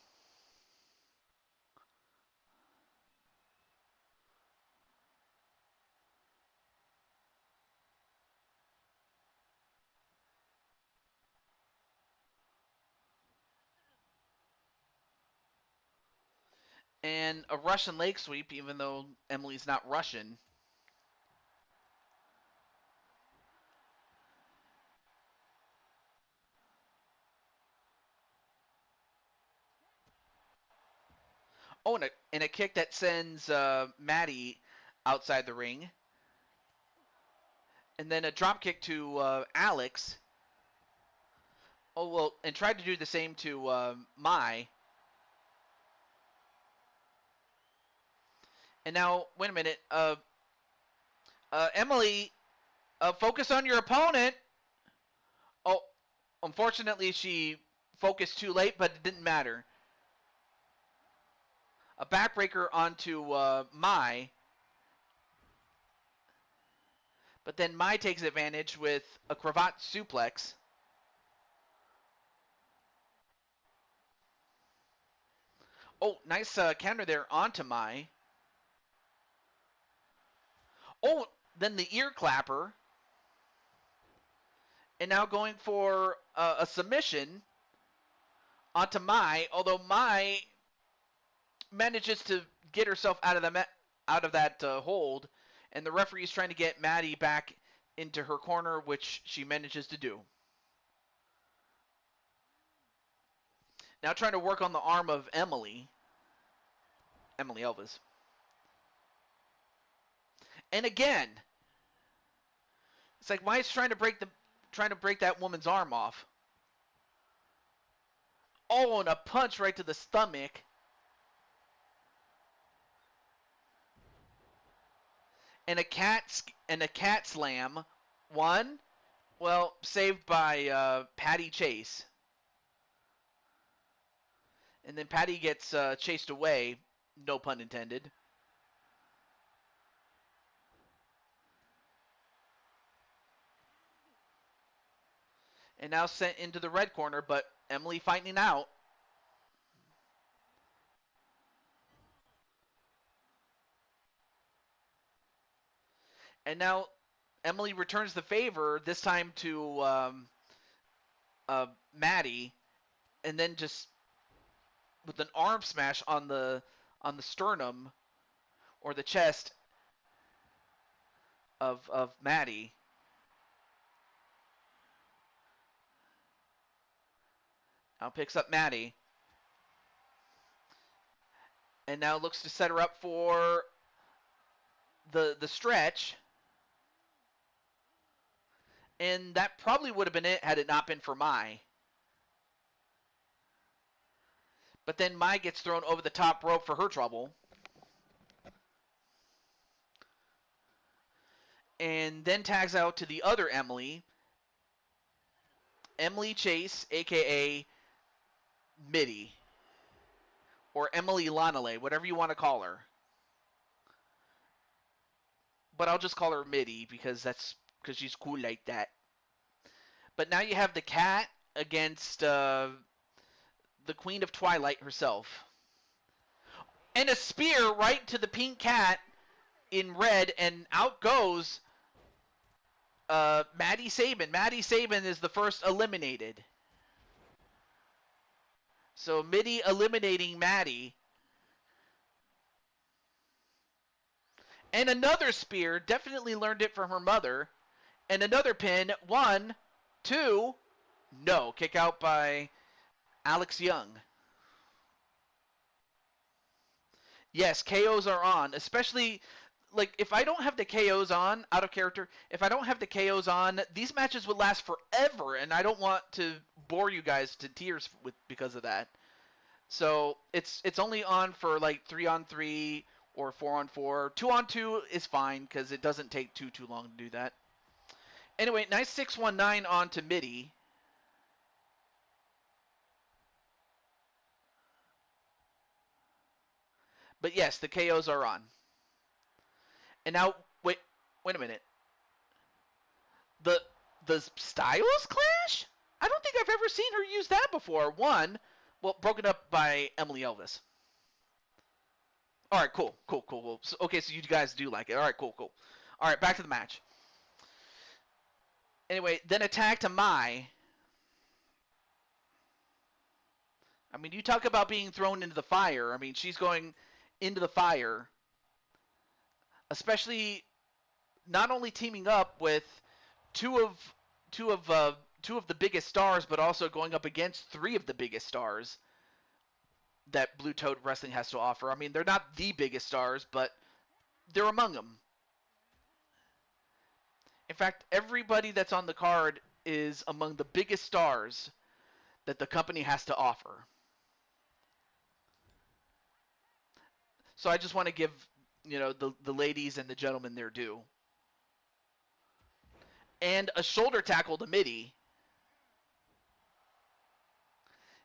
And a Russian leg sweep, even though Emily's not Russian. Oh, and a kick that sends Maddie outside the ring. And then a drop kick to Alex. Oh, well, and tried to do the same to Mai. And now, wait a minute. Emily, focus on your opponent. Oh, unfortunately, she focused too late, but it didn't matter. A backbreaker onto Mai. But then Mai takes advantage with a cravat suplex. Oh, nice counter there onto Mai. Oh, then the ear clapper. And now going for a submission onto Mai, although Mai manages to get herself out of that hold, and the referee is trying to get Maddie back into her corner, which she manages to do. Now trying to work on the arm of Emily Elvis. And again, it's like Mai's trying to break that woman's arm off. Oh, and a punch right to the stomach. And a cat slam. One, well, saved by Patty Chase. And then Patty gets chased away, no pun intended. And now sent into the red corner, but Emily fighting out. And now Emily returns the favor, this time to Maddie, and then just with an arm smash on the sternum or the chest of Maddie. Now picks up Maddie. And now looks to set her up for the stretch, and that probably would have been it had it not been for Mai. But then Mai gets thrown over the top rope for her trouble. And then tags out to the other Emily, Emily Chase, a.k.a. Mitty. Or Emily Lonale, whatever you want to call her. But I'll just call her Mitty because she's cool like that. But now you have the cat against the Queen of Twilight herself. And a spear right to the pink cat in red, and out goes Maddie Sabin. Maddie Sabin is the first eliminated. So Mitty eliminating Maddie. And another spear, definitely learned it from her mother. And another pin, 1, 2, no. Kick out by Alex Young. Yes, KOs are on, especially, like, if I don't have the KOs on, out of character, if I don't have the KOs on, these matches would last forever, and I don't want to bore you guys to tears because of that. So, it's only on for, like, 3-on-3 or 4-on-4. 2-on-2 is fine, because it doesn't take too long to do that. Anyway, nice 619 on to Mitty. But yes, the KOs are on. And now, wait a minute. The Styles Clash? I don't think I've ever seen her use that before. Broken up by Emily Elvis. All right, cool. So, okay, so you guys do like it. All right, cool. All right, back to the match. Anyway, then attack to Mai. I mean, you talk about being thrown into the fire. I mean, she's going into the fire, especially not only teaming up with two of the biggest stars, but also going up against 3 of the biggest stars that Blue Toad Wrestling has to offer. I mean, they're not the biggest stars, but they're among them. In fact, everybody that's on the card is among the biggest stars that the company has to offer. So I just want to give, the ladies and the gentlemen their due. And a shoulder tackle to Mitty.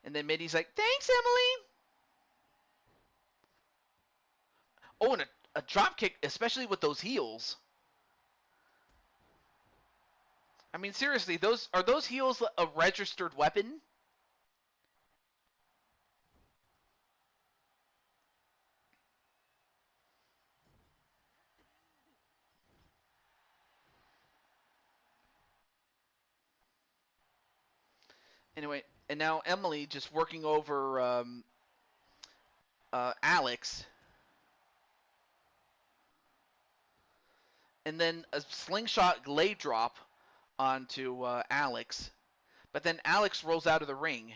And then Mitty's like, thanks, Emily. Oh, and a drop kick, especially with those heels. I mean, seriously, are those heels a registered weapon? Anyway, and now Emily just working over Alex. And then a slingshot glade drop onto Alex. But then Alex rolls out of the ring.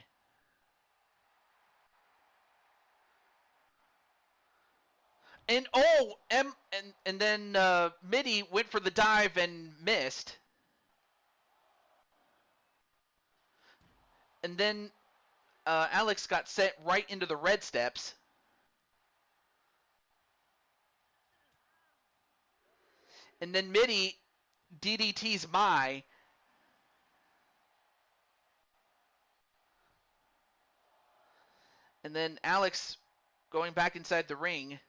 And and then Mitty went for the dive and missed. And then Alex got set right into the red steps. And then Mitty DDT's Mai. And then Alex going back inside the ring.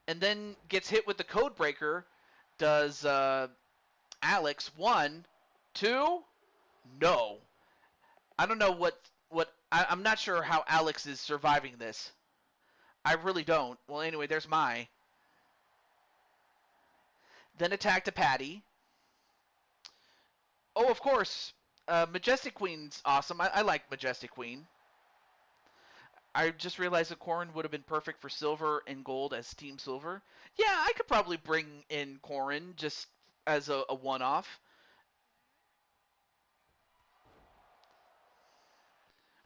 And then gets hit with the code breaker. Does Alex 1, 2? No. I don't know what I'm not sure how Alex is surviving this. I really don't. Well, anyway, there's Mai. Then attack to Patty. Oh, of course. Majestic Queen's awesome. I like Majestic Queen. I just realized that Corin would have been perfect for silver and gold as Team Silver. Yeah, I could probably bring in Corin just as a one-off.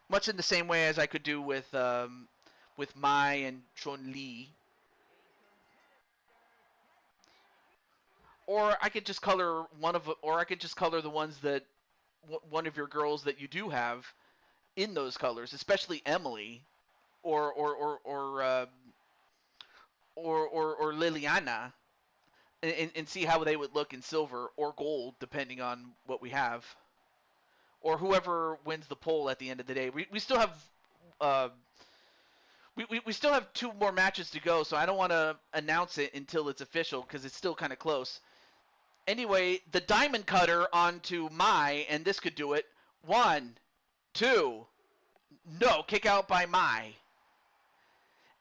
Much in the same way as I could do with with Mai and Chun Li. Or I could just color the ones that one of your girls that you do have in those colors, especially Emily or Liliana, and see how they would look in silver or gold, depending on what we have, or whoever wins the poll at the end of the day. We still have we still have 2 more matches to go, so I don't want to announce it until it's official because it's still kind of close. Anyway, the diamond cutter onto Mai, and this could do it. 1, 2. No, kick out by Mai.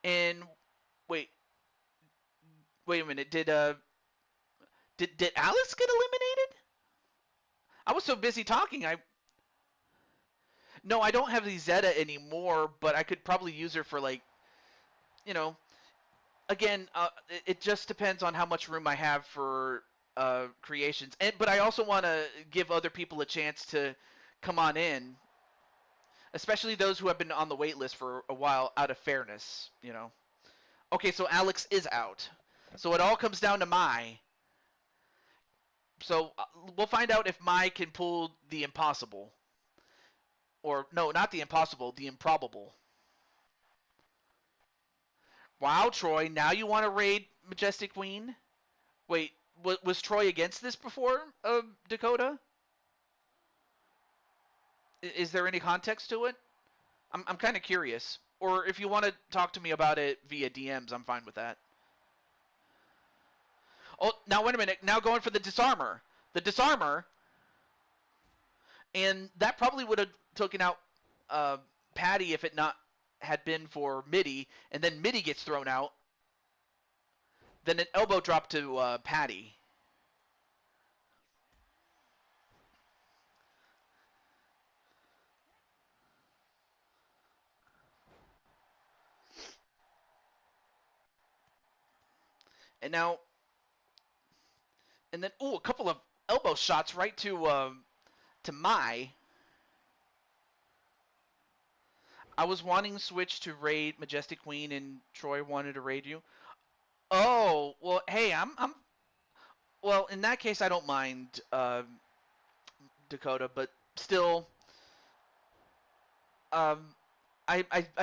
And wait a minute. Did Alex get eliminated? I was so busy talking. No, I don't have the Zeta anymore, but I could probably use her for, like, you know, again, it just depends on how much room I have for creations. But I also want to give other people a chance to come on in, especially those who have been on the wait list for a while, out of fairness, you know. Okay, so Alex is out. So it all comes down to Mai. So we'll find out if Mai can pull the impossible. Or, no, not the impossible, the improbable. Wow, Troy, now you want to raid Majestic Queen? Wait, was Troy against this before, Dakota? Is there any context to it? I'm kind of curious. Or if you want to talk to me about it via DMs, I'm fine with that. Oh, now wait a minute. Now going for the disarmor. The disarmor. And that probably would have taken out Patty if it not had been for Mitty. And then Mitty gets thrown out. Then an elbow drop to Patty. And now, and then, a couple of elbow shots right to Mai. I was wanting to switch to raid Majestic Queen, and Troy wanted to raid you. Oh, well, hey, I'm well, in that case, I don't mind Dakota, but still, I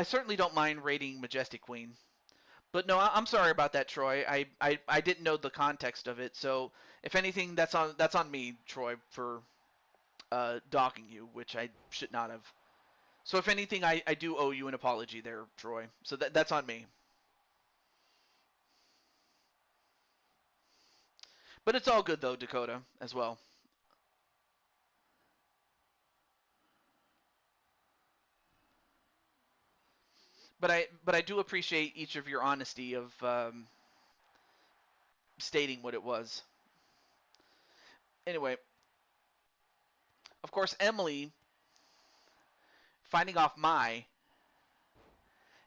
certainly don't mind raiding Majestic Queen. But no, I'm sorry about that, Troy. I didn't know the context of it, so if anything, that's on me, Troy, for docking you, which I should not have. So if anything, I do owe you an apology there, Troy. So that's on me. But it's all good though, Dakota, as well. But I do appreciate each of your honesty of stating what it was. Anyway, of course, Emily finding off Mai,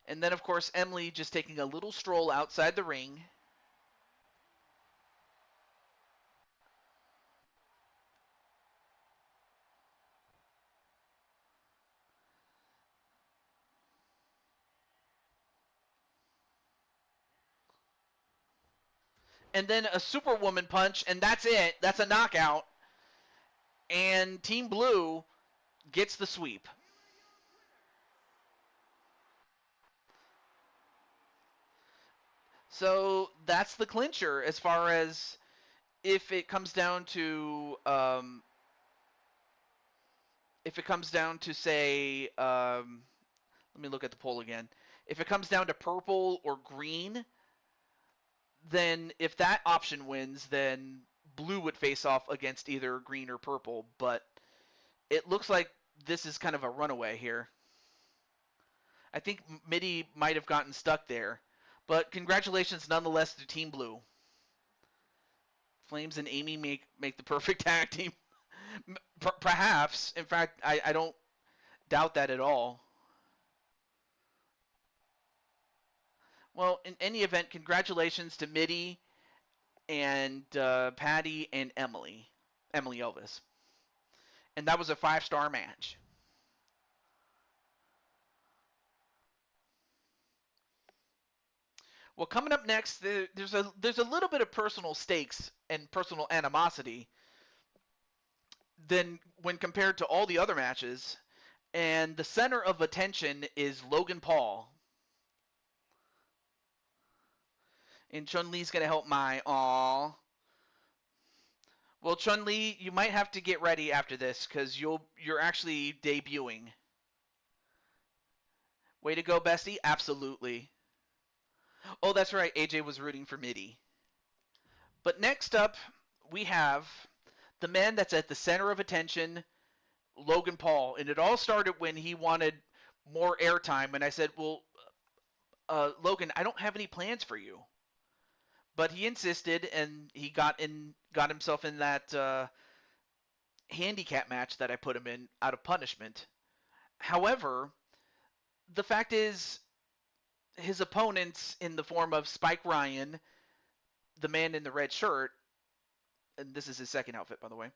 and then of course Emily just taking a little stroll outside the ring. And then a Superwoman punch, and that's it. That's a knockout. And Team Blue gets the sweep. So that's the clincher as far as if it comes down to say, let me look at the poll again. If it comes down to purple or green, then if that option wins, then blue would face off against either green or purple. But it looks like this is kind of a runaway here. I think Mitty might have gotten stuck there. But congratulations nonetheless to Team Blue. Flames and Amy make the perfect tag team. Perhaps. In fact, I don't doubt that at all. Well, in any event, congratulations to Mitty and Patty and Emily Elvis. And that was a 5-star match. Well, coming up next, there's a little bit of personal stakes and personal animosity than when compared to all the other matches, and the center of attention is Logan Paul. And Chun-Li's gonna help my aw. Well, Chun-Li, you might have to get ready after this because you're actually debuting. Way to go, bestie! Absolutely. Oh, that's right. AJ was rooting for Midi. But next up, we have the man that's at the center of attention, Logan Paul, and it all started when he wanted more airtime, and I said, "Well, Logan, I don't have any plans for you." But he insisted, and he got himself in that handicap match that I put him in out of punishment. However, the fact is, his opponents in the form of Spike Ryan, the man in the red shirt, and this is his second outfit, by the way,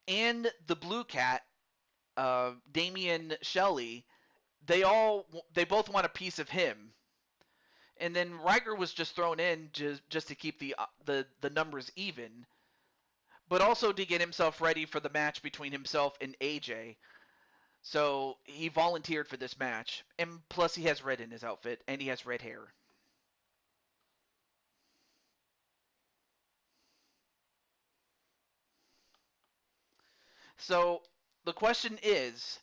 and the blue cat, Damian Shelley, they both want a piece of him. And then Riker was just thrown in just to keep the numbers even, but also to get himself ready for the match between himself and AJ. So he volunteered for this match, and plus he has red in his outfit, and he has red hair. So the question is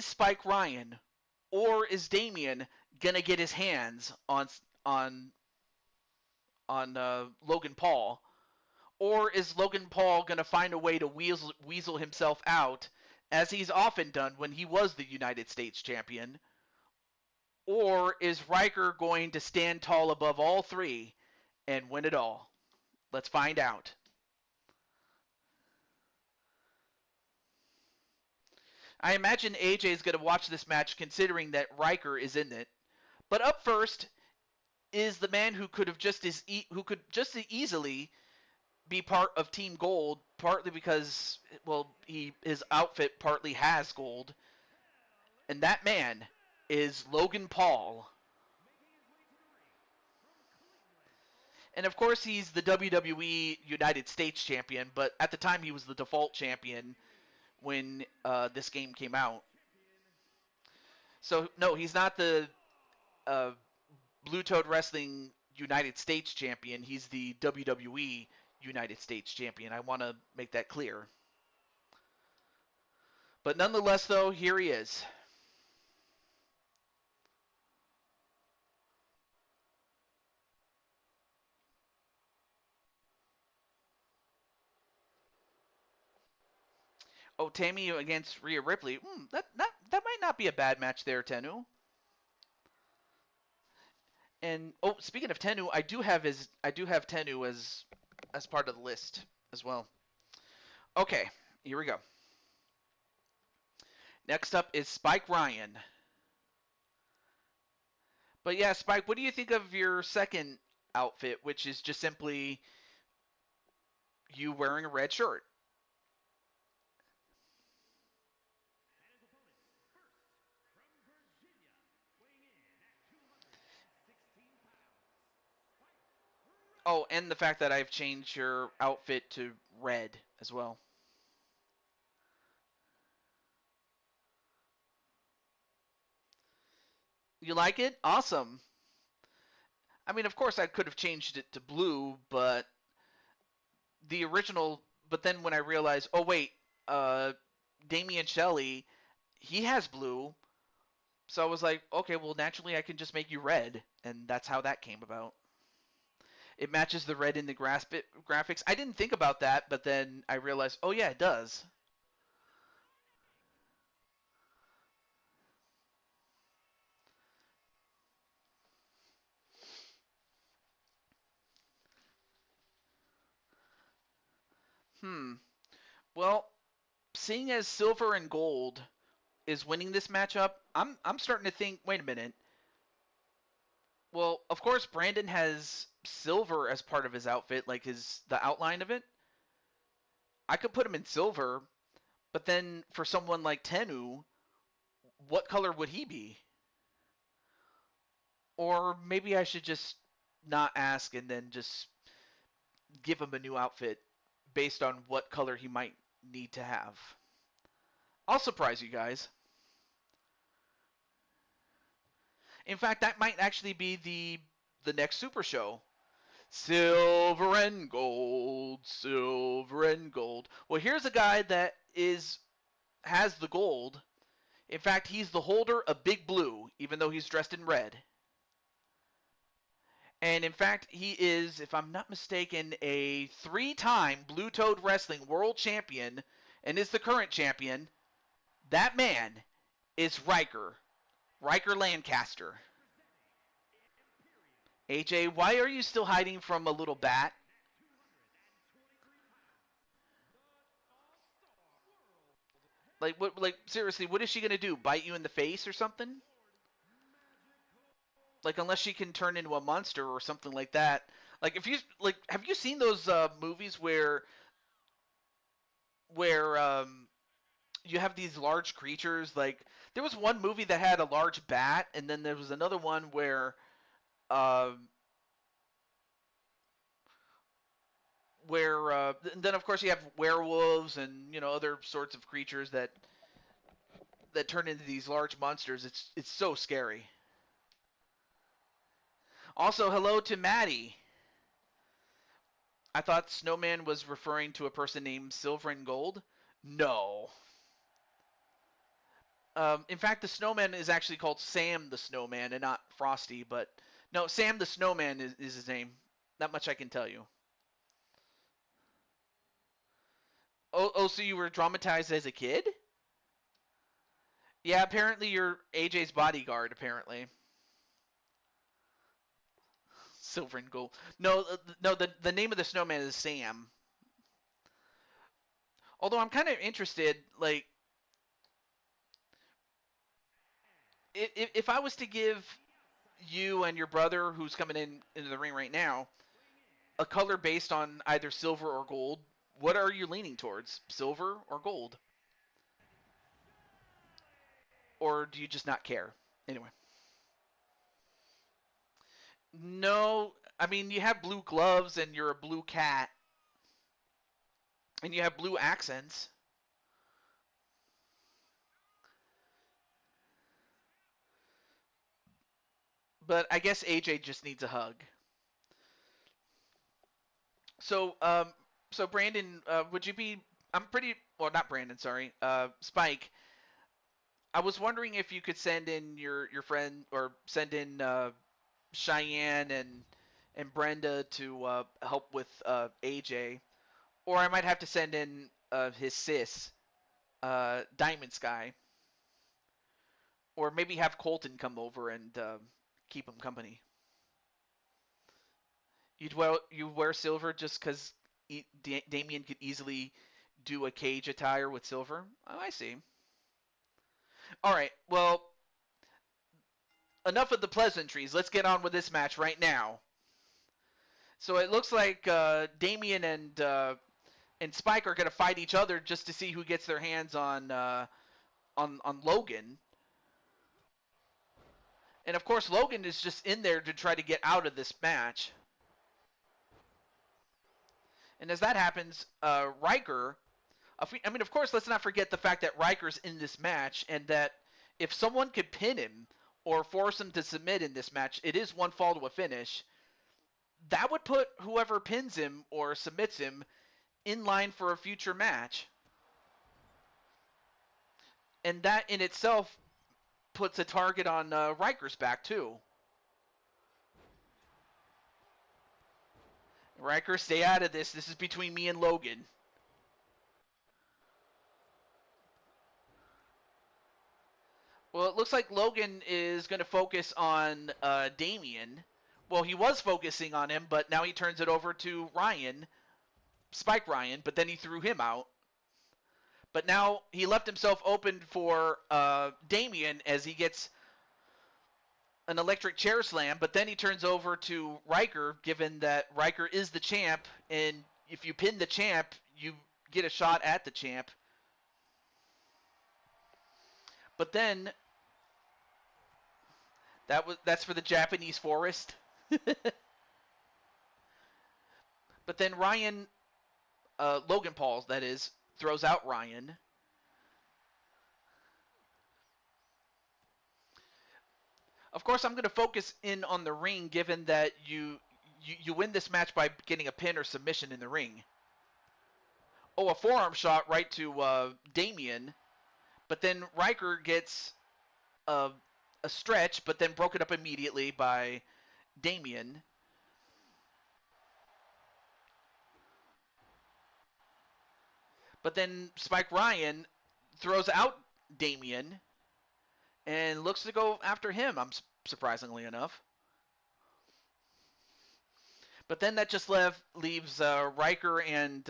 Spike Ryan or is Damian gonna get his hands on Logan Paul, or is Logan Paul gonna find a way to weasel himself out, as he's often done when he was the United States champion? Or is Riker going to stand tall above all three and win it all? Let's find out. I imagine AJ is going to watch this match considering that Riker is in it. But up first is the man who could just as easily be part of Team Gold, partly because, well, his outfit partly has gold. And that man is Logan Paul. And of course, he's the WWE United States champion, but at the time he was the default champion when this game came out. So, no, he's not the Blue Toad Wrestling United States champion. He's the WWE United States champion. I want to make that clear. But nonetheless, though, here he is. Oh, Tammy against Rhea Ripley. That might not be a bad match there, Tenu. And oh, speaking of Tenu, I do have Tenu as part of the list as well. Okay, here we go. Next up is Spike Ryan. But yeah, Spike, what do you think of your second outfit, which is just simply you wearing a red shirt? Oh, and the fact that I've changed your outfit to red as well. You like it? Awesome. I mean, of course, I could have changed it to blue, but the original. But then when I realized, oh wait, Damian Shelley, he has blue, so I was like, okay, well naturally I can just make you red, and that's how that came about. It matches the red in the graphics. I didn't think about that, but then I realized, oh yeah, it does. Well, seeing as silver and gold is winning this matchup, I'm starting to think, wait a minute. Well, of course Brandon has silver as part of his outfit, like the outline of it. I could put him in silver, but then for someone like Tenu, what color would he be? Or maybe I should just not ask and then just give him a new outfit based on what color he might need to have. I'll surprise you guys. In fact, that might actually be the next Super Show. Silver and gold, silver and gold. Well, here's a guy that has the gold. In fact, he's the holder of Big Blue, even though he's dressed in red. And in fact, he is, if I'm not mistaken, a 3-time Blue Toad Wrestling World Champion and is the current champion. That man is Riker Lancaster. AJ, why are you still hiding from a little bat? Like what? Like seriously, what is she gonna do? Bite you in the face or something? Like unless she can turn into a monster or something like that. Like if you like, have you seen those movies where you have these large creatures? Like there was one movie that had a large bat, and then there was another one um, where then of course you have werewolves and other sorts of creatures that turn into these large monsters. It's so scary. Also, hello to Maddie. I thought Snowman was referring to a person named Silver and Gold. No. In fact, the Snowman is actually called Sam the Snowman and not Frosty. But no, Sam the Snowman is his name. That much I can tell you. Oh, so you were traumatized as a kid? Yeah, apparently you're AJ's bodyguard, apparently. Silver and Gold. No, no. The name of the snowman is Sam. Although I'm kind of interested, like, if I was to give you and your brother, who's coming into the ring right now, a color based on either silver or gold, what are you leaning towards? Silver or gold? Or do you just not care? Anyway. No, I mean, you have blue gloves and you're a blue cat. And you have blue accents. But I guess AJ just needs a hug. So Brandon, would you be? I'm pretty. Well, not Brandon. Sorry. Spike. I was wondering if you could send in your friend or send in Cheyenne and Brenda to help with AJ, or I might have to send in his sis, Diamond Sky, or maybe have Colton come over and keep him company. You wear silver just because Damien could easily do a cage attire with silver? Oh, I see. All right, well, enough of the pleasantries. Let's get on with this match right now. So it looks like Damien and Spike are going to fight each other just to see who gets their hands on Logan. And of course, Logan is just in there to try to get out of this match. And as that happens, Riker, I mean, of course, let's not forget the fact that Riker's in this match, and that if someone could pin him or force him to submit in this match, it is one fall to a finish. That would put whoever pins him or submits him in line for a future match. And that in itself puts a target on Riker's back, too. Riker, stay out of this. This is between me and Logan. Well, it looks like Logan is going to focus on Damien. Well, he was focusing on him, but now he turns it over to Ryan, Spike Ryan, but then he threw him out. But now he left himself open for Damien as he gets an electric chair slam, but then he turns over to Riker, given that Riker is the champ, and if you pin the champ, you get a shot at the champ. But then that's for the Japanese forest. But then Ryan, Logan Paul, that is, throws out Ryan. Of course, I'm going to focus in on the ring, given that you win this match by getting a pin or submission in the ring. Oh, a forearm shot right to Damian, but then Riker gets a stretch, but then broken up immediately by Damian. But then Spike Ryan throws out Damian and looks to go after him, surprisingly enough. But then that just leaves Riker and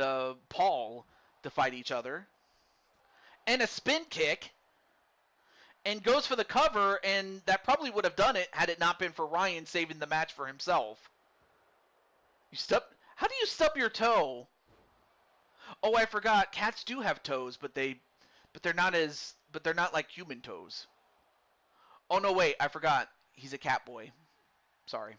Paul to fight each other. And a spin kick. And goes for the cover, and that probably would have done it had it not been for Ryan saving the match for himself. How do you stub your toe? Oh, I forgot. Cats do have toes, but they're not like human toes. Oh no, wait, I forgot. He's a cat boy. Sorry.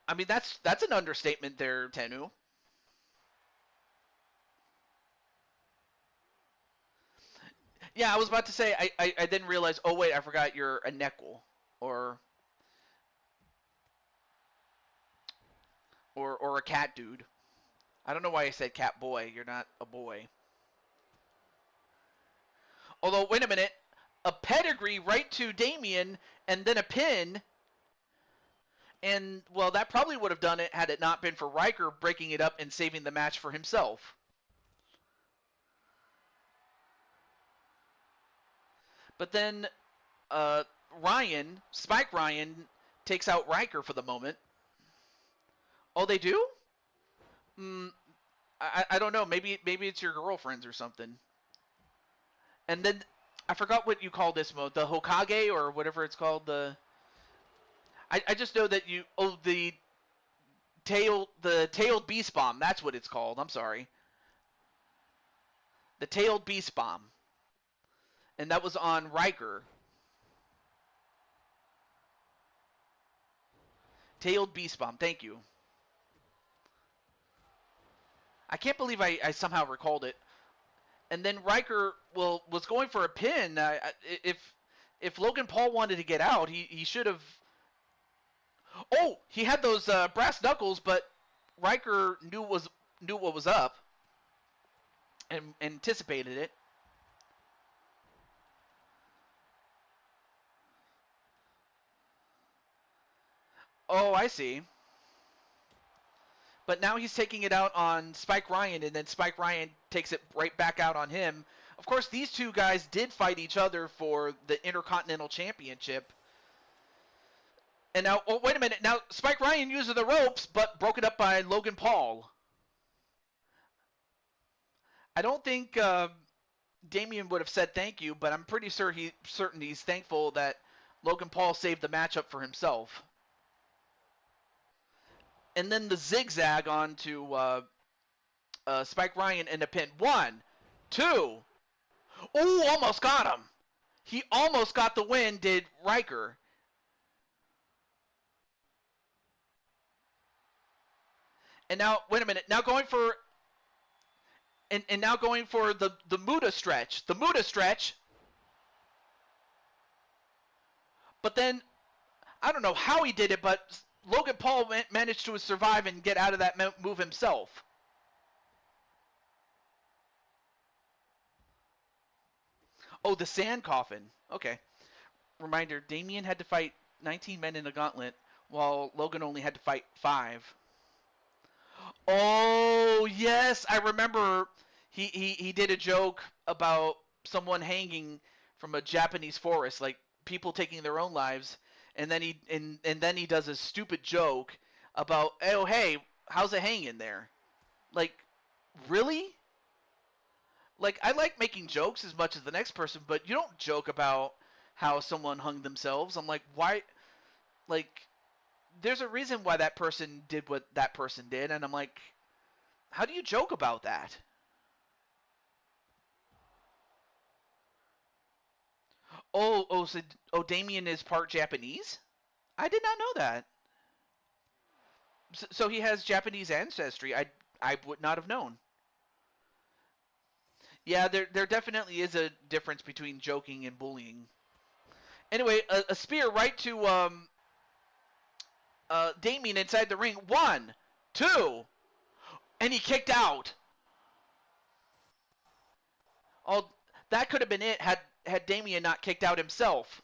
I mean, that's an understatement there, Tenu. Yeah, I was about to say, I didn't realize, oh wait, I forgot you're a Neckle. Or a cat dude. I don't know why I said cat boy. You're not a boy. Although, wait a minute. A pedigree right to Damian, and then a pin. And, well, that probably would have done it had it not been for Riker breaking it up and saving the match for himself. But then Spike Ryan, takes out Riker for the moment. Oh, they do? I don't know. Maybe it's your girlfriends or something. And then I forgot what you call this mode, the Hokage or whatever it's called. I just know that the tailed beast bomb. That's what it's called. I'm sorry. The tailed beast bomb. And that was on Riker. Tailed beast bomb. Thank you. I can't believe I somehow recalled it. And then Riker was going for a pin. If Logan Paul wanted to get out, he should have. Oh, he had those brass knuckles, but Riker knew what was up and anticipated it. Oh, I see. But now he's taking it out on Spike Ryan, and then Spike Ryan takes it right back out on him. Of course, these two guys did fight each other for the Intercontinental Championship. And now, oh, wait a minute. Now, Spike Ryan uses the ropes, but broken up by Logan Paul. I don't think Damian would have said thank you, but I'm pretty sure certain he's thankful that Logan Paul saved the matchup for himself. And then the zigzag onto Spike Ryan and a pin. 1, 2. Ooh, almost got him. He almost got the win, did Riker. And now, wait a minute. Now going for and now going for the Muda stretch. The Muda stretch. But then, I don't know how he did it, but Logan Paul managed to survive and get out of that move himself. Oh, the sand coffin. Okay. Reminder, Damian had to fight 19 men in a gauntlet, while Logan only had to fight 5. Oh, yes, I remember he did a joke about someone hanging from a Japanese forest, like people taking their own lives, and then he does a stupid joke about, oh, hey, how's it hanging there? Like, really? Like, I like making jokes as much as the next person, but you don't joke about how someone hung themselves. I'm like, why? Like, there's a reason why that person did what that person did, and I'm like, how do you joke about that? So, Damien is part Japanese? I did not know that. So he has Japanese ancestry. I would not have known. Yeah, there definitely is a difference between joking and bullying. Anyway, a spear right to Damien inside the ring. 1, 2, and he kicked out. Oh, that could have been it had Damien not kicked out himself.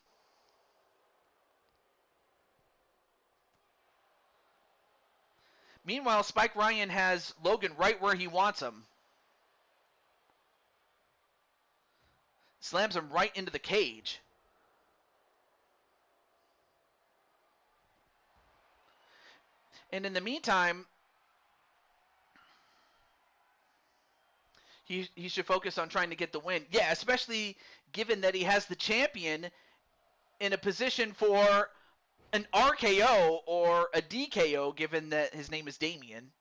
Meanwhile, Spike Ryan has Logan right where he wants him. Slams him right into the cage. And in the meantime, he should focus on trying to get the win. Yeah, especially given that he has the champion in a position for an RKO or a DKO, given that his name is Damien.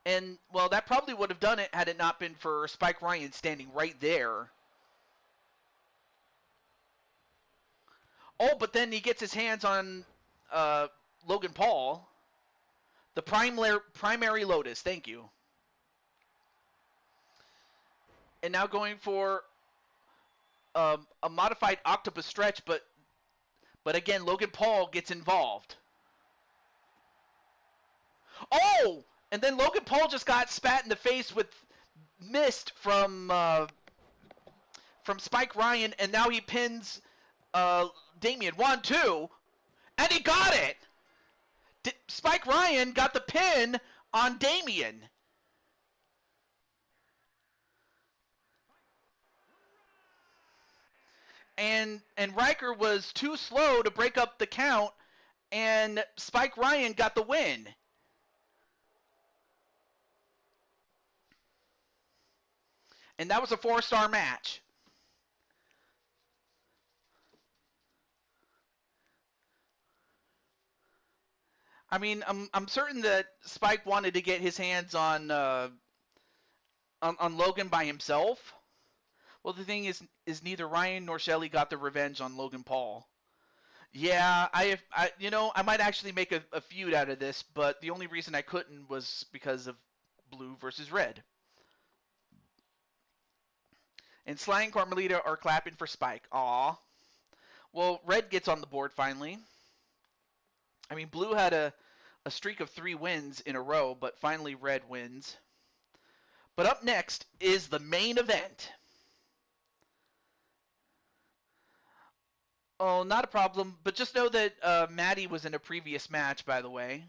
And, well, that probably would have done it had it not been for Spike Ryan standing right there. Oh, but then he gets his hands on Logan Paul. The primary Lotus, thank you. And now going for a modified octopus stretch, but again, Logan Paul gets involved. Oh! And then Logan Paul just got spat in the face with mist from Spike Ryan, and now he pins Damien. 1, 2, and he got it! Spike Ryan got the pin on Damien. And Riker was too slow to break up the count, and Spike Ryan got the win. And that was a 4-star match. I mean, I'm certain that Spike wanted to get his hands on Logan by himself. Well, the thing is neither Ryan nor Shelley got the revenge on Logan Paul. Yeah, I might actually make a feud out of this, but the only reason I couldn't was because of blue versus red. And Sly and Carmelita are clapping for Spike. Aw. Well, red gets on the board finally. I mean, blue had a streak of 3 wins in a row, but finally red wins. But up next is the main event. Oh, not a problem, but just know that Maddie was in a previous match, by the way.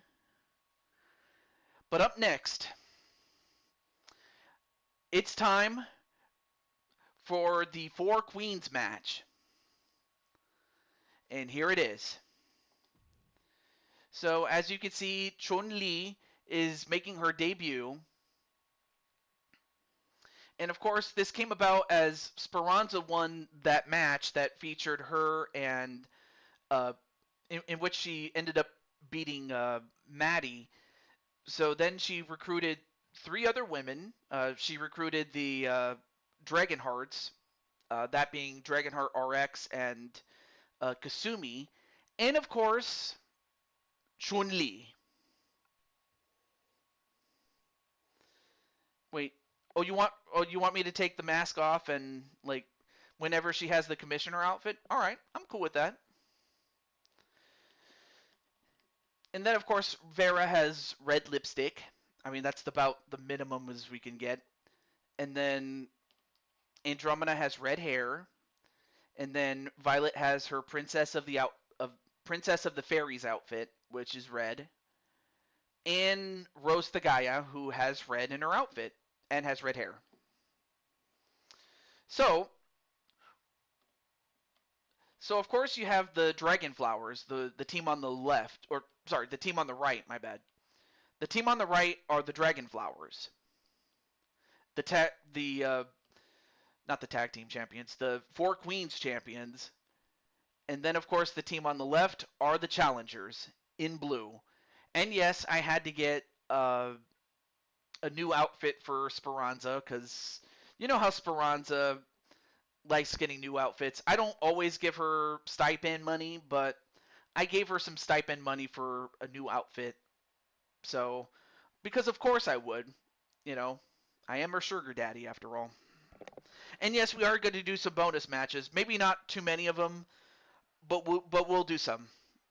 But up next, it's time for the 4 Queens match. And here it is. So, as you can see, Chun-Li is making her debut. And, of course, this came about as Speranza won that match that featured her and in which she ended up beating Maddie. So then she recruited 3 other women. She recruited the Dragonhearts, that being Dragonheart RX and Kasumi. And, of course, Chun-Li. Wait. Oh, you want me to take the mask off and like whenever she has the commissioner outfit? All right, I'm cool with that. And then of course Vera has red lipstick. I mean that's about the minimum as we can get. And then Andromeda has red hair. And then Violet has her Princess of the Fairies outfit, which is red. And Rose the Gaia, who has red in her outfit and has red hair. So of course you have the Dragon Flowers, the team on the left, or sorry, the team on the right, my bad. The team on the right are the Dragon Flowers. Not the tag team champions, the 4 Queens champions. And then of course the team on the left are the challengers in blue. And yes, I had to get a new outfit for Speranza because you know how Speranza likes getting new outfits. I don't always give her stipend money, but I gave her some stipend money for a new outfit. So, because of course I would. You know, I am her sugar daddy after all. And yes, we are going to do some bonus matches. Maybe not too many of them, but we'll do some.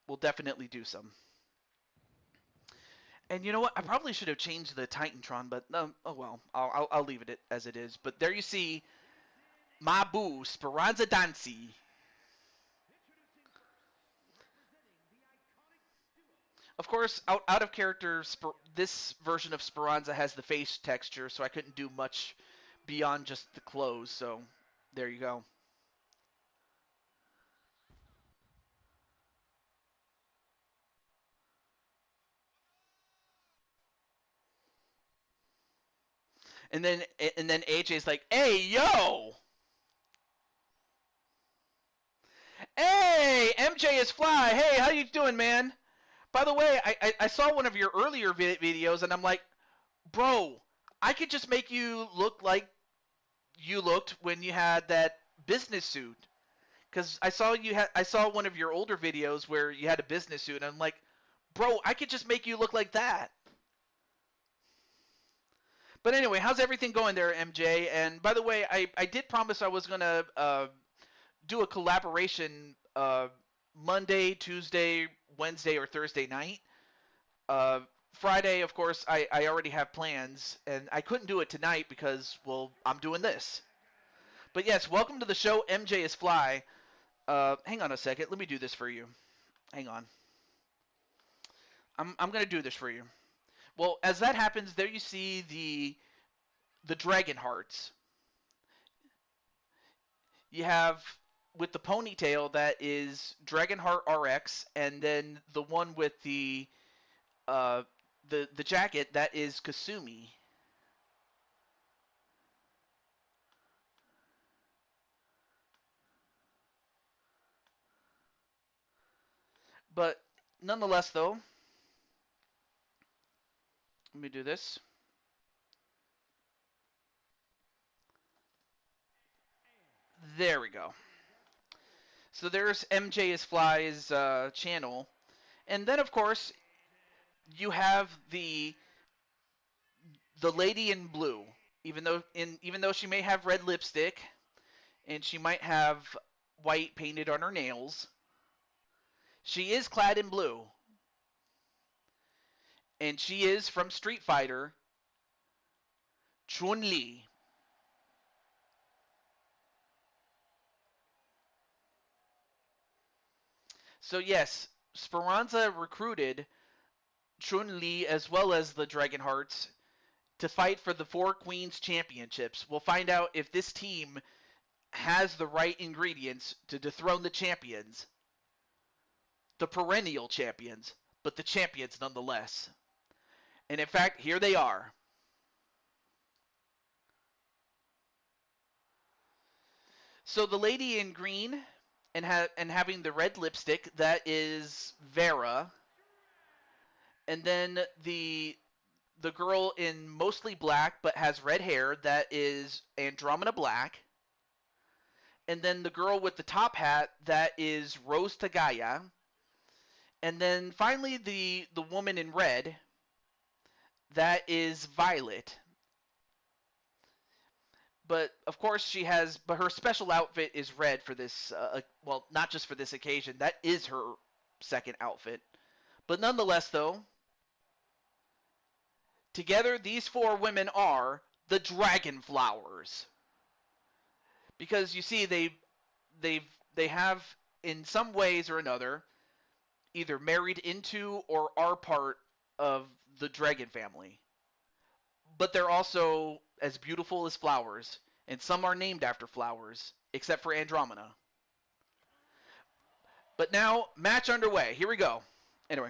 We'll definitely do some. And you know what? I probably should have changed the Titantron, but oh well. I'll leave it as it is. But there you see my boo, Speranza Dancy. Of course, out of character, this version of Speranza has the face texture, so I couldn't do much beyond just the clothes. So there you go. And then AJ's like, "Hey, yo! Hey, MJ is fly. Hey, how you doing, man? By the way, I saw one of your earlier videos, and I'm like, bro, I could just make you look like you looked when you had that business suit. Because I saw one of your older videos where you had a business suit, and I'm like, bro, I could just make you look like that." But anyway, how's everything going there, MJ? And by the way, I did promise I was gonna do a collaboration Monday, Tuesday, Wednesday, or Thursday night. Friday, of course, I already have plans, and I couldn't do it tonight because, well, I'm doing this. But yes, welcome to the show. MJ is fly. Hang on a second. Let me do this for you. Hang on. I'm gonna do this for you. Well, as that happens, there you see the dragon hearts. You have with the ponytail that is Dragonheart RX, and then the one with uh, the jacket that is Kasumi. But nonetheless, though, let me do this. There we go. So there's MJ is Fly's channel, and then of course you have the lady in blue. Even though she may have red lipstick and she might have white painted on her nails, she is clad in blue, and she is from Street Fighter, Chun-Li. So yes, Speranza recruited Chun-Li as well as the Dragonhearts to fight for the Four Queens Championships. We'll find out if this team has the right ingredients to dethrone the champions, the perennial champions, but the champions nonetheless. And in fact, here they are. So the lady in green and having the red lipstick, that is Vera. And then the girl in mostly black but has red hair, that is Andromeda Black. And then the girl with the top hat, that is Rose Tagaya. And then finally the woman in red, that is Violet. But of course but her special outfit is red for this, well, not just for this occasion. That is her second outfit. But nonetheless, though, together these four women are the Dragon Flowers. Because you see, they have, in some ways or another, either married into or are part of the dragon family. But they're also as beautiful as flowers, and some are named after flowers, except for Andromeda. But now, match underway. Here we go. Anyway,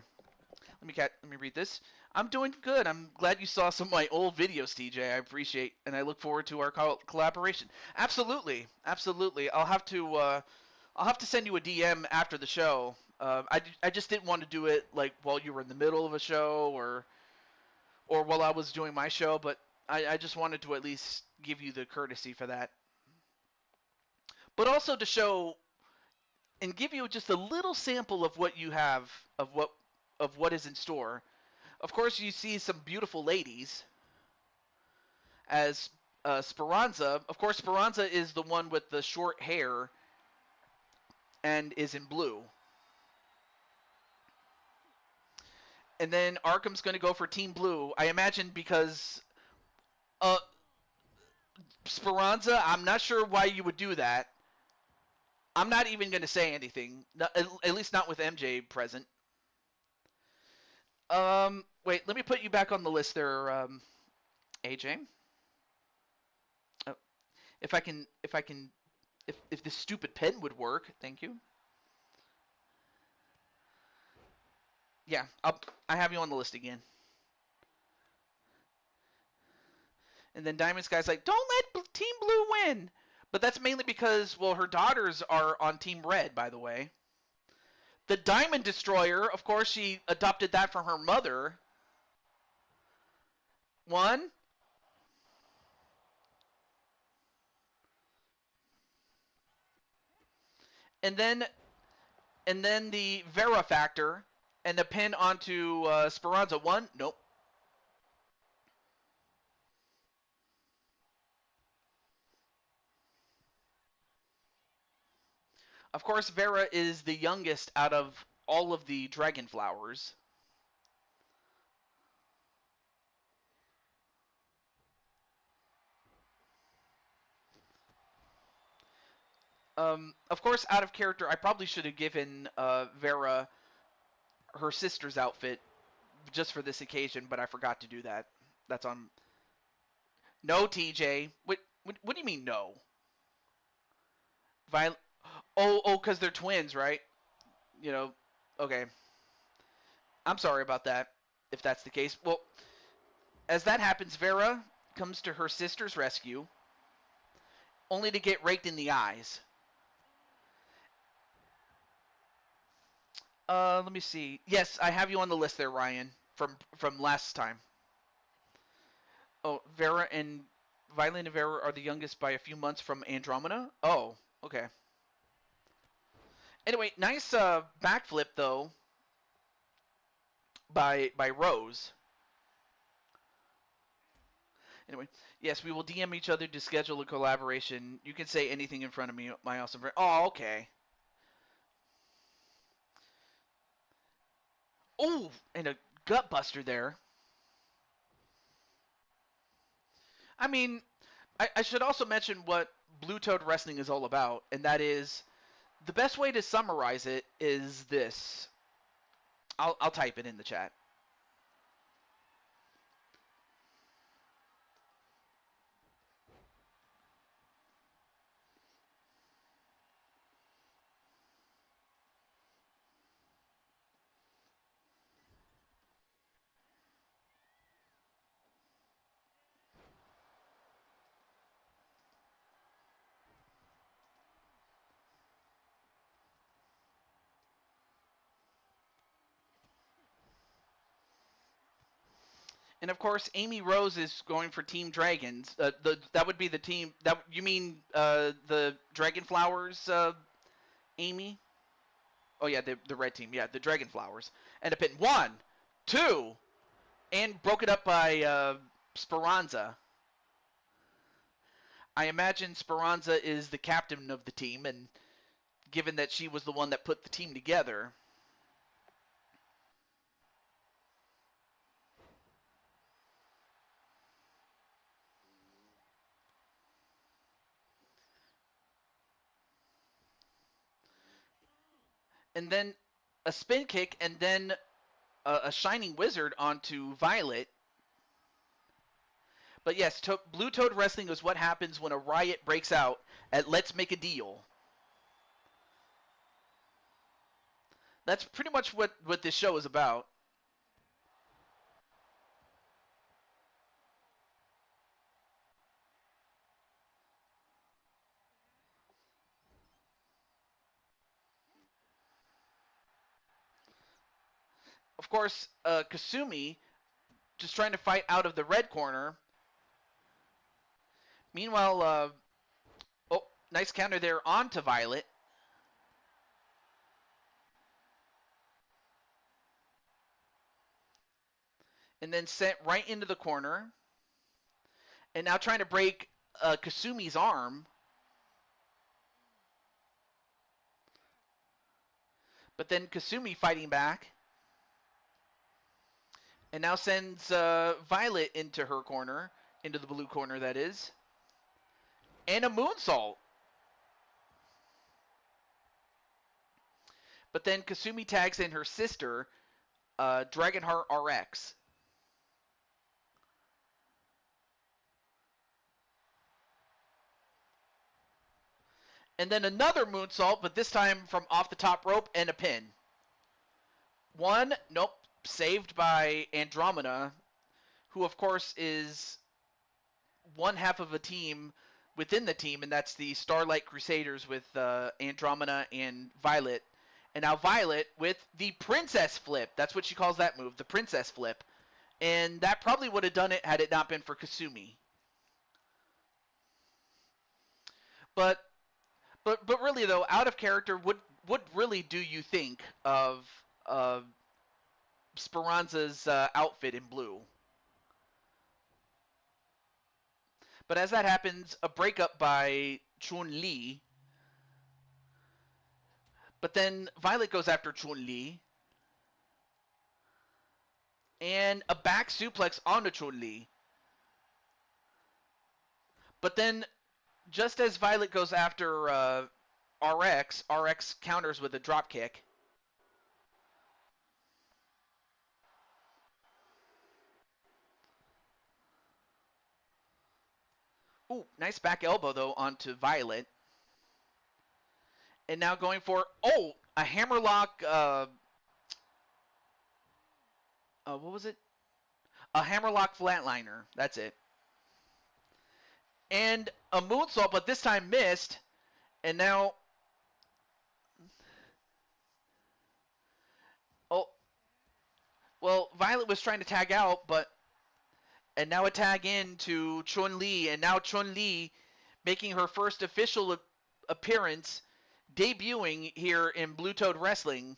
let me read this. I'm doing good. I'm glad you saw some of my old videos, TJ. I appreciate, and I look forward to our collaboration. Absolutely, absolutely. I'll have to send you a DM after the show. I just didn't want to do it like while you were in the middle of a show or while I was doing my show, but I just wanted to at least give you the courtesy for that. But also to show and give you just a little sample of what you have, of what is in store. Of course, you see some beautiful ladies as Speranza. Of course, Speranza is the one with the short hair and is in blue. And then Arkham's going to go for Team Blue. I imagine because Speranza, I'm not sure why you would do that. I'm not even going to say anything, at least not with MJ present. Wait, let me put you back on the list there, AJ. Oh, if this stupid pen would work, thank you. Yeah, I have you on the list again. And then Diamond Sky's like, don't let Team Blue win. But that's mainly because, well, her daughters are on Team Red, by the way. The Diamond Destroyer, of course, she adopted that from her mother. One. And then the Vera factor and the pin onto Speranza. One. Nope. Of course, Vera is the youngest out of all of the Dragon Flowers. Of course, out of character, I probably should have given Vera her sister's outfit just for this occasion, but I forgot to do that. That's on. No, TJ. What do you mean no? Because they're twins, right? You know. Okay. I'm sorry about that. If that's the case, well, as that happens, Vera comes to her sister's rescue, only to get raked in the eyes. Let me see. Yes, I have you on the list there, Ryan, from last time. Oh, Vera and Violet and Vera are the youngest by a few months from Andromeda? Oh, okay. Anyway, nice backflip though by Rose. Anyway, yes, we will DM each other to schedule a collaboration. You can say anything in front of me, my awesome friend. Oh, okay. Oh, and a gut buster there. I mean, I should also mention what Blue Toad Wrestling is all about, and that is the best way to summarize it is this. I'll type it in the chat. And of course, Amy Rose is going for Team Dragons. That would be the team. That you mean the Dragon Flowers, Amy? Oh yeah, the red team. Yeah, the Dragon Flowers. And a pin 1, 2, and broke it up by Speranza. I imagine Speranza is the captain of the team, and given that she was the one that put the team together. And then a spin kick, and then a Shining Wizard onto Violet. But yes, Blue Toad Wrestling is what happens when a riot breaks out at Let's Make a Deal. That's pretty much what this show is about. Of course, Kasumi just trying to fight out of the red corner. Meanwhile, oh, nice counter there onto Violet. and then sent right into the corner. And now trying to break Kasumi's arm. But then Kasumi fighting back. And now sends Violet into her corner. Into the blue corner, that is. And a moonsault. But then Kasumi tags in her sister, Dragonheart RX. And then another moonsault, but this time from off the top rope and a pin. One, nope, saved by Andromeda, who of course is one half of a team within the team, and that's the Starlight Crusaders with Andromeda and Violet. And now Violet with the Princess Flip. That's what she calls that move, the Princess Flip. And that probably would have done it had it not been for Kasumi. But really though, out of character, what really do you think of Speranza's outfit in blue? But as that happens, a breakup by Chun-Li. But then Violet goes after Chun-Li. And a back suplex onto Chun-Li. But then, just as Violet goes after RX counters with a drop kick. Ooh, nice back elbow, though, onto Violet. And now going for, a hammerlock, what was it? A hammerlock flatliner. That's it. And a moonsault, but this time missed. And now, well, Violet was trying to tag out, and now a tag in to Chun-Li, and now Chun-Li making her first official appearance, debuting here in Blue Toad Wrestling.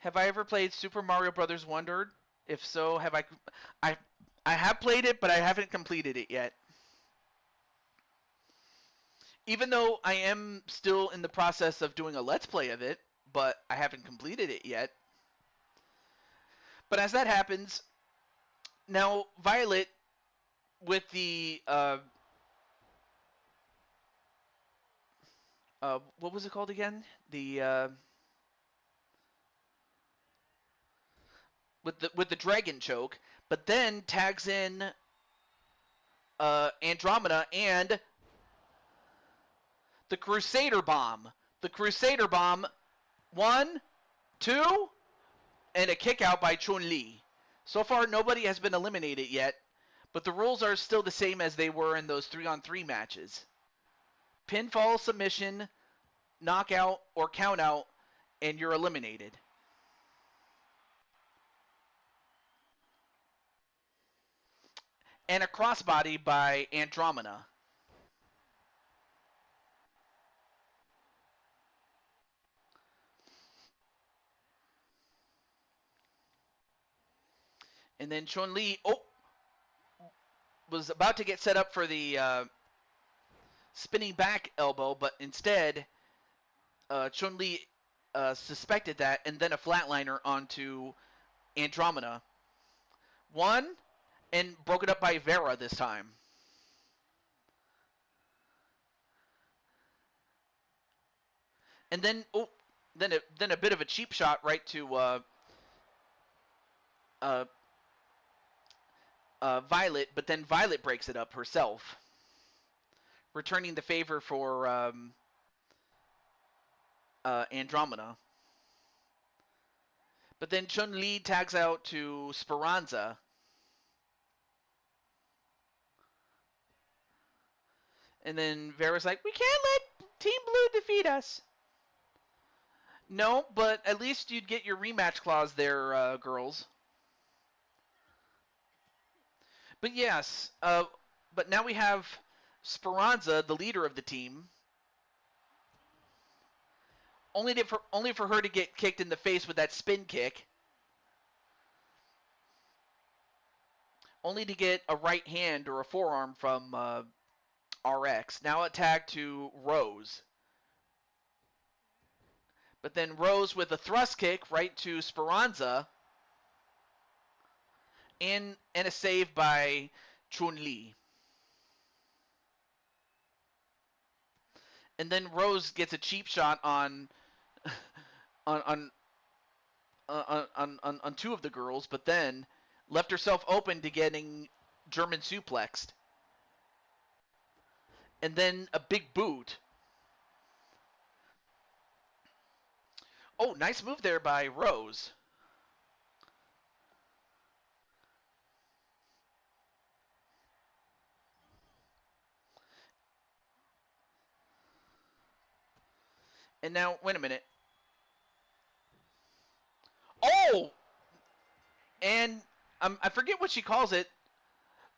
Have I ever played Super Mario Brothers Wonder? If so, have I have played it, but I haven't completed it yet. Even though I am still in the process of doing a Let's Play of it, but I haven't completed it yet. But as that happens, now Violet with the what was it called again? The with the dragon choke, but then tags in Andromeda and the Crusader Bomb. The Crusader Bomb, 1, 2, and a kick out by Chun-Li. So far, nobody has been eliminated yet, but the rules are still the same as they were in those 3-on-3 matches. Pinfall, submission, knockout, or countout, and you're eliminated. And a crossbody by Andromeda. And then Chun-Li, was about to get set up for the spinning back elbow, but instead Chun-Li suspected that, and then a flatliner onto Andromeda. 1, and broken up by Vera this time. And then, then a bit of a cheap shot right to Violet, but then Violet breaks it up herself, returning the favor for Andromeda. But then Chun-Li tags out to Speranza. And then Vera's like, we can't let Team Blue defeat us. No, but at least you'd get your rematch clause there, girls. But yes, but now we have Speranza, the leader of the team, only for her to get kicked in the face with that spin kick. Only to get a right hand or a forearm from RX. Now a tag to Rose. But then Rose with a thrust kick right to Speranza. And a save by Chun-Li. And then Rose gets a cheap shot on two of the girls, but then left herself open to getting German suplexed. And then a big boot. Oh, nice move there by Rose. And now, wait a minute. Oh! And I forget what she calls it.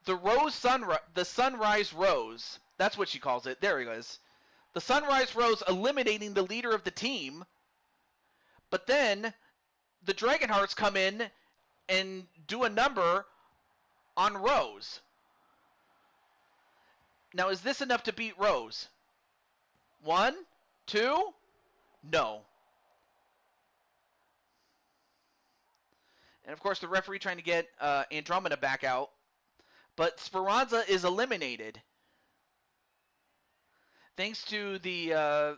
The Sunrise Rose. That's what she calls it. There he goes. The Sunrise Rose eliminating the leader of the team. But then the Dragonhearts come in and do a number on Rose. Now, is this enough to beat Rose? 1, 2? No. And of course, the referee trying to get Andromeda back out. But Speranza is eliminated. Thanks to the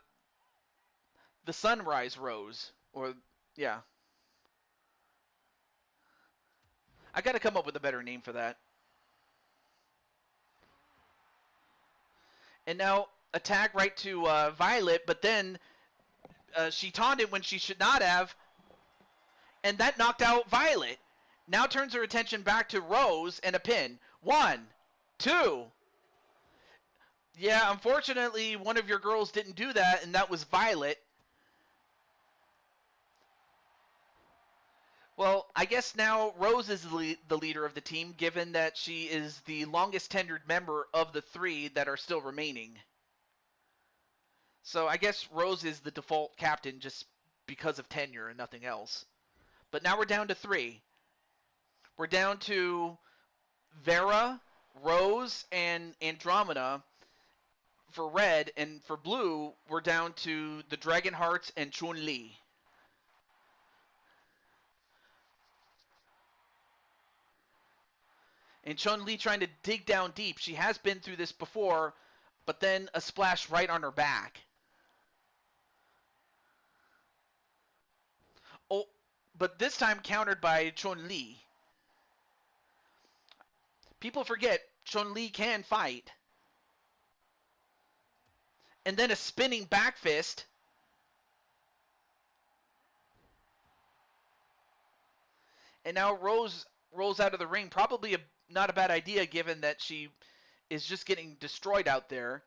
Sunrise Rose. Or, yeah. I gotta come up with a better name for that. And now, attack right to Violet, but then she taunted when she should not have. And that knocked out Violet. Now turns her attention back to Rose and a pin. 1, 2. Yeah, unfortunately, one of your girls didn't do that, and that was Violet. Well, I guess now Rose is the leader of the team, given that she is the longest tenured member of the 3 that are still remaining. So I guess Rose is the default captain just because of tenure and nothing else. But now we're down to 3. We're down to Vera, Rose, and Andromeda for red, and for blue, we're down to the Dragonhearts and Chun-Li. And Chun-Li trying to dig down deep. She has been through this before, but then a splash right on her back. Oh, but this time countered by Chun-Li. People forget Chun-Li can fight. And then a spinning back fist. And now Rose rolls out of the ring. Probably not a bad idea given that she is just getting destroyed out there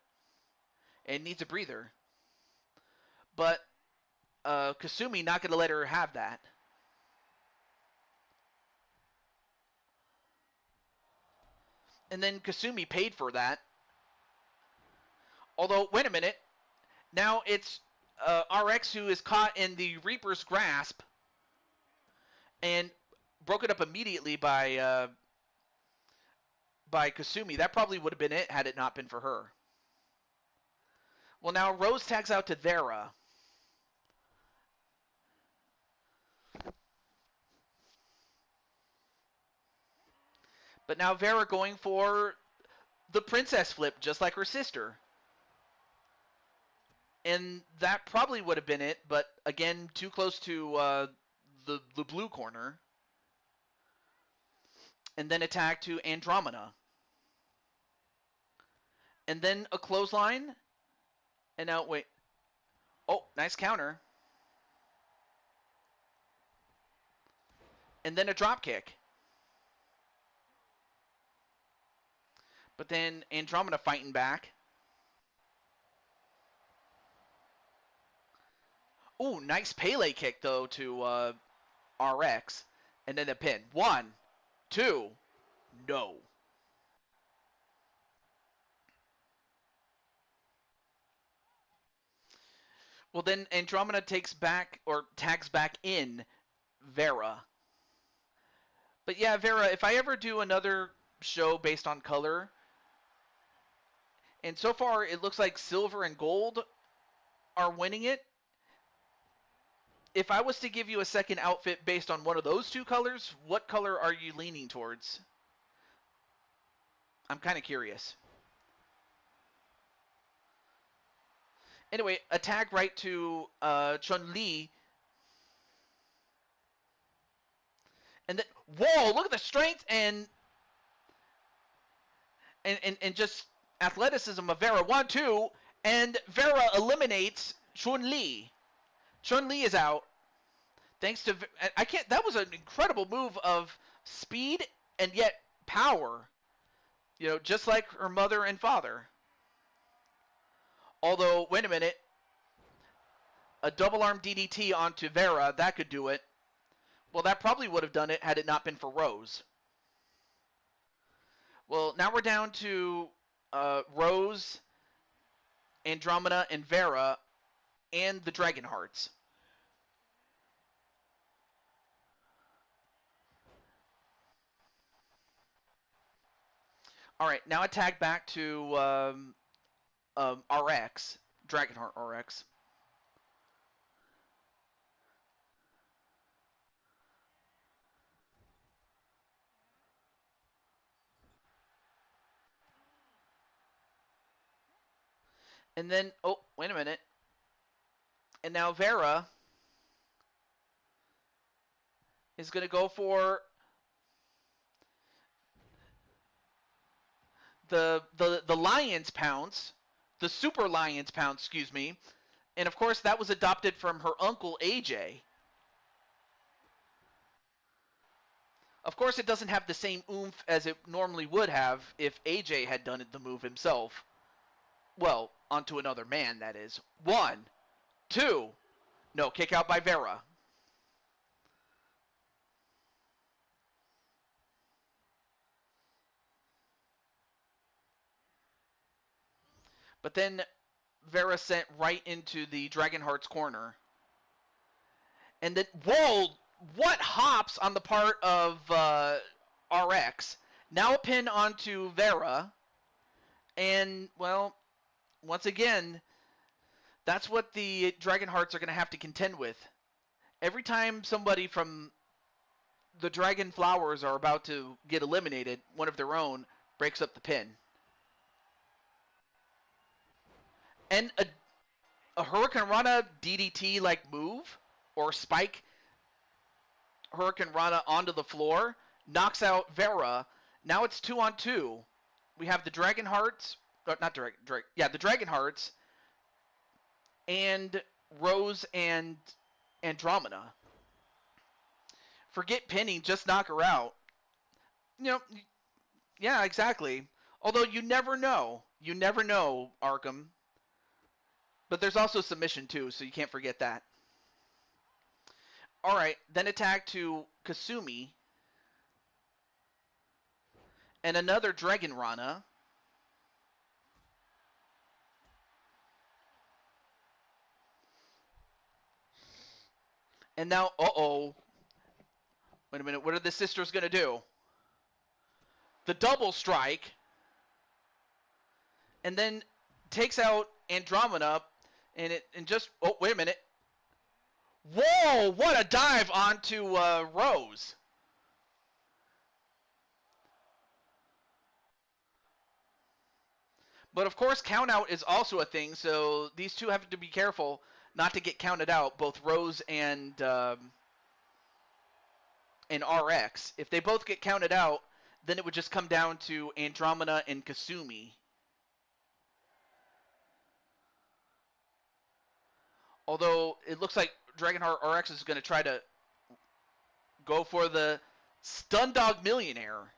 and needs a breather. But Kasumi not going to let her have that. And then Kasumi paid for that. Although, wait a minute. Now it's RX who is caught in the Reaper's grasp and broken up immediately by Kasumi. That probably would have been it had it not been for her. Well, now Rose tags out to Vera. But now Vera going for the princess flip, just like her sister. And that probably would have been it, but again, too close to the blue corner. And then attack to Andromeda. And then a clothesline. And now, wait. Oh, nice counter. And then a drop kick. But then Andromeda fighting back. Ooh, nice Pele kick, though, to RX. And then a pin. 1, 2, no. Well, then Andromeda takes back or tags back in Vera. But yeah, Vera, if I ever do another show based on color, and so far it looks like silver and gold are winning it. If I was to give you a second outfit based on one of those two colors, what color are you leaning towards? I'm kind of curious. Anyway, a tag right to Chun-Li. And then, whoa, look at the strength and just athleticism of Vera. 1, 2, and Vera eliminates Chun-Li. Chun-Li is out. Thanks to that was an incredible move of speed and yet power. You know, just like her mother and father. Although, wait a minute. A double arm DDT onto Vera, that could do it. Well, that probably would have done it had it not been for Rose. Well, now we're down to Rose, Andromeda, and Vera, and the Dragon Hearts. All right, now I tag back to RX, Dragonheart RX. And then, oh, wait a minute. And now Vera is going to go for the Lion's Pounce, the Super Lion's Pounce, excuse me. And of course, that was adopted from her uncle AJ. Of course, it doesn't have the same oomph as it normally would have if AJ had done the move himself. Well, onto another man, that is. 1, 2. No, kick out by Vera. But then Vera sent right into the Dragonheart's corner. And then, whoa! What hops on the part of RX. Now a pin onto Vera. And, well, once again, that's what the Dragonhearts are going to have to contend with. Every time somebody from the Dragon Flowers are about to get eliminated, one of their own breaks up the pin. And a Hurricane Rana DDT-like move, or spike Hurricane Rana onto the floor, knocks out Vera. Now it's 2-on-2. We have the Dragonhearts, the Dragonhearts, and Rose and Andromeda. Forget pinning, just knock her out. You know, yeah, exactly. Although you never know. You never know, Arkham. But there's also submission too, so you can't forget that. Alright, then attack to Kasumi. And another Dragon Rana. And now, uh-oh. Wait a minute, what are the sisters going to do? The double strike. And then takes out Andromeda. And just, oh, wait a minute. Whoa, what a dive onto Rose. But of course, count out is also a thing, so these two have to be careful not to get counted out, both Rose and RX. If they both get counted out, then it would just come down to Andromeda and Kasumi. Although it looks like Dragonheart RX is going to try to go for the Stun Dog Millionaire.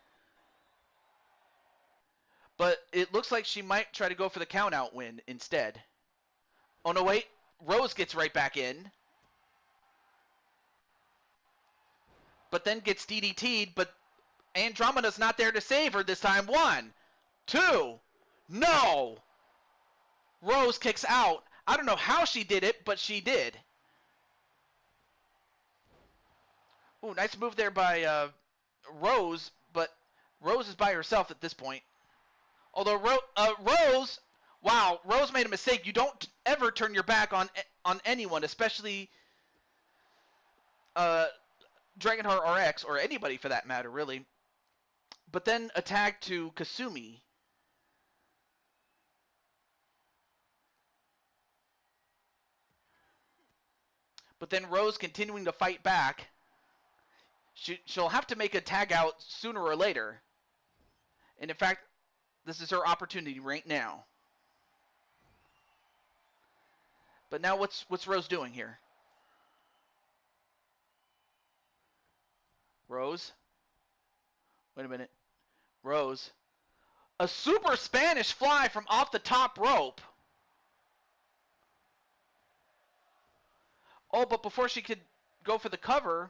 But it looks like she might try to go for the count-out win instead. Oh, no, wait. Rose gets right back in. But then gets DDT'd, but Andromeda's not there to save her this time. 1, 2. No! Rose kicks out. I don't know how she did it, but she did. Ooh, nice move there by Rose, but Rose is by herself at this point. Although Rose, wow, Rose made a mistake. You don't ever turn your back on anyone, especially Dragonheart RX, or anybody for that matter, really. But then attack to Kasumi. But then Rose continuing to fight back. She'll have to make a tag out sooner or later. And in fact, this is her opportunity right now. But now what's Rose doing here? Rose? Wait a minute. Rose. A super Spanish fly from off the top rope. Oh, but before she could go for the cover.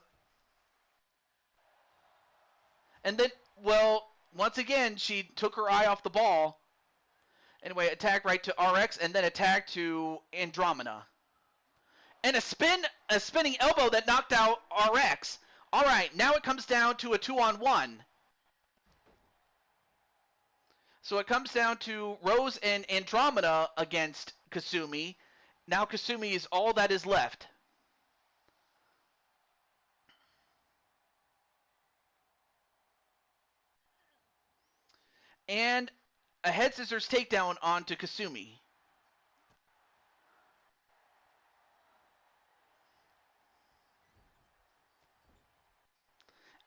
And then, well, once again, she took her eye off the ball. Anyway, attack right to RX, and then attack to Andromeda. And a spinning elbow that knocked out RX. All right, now it comes down to a 2-on-1. So it comes down to Rose and Andromeda against Kasumi. Now Kasumi is all that is left. And a head scissors takedown onto Kasumi.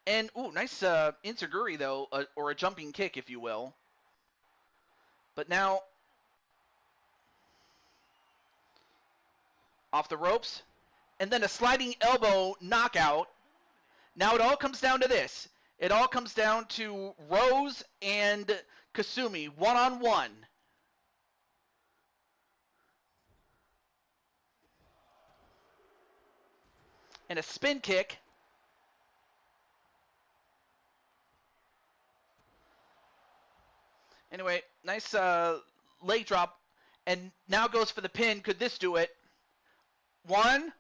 And, ooh, nice Inseguri, though, or a jumping kick, if you will. But now, off the ropes, and then a sliding elbow knockout. Now it all comes down to this. It all comes down to Rose and Kasumi, one-on-one. And a spin kick. Anyway, nice leg drop. And now goes for the pin. Could this do it? 1,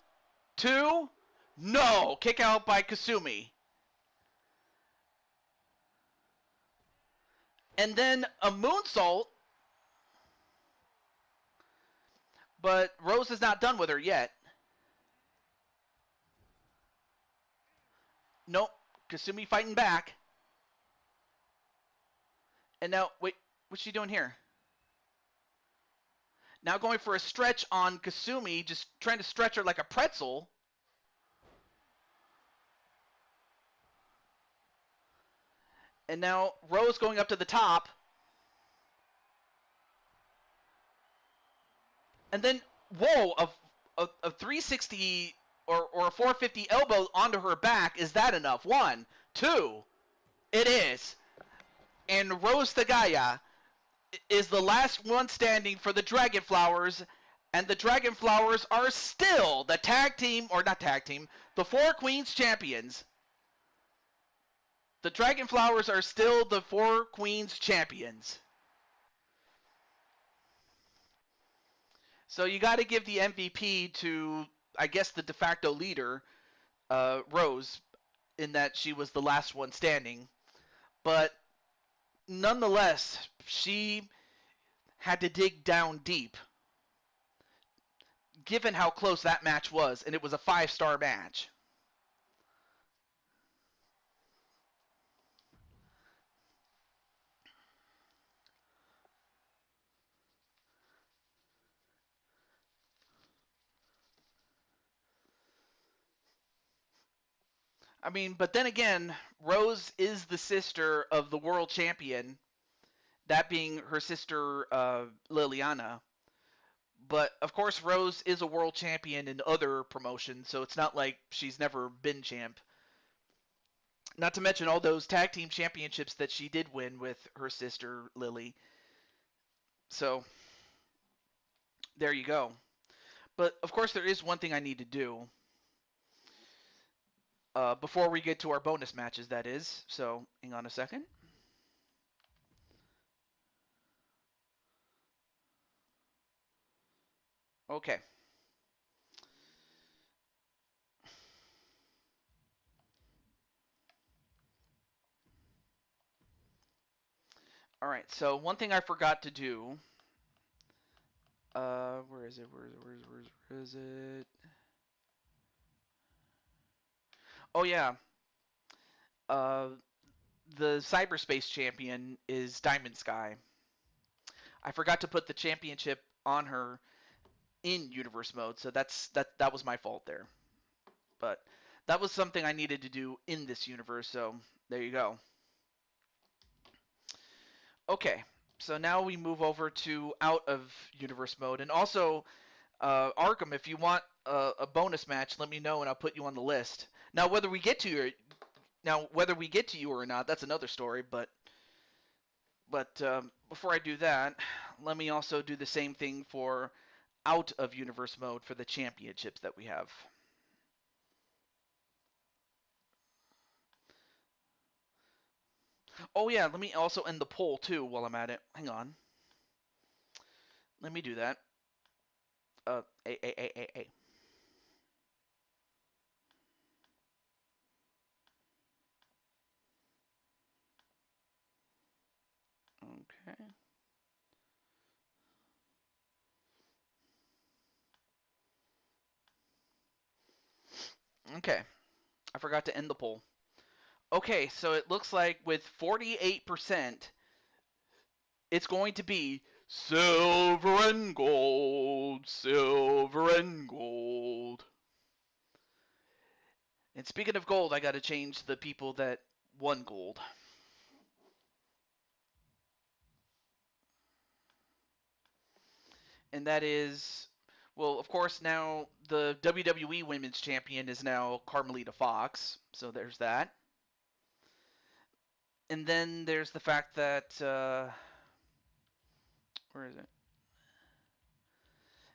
2, no! Kick out by Kasumi. And then a moonsault. But Rose is not done with her yet. Nope. Kasumi fighting back. And now, wait, what's she doing here? Now going for a stretch on Kasumi, just trying to stretch her like a pretzel. And now Rose going up to the top. And then, whoa, a 360 or a 450 elbow onto her back. Is that enough? 1, 2. It is. And Rose Tagaya is the last one standing for the Dragonflowers. And the Dragonflowers are still the tag team, or not tag team, the 4 Queens champions. The Dragonflowers are still the 4 Queens champions. So you got to give the MVP to, I guess, the de facto leader, Rose, in that she was the last one standing. But nonetheless, she had to dig down deep, given how close that match was, and it was a 5-star match. I mean, but then again, Rose is the sister of the world champion, that being her sister Liliana. But of course, Rose is a world champion in other promotions, so it's not like she's never been champ. Not to mention all those tag team championships that she did win with her sister Lily. So there you go. But of course, there is one thing I need to do. Before we get to our bonus matches, that is. So, hang on a second. Okay. All right. So one thing I forgot to do. Where is it? Where is it? Oh yeah. Uh, the cyberspace champion is Diamond Sky. I forgot to put the championship on her in universe mode, so that was my fault there. But that was something I needed to do in this universe, so there you go. Okay, so now we move over to out of universe mode, and also Arkham, if you want a bonus match, let me know and I'll put you on the list. Now whether we get to you or not, that's another story. But before I do that, let me also do the same thing for out of universe mode for the championships that we have. Oh yeah, let me also end the poll too while I'm at it. Hang on. Let me do that. A. Okay. Okay. I forgot to end the poll. Okay, so it looks like with 48%, it's going to be silver and gold, silver and gold. And speaking of gold, I got to change the people that won gold. And that is, well, of course, now the WWE Women's Champion is now Carmelita Fox. So there's that. And then there's the fact that, where is it?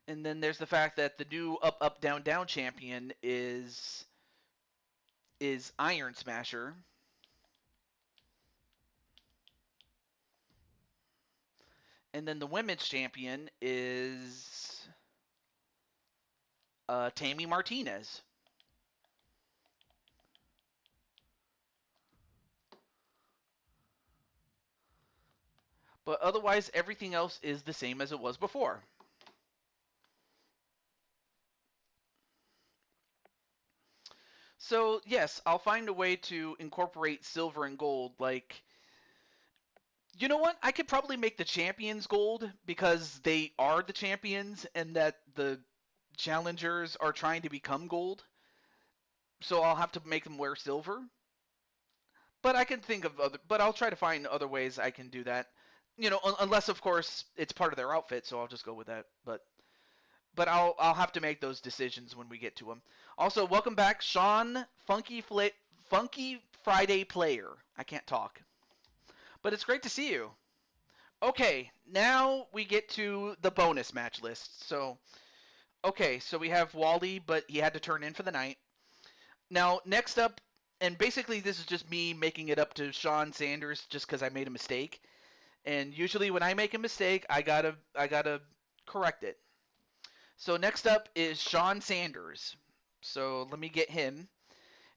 And then there's the fact that the new up up down down champion is Iron Smasher. And then the women's champion is Tammy Martinez. But otherwise, everything else is the same as it was before. So, yes, I'll find a way to incorporate silver and gold. Like, you know what? I could probably make the champions gold because they are the champions and that the challengers are trying to become gold. So I'll have to make them wear silver. But I can think of but I'll try to find other ways I can do that. You know, unless of course it's part of their outfit, so I'll just go with that. But I'll have to make those decisions when we get to them. Also, welcome back, Sean Funky Friday Player. I can't talk, but it's great to see you. Okay, now we get to the bonus match list. So, okay, so we have Wally, but he had to turn in for the night. Now, next up, and basically this is just me making it up to Sean Sanders just because I made a mistake. And usually when I make a mistake, I gotta correct it. So next up is Sean Sanders. So let me get him.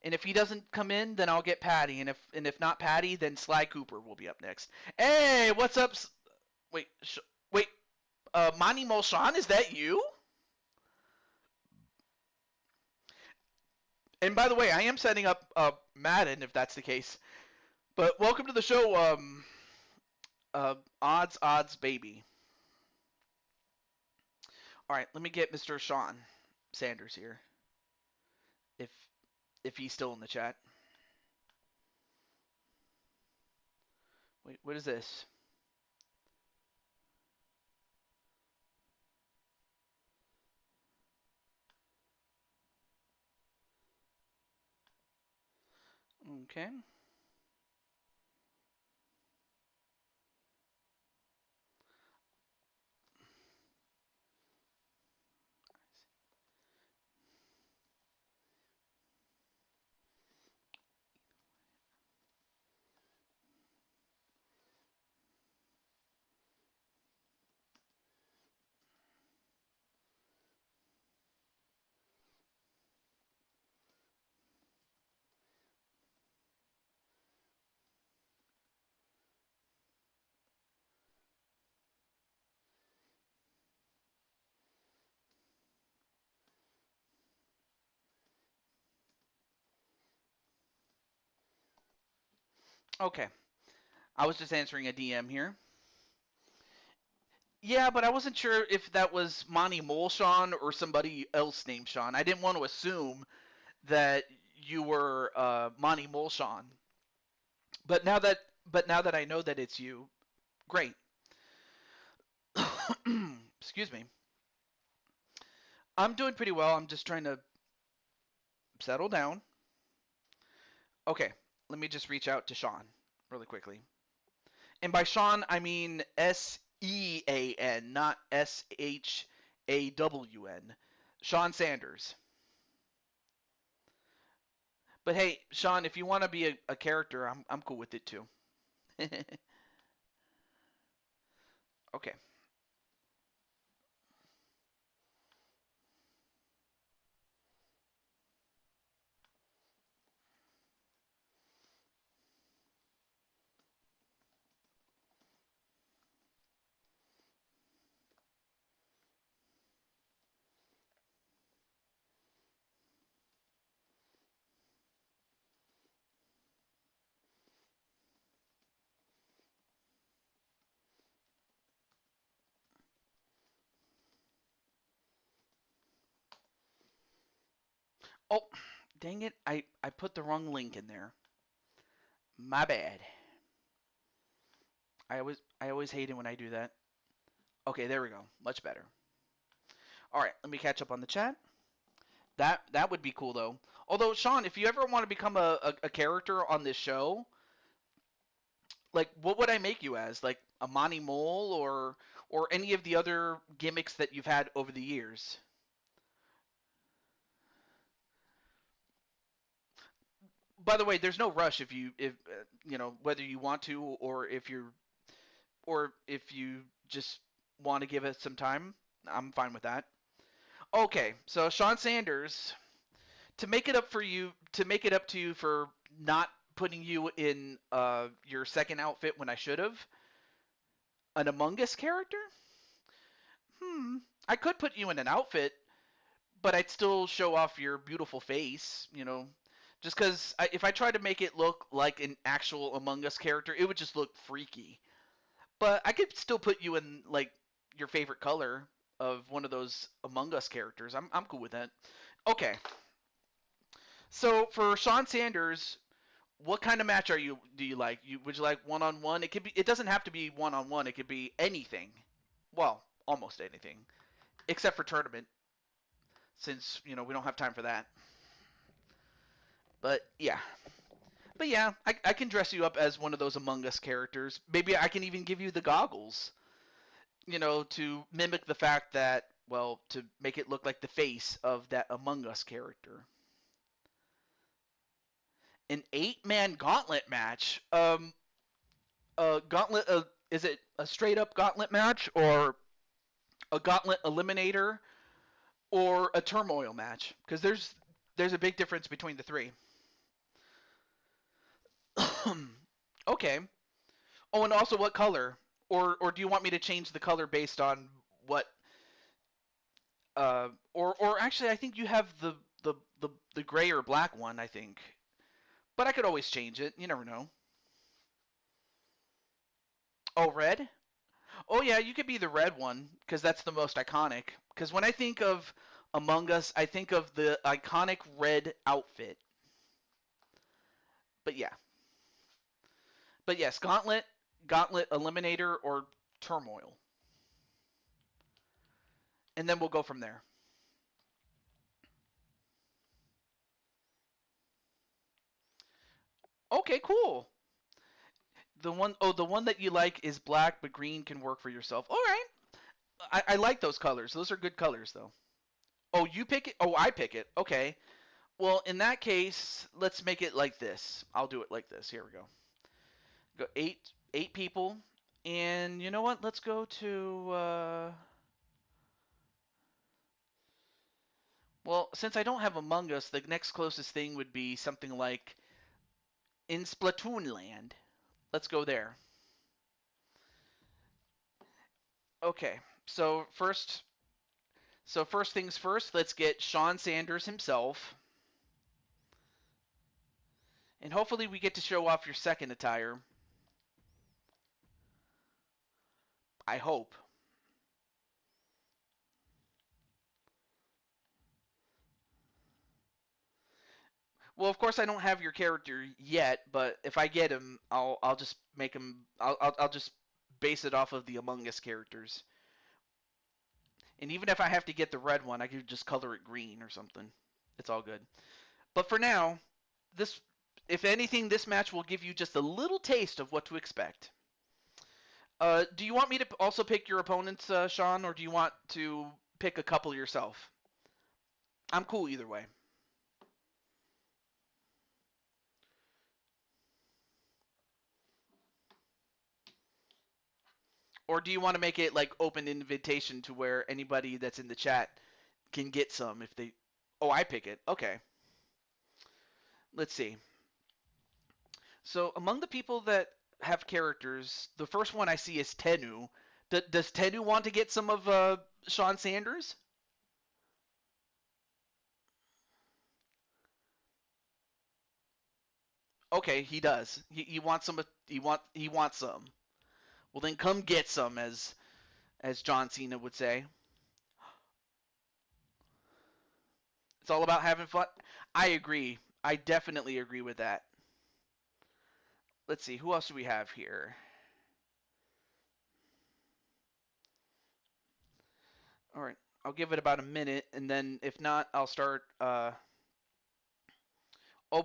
And if he doesn't come in, then I'll get Patty. And if not Patty, then Sly Cooper will be up next. Hey, what's up? Wait, wait. Monty Molshan, is that you? And by the way, I am setting up Madden if that's the case. But welcome to the show, odds baby. All right, let me get Mr. Sean Sanders here. If if he's still in the chat. Wait, what is this? Okay. Okay. I was just answering a DM here. Yeah, but I wasn't sure if that was Monty Mole Sean or somebody else named Sean. I didn't want to assume that you were Monty Mole Sean. But now that I know that it's you, great. Excuse me. I'm doing pretty well. I'm just trying to settle down. Okay, let me just reach out to Sean really quickly. And by Sean, I mean Sean, not Shawn. Sean Sanders. But hey, Sean, if you want to be a character, I'm cool with it too. Okay. Oh, dang it. I put the wrong link in there. My bad. I always hate it when I do that. Okay, there we go. Much better. All right, let me catch up on the chat. That would be cool though. Although Sean, if you ever want to become a character on this show, like what would I make you as? Like a Monty Mole or any of the other gimmicks that you've had over the years? By the way, there's no rush if you know whether you want to or if you just want to give it some time. I'm fine with that. Okay, so Sean Sanders, to make it up to you for not putting you in your second outfit when I should have, an Among Us character? Hmm. I could put you in an outfit, but I'd still show off your beautiful face, you know. Just because if I tried to make it look like an actual Among Us character, it would just look freaky. But I could still put you in like your favorite color of one of those Among Us characters. I'm cool with that. Okay. So for Sean Sanders, what kind of match do you like? Would you like one on one? It doesn't have to be one on one. It could be anything. Well, almost anything. Except for tournament, since, you know, we don't have time for that. But yeah. But yeah, I can dress you up as one of those Among Us characters. Maybe I can even give you the goggles, you know, to mimic the fact that, well, to make it look like the face of that Among Us character. An 8-man gauntlet match. Gauntlet. Is it a straight up gauntlet match or a gauntlet eliminator or a turmoil match? Because there's a big difference between the three. Okay. Oh, and also what color? Or do you want me to change the color based on what? Or actually, I think you have the gray or black one. I think, but I could always change it. You never know. Oh, red. Oh yeah, you could be the red one because that's the most iconic. Because when I think of Among Us, I think of the iconic red outfit. But yeah, but yes, Gauntlet, Eliminator, or Turmoil, and then we'll go from there. Okay, cool. The one that you like is black, but green can work for yourself. All right, I like those colors. Those are good colors, though. Oh, you pick it. Oh, I pick it. Okay. Well, in that case, let's make it like this. I'll do it like this. Here we go. Go eight people, and you know what? Let's go to. Well, since I don't have Among Us, the next closest thing would be something like in Splatoon Land. Let's go there. Okay. So first things first, let's get Sean Sanders himself. And hopefully we get to show off your second attire. I hope. Well, of course I don't have your character yet, but if I get him, I'll just make him. I'll just base it off of the Among Us characters. And even if I have to get the red one, I could just color it green or something. It's all good. But for now, this, if anything, this match will give you just a little taste of what to expect. Do you want me to also pick your opponents, Sean, or do you want to pick a couple yourself? I'm cool either way. Or do you want to make it like open invitation to where anybody that's in the chat can get some if they... Oh, I pick it. Okay. Let's see. So among the people that have characters, the first one I see is Tenu. Does Tenu want to get some of Sean Sanders? Okay, he does. He wants some. He wants some. Well, then come get some, as John Cena would say. It's all about having fun. I agree. I definitely agree with that. Let's see. Who else do we have here? All right. I'll give it about a minute, and then if not, I'll start. Oh,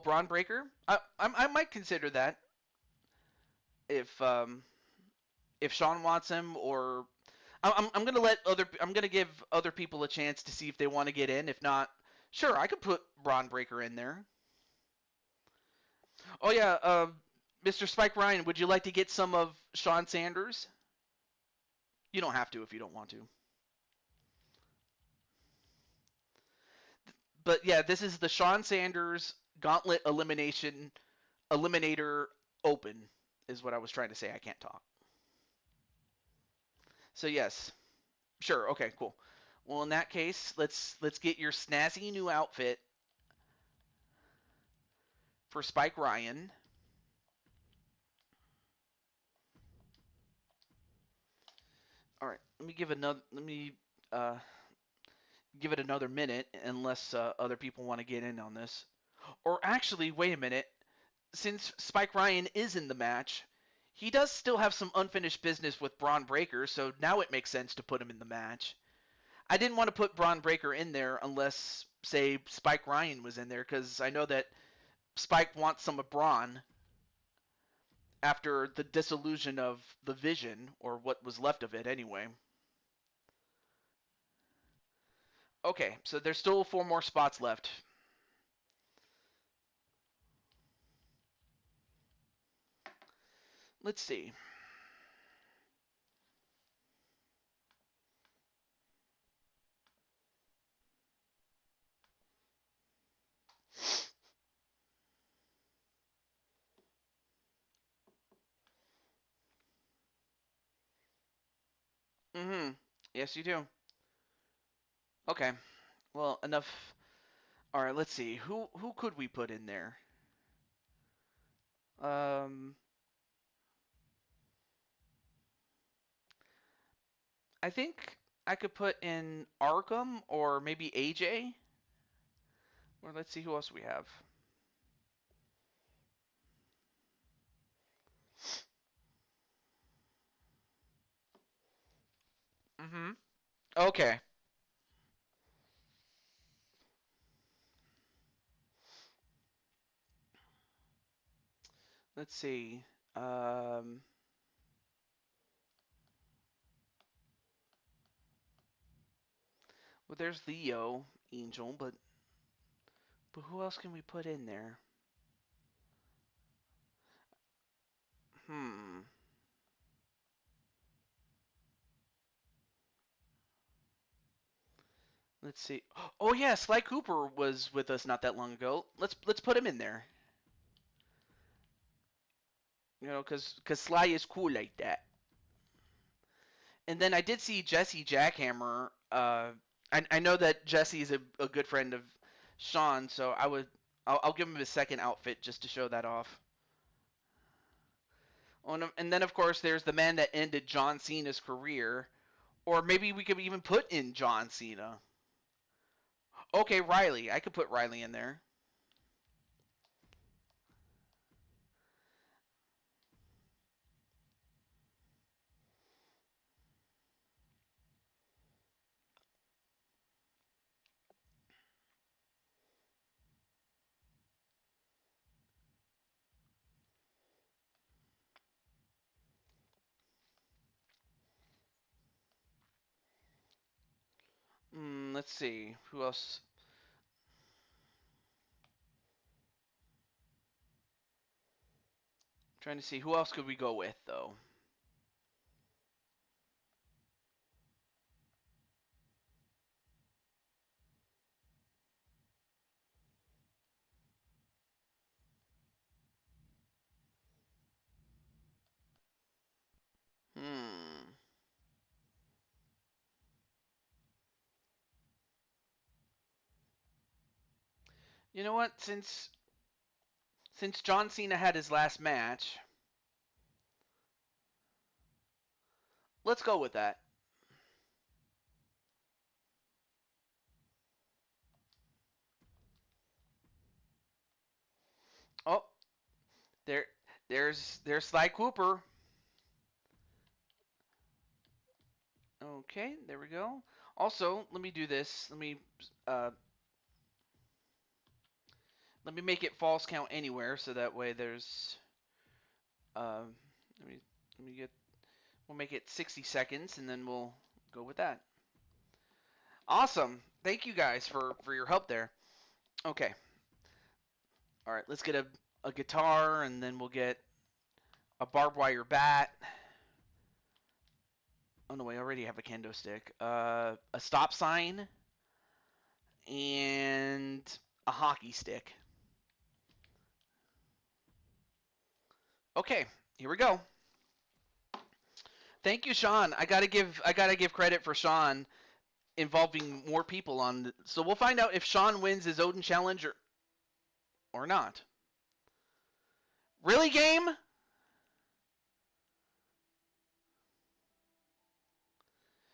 Braun Breaker. I might consider that if Sean wants him, or I'm gonna let I'm gonna give other people a chance to see if they want to get in. If not, sure, I could put Braun Breaker in there. Oh yeah, Mr. Spike Ryan, would you like to get some of Sean Sanders? You don't have to if you don't want to. But yeah, this is the Sean Sanders Gauntlet Eliminator Open, is what I was trying to say. I can't talk. So yes, sure, okay, cool. Well, in that case, let's get your snazzy new outfit for Spike Ryan. All right, let me give another. Let me give it another minute, unless other people want to get in on this. Or actually, wait a minute. Since Spike Ryan is in the match, he does still have some unfinished business with Braun Breaker, so now it makes sense to put him in the match. I didn't want to put Braun Breaker in there unless, say, Spike Ryan was in there, because I know that Spike wants some of Braun after the dissolution of the Vision, or what was left of it anyway. Okay, so there's still 4 more spots left. Let's see. Mm-hmm. Yes, you do. Okay. Well, enough. All right, let's see. Who could we put in there? Um, I think I could put in Arkham or maybe AJ. Or let's see who else we have. Mm-hmm. Okay. Let's see. Um, well, there's Leo, Angel, but who else can we put in there? Hmm. Let's see. Oh yeah, Sly Cooper was with us not that long ago. Let's put him in there. You know, cause Sly is cool like that. And then I did see Jesse Jackhammer. I know that Jesse is a good friend of Sean, so I'll give him his second outfit just to show that off. Oh, and then, of course, there's the man that ended John Cena's career. Or maybe we could even put in John Cena. Okay, Riley. I could put Riley in there. Let's see. Who else? I'm trying to see. Who else could we go with, though? Hmm. You know what? Since John Cena had his last match, let's go with that. Oh, there's Sly Cooper. Okay, there we go. Also, let me do this. Let me make it false count anywhere, so that way there's let me get. We'll make it 60 seconds, and then we'll go with that. Awesome. Thank you guys for your help there. Okay. All right, let's get a guitar, and then we'll get a barbed wire bat. Oh no, I already have a kendo stick. A stop sign and a hockey stick. Okay, here we go. Thank you, Sean. I gotta give credit for Sean involving more people on. So we'll find out if Sean wins his Odin challenge or not. Really, game?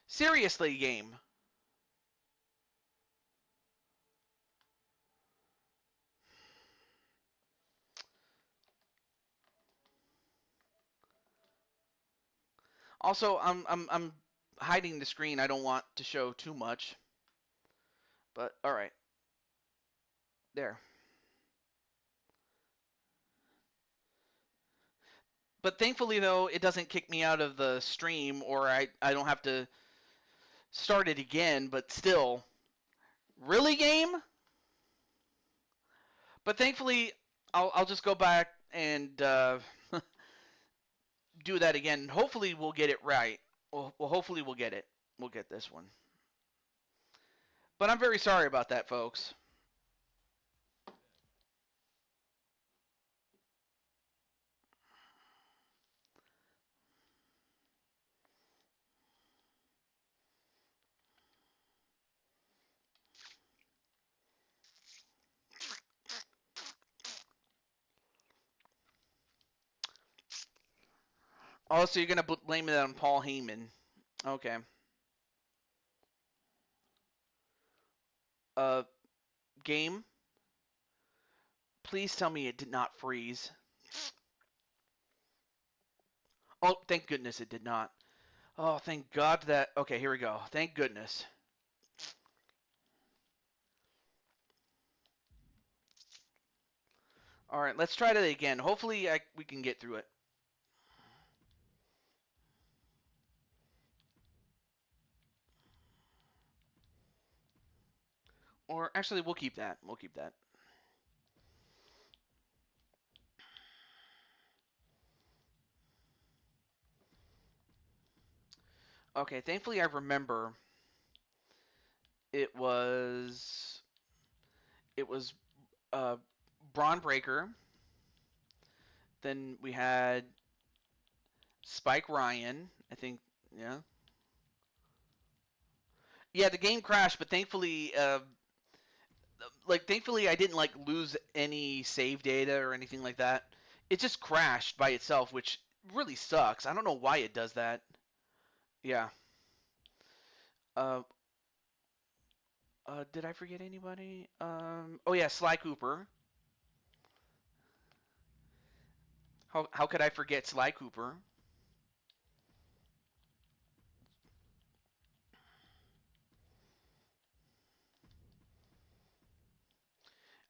Seriously, game. Also, I'm hiding the screen. I don't want to show too much. But all right. There. But thankfully, though, it doesn't kick me out of the stream, or I don't have to start it again. But still, really, game? But thankfully, I'll just go back and do that again. Hopefully, we'll get it right. Well, hopefully, we'll get it. We'll get this one. But I'm very sorry about that, folks. Oh, so you're gonna blame it on Paul Heyman? Okay. Uh, game. Please tell me it did not freeze. Oh, thank goodness it did not. Oh, thank God that. Okay, here we go. Thank goodness. All right, let's try that again. Hopefully, we can get through it. Or actually, we'll keep that. We'll keep that. Okay, thankfully I remember it was uh, Braun Breaker. Then we had Spike Ryan. I think, yeah. Yeah, the game crashed, but thankfully like thankfully I didn't like lose any save data or anything like that. It just crashed by itself, which really sucks. I don't know why it does that. Yeah. Uh, did I forget anybody? Oh yeah, Sly Cooper. How could I forget Sly Cooper?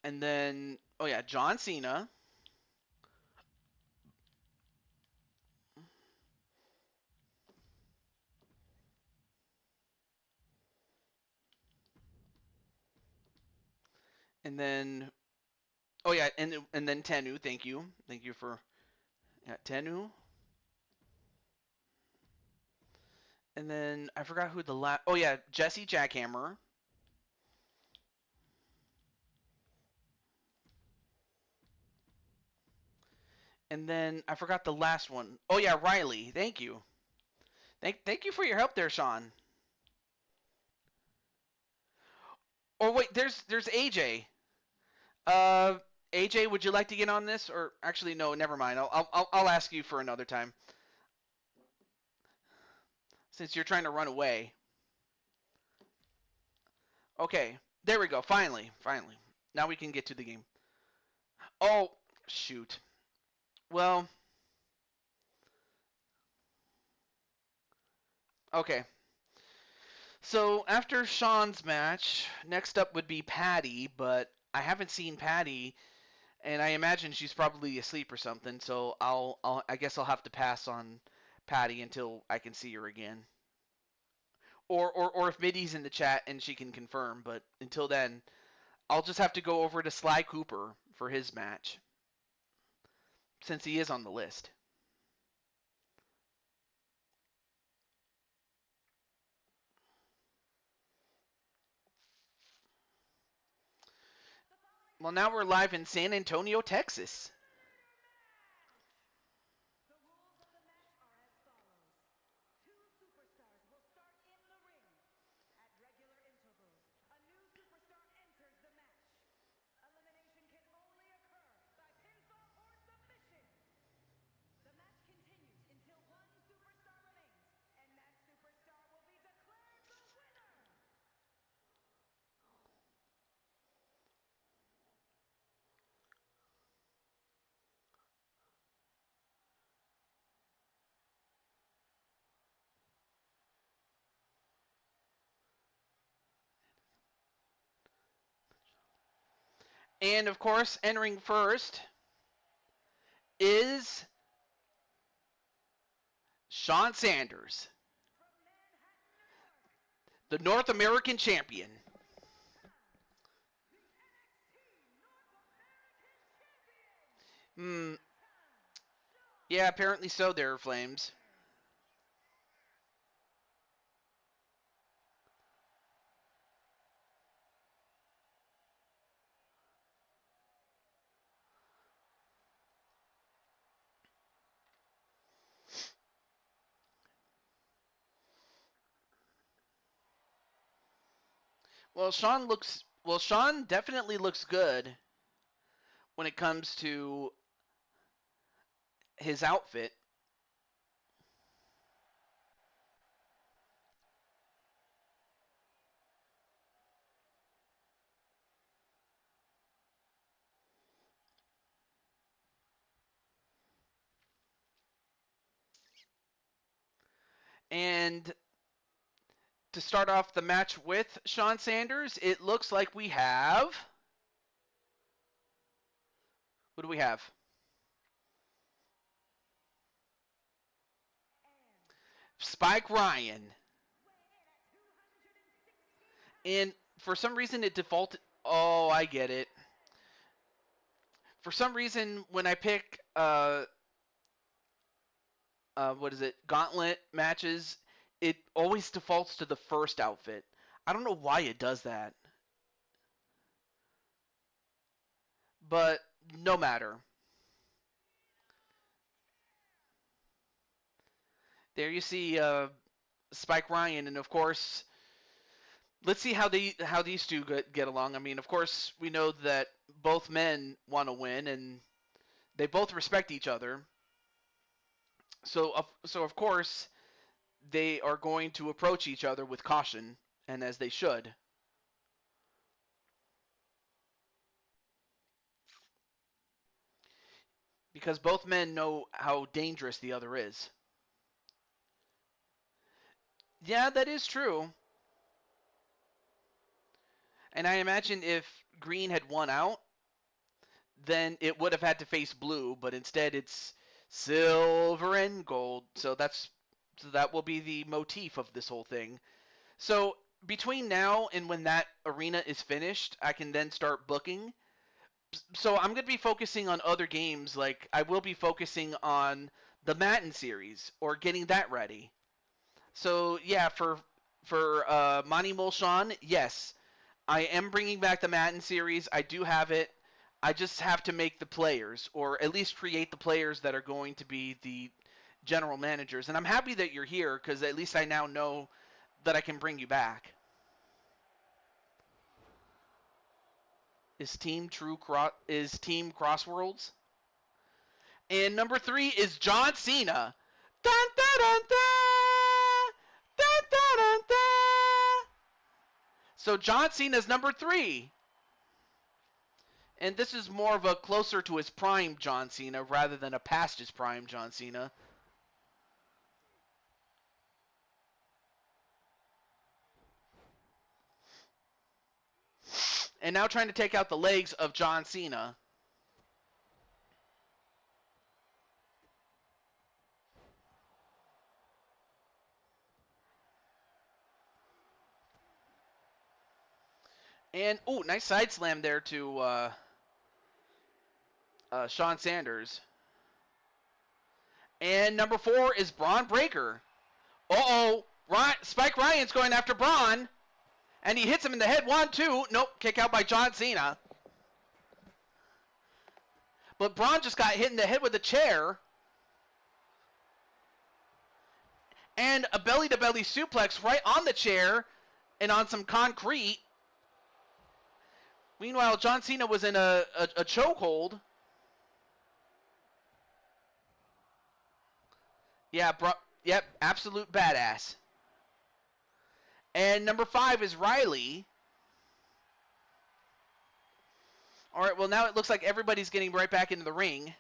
And then oh yeah, John Cena. And then oh yeah, and then Tenu. Thank you for yeah, Tenu. And then I forgot who the last. Oh yeah, Jesse Jackhammer. And then I forgot the last one. Oh yeah, Riley. Thank you. Thank you for your help there, Sean. Oh wait, there's AJ. Uh, AJ, would you like to get on this? Or actually, no, never mind. I'll ask you for another time since you're trying to run away. Okay, there we go. Finally. Now we can get to the game. Oh shoot. Well, okay. So after Sean's match, next up would be Patty, but I haven't seen Patty, and I imagine she's probably asleep or something. So I guess I'll have to pass on Patty until I can see her again. Or if Middy's in the chat and she can confirm, but until then, I'll just have to go over to Sly Cooper for his match since he is on the list. Well, now we're live in San Antonio, Texas. And of course, entering first is Sean Sanders, the North American champion. Hmm. Yeah, apparently so there, Flames. Sean definitely looks good when it comes to his outfit. And to start off the match with Sean Sanders, it looks like we have. Who do we have? Spike Ryan. And for some reason it defaulted. Oh, I get it. For some reason, when I pick what is it, gauntlet matches, it always defaults to the first outfit. I don't know why it does that, but no matter. There you see Spike Ryan, and of course, let's see how these two get along. I mean, of course, we know that both men want to win, and they both respect each other. So of course, they are going to approach each other with caution, and as they should. Because both men know how dangerous the other is. Yeah, that is true. And I imagine if green had won out, then it would have had to face blue, but instead it's silver and gold. So that will be the motif of this whole thing. So between now and when that arena is finished, I can then start booking. So I'm going to be focusing on other games. Like I will be focusing on the Madden series or getting that ready. So yeah, for Monty Mulshawn, yes, I am bringing back the Madden series. I do have it. I just have to make the players, or at least create the players that are going to be the general managers. And I'm happy that you're here because at least I now know that I can bring you back. Is Team Crossworlds? And number 3 is John Cena. Dun, dun, dun, dun! Dun, dun, dun, dun! So John Cena's number 3. And this is more of a closer to his prime John Cena rather than a past his prime John Cena. And now trying to take out the legs of John Cena. And, ooh, nice side slam there to Shawn Sanders. And number 4 is Braun Breaker. Uh-oh. Spike Ryan's going after Braun. And he hits him in the head. 1, 2. Nope. Kick out by John Cena. But Braun just got hit in the head with a chair. And a belly-to-belly suplex right on the chair and on some concrete. Meanwhile, John Cena was in a chokehold. Yeah, yep, absolute badass. And number 5 is Riley. All right, well, now it looks like everybody's getting right back into the ring.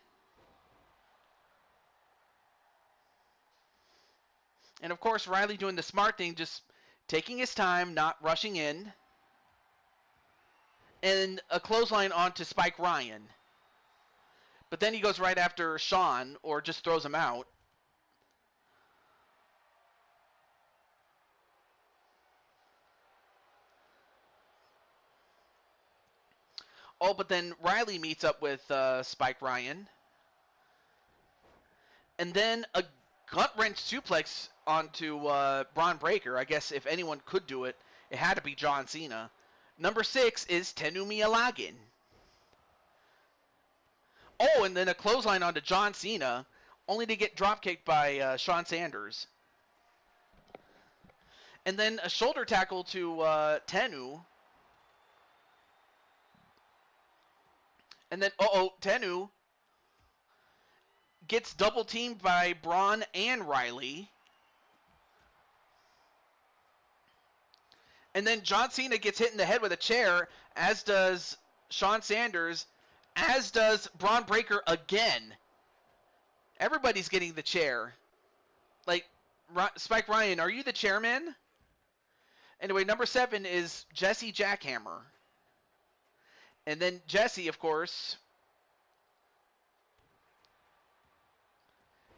And, of course, Riley doing the smart thing, just taking his time, not rushing in. And a clothesline onto Spike Ryan. But then he goes right after Shawn, or just throws him out. Oh, but then Riley meets up with Spike Ryan. And then a gut-wrench suplex onto Braun Breaker. I guess if anyone could do it, it had to be John Cena. Number 6 is Tenu Miyalagin. Oh, and then a clothesline onto John Cena, only to get dropkicked by Shawn Sanders. And then a shoulder tackle to Tenu. And then, Tenu gets double teamed by Braun and Riley. And then John Cena gets hit in the head with a chair, as does Shawn Sanders, as does Braun Breaker again. Everybody's getting the chair. Like, Spike Ryan, are you the chairman? Anyway, number 7 is Jesse Jackhammer. And then Jesse, of course,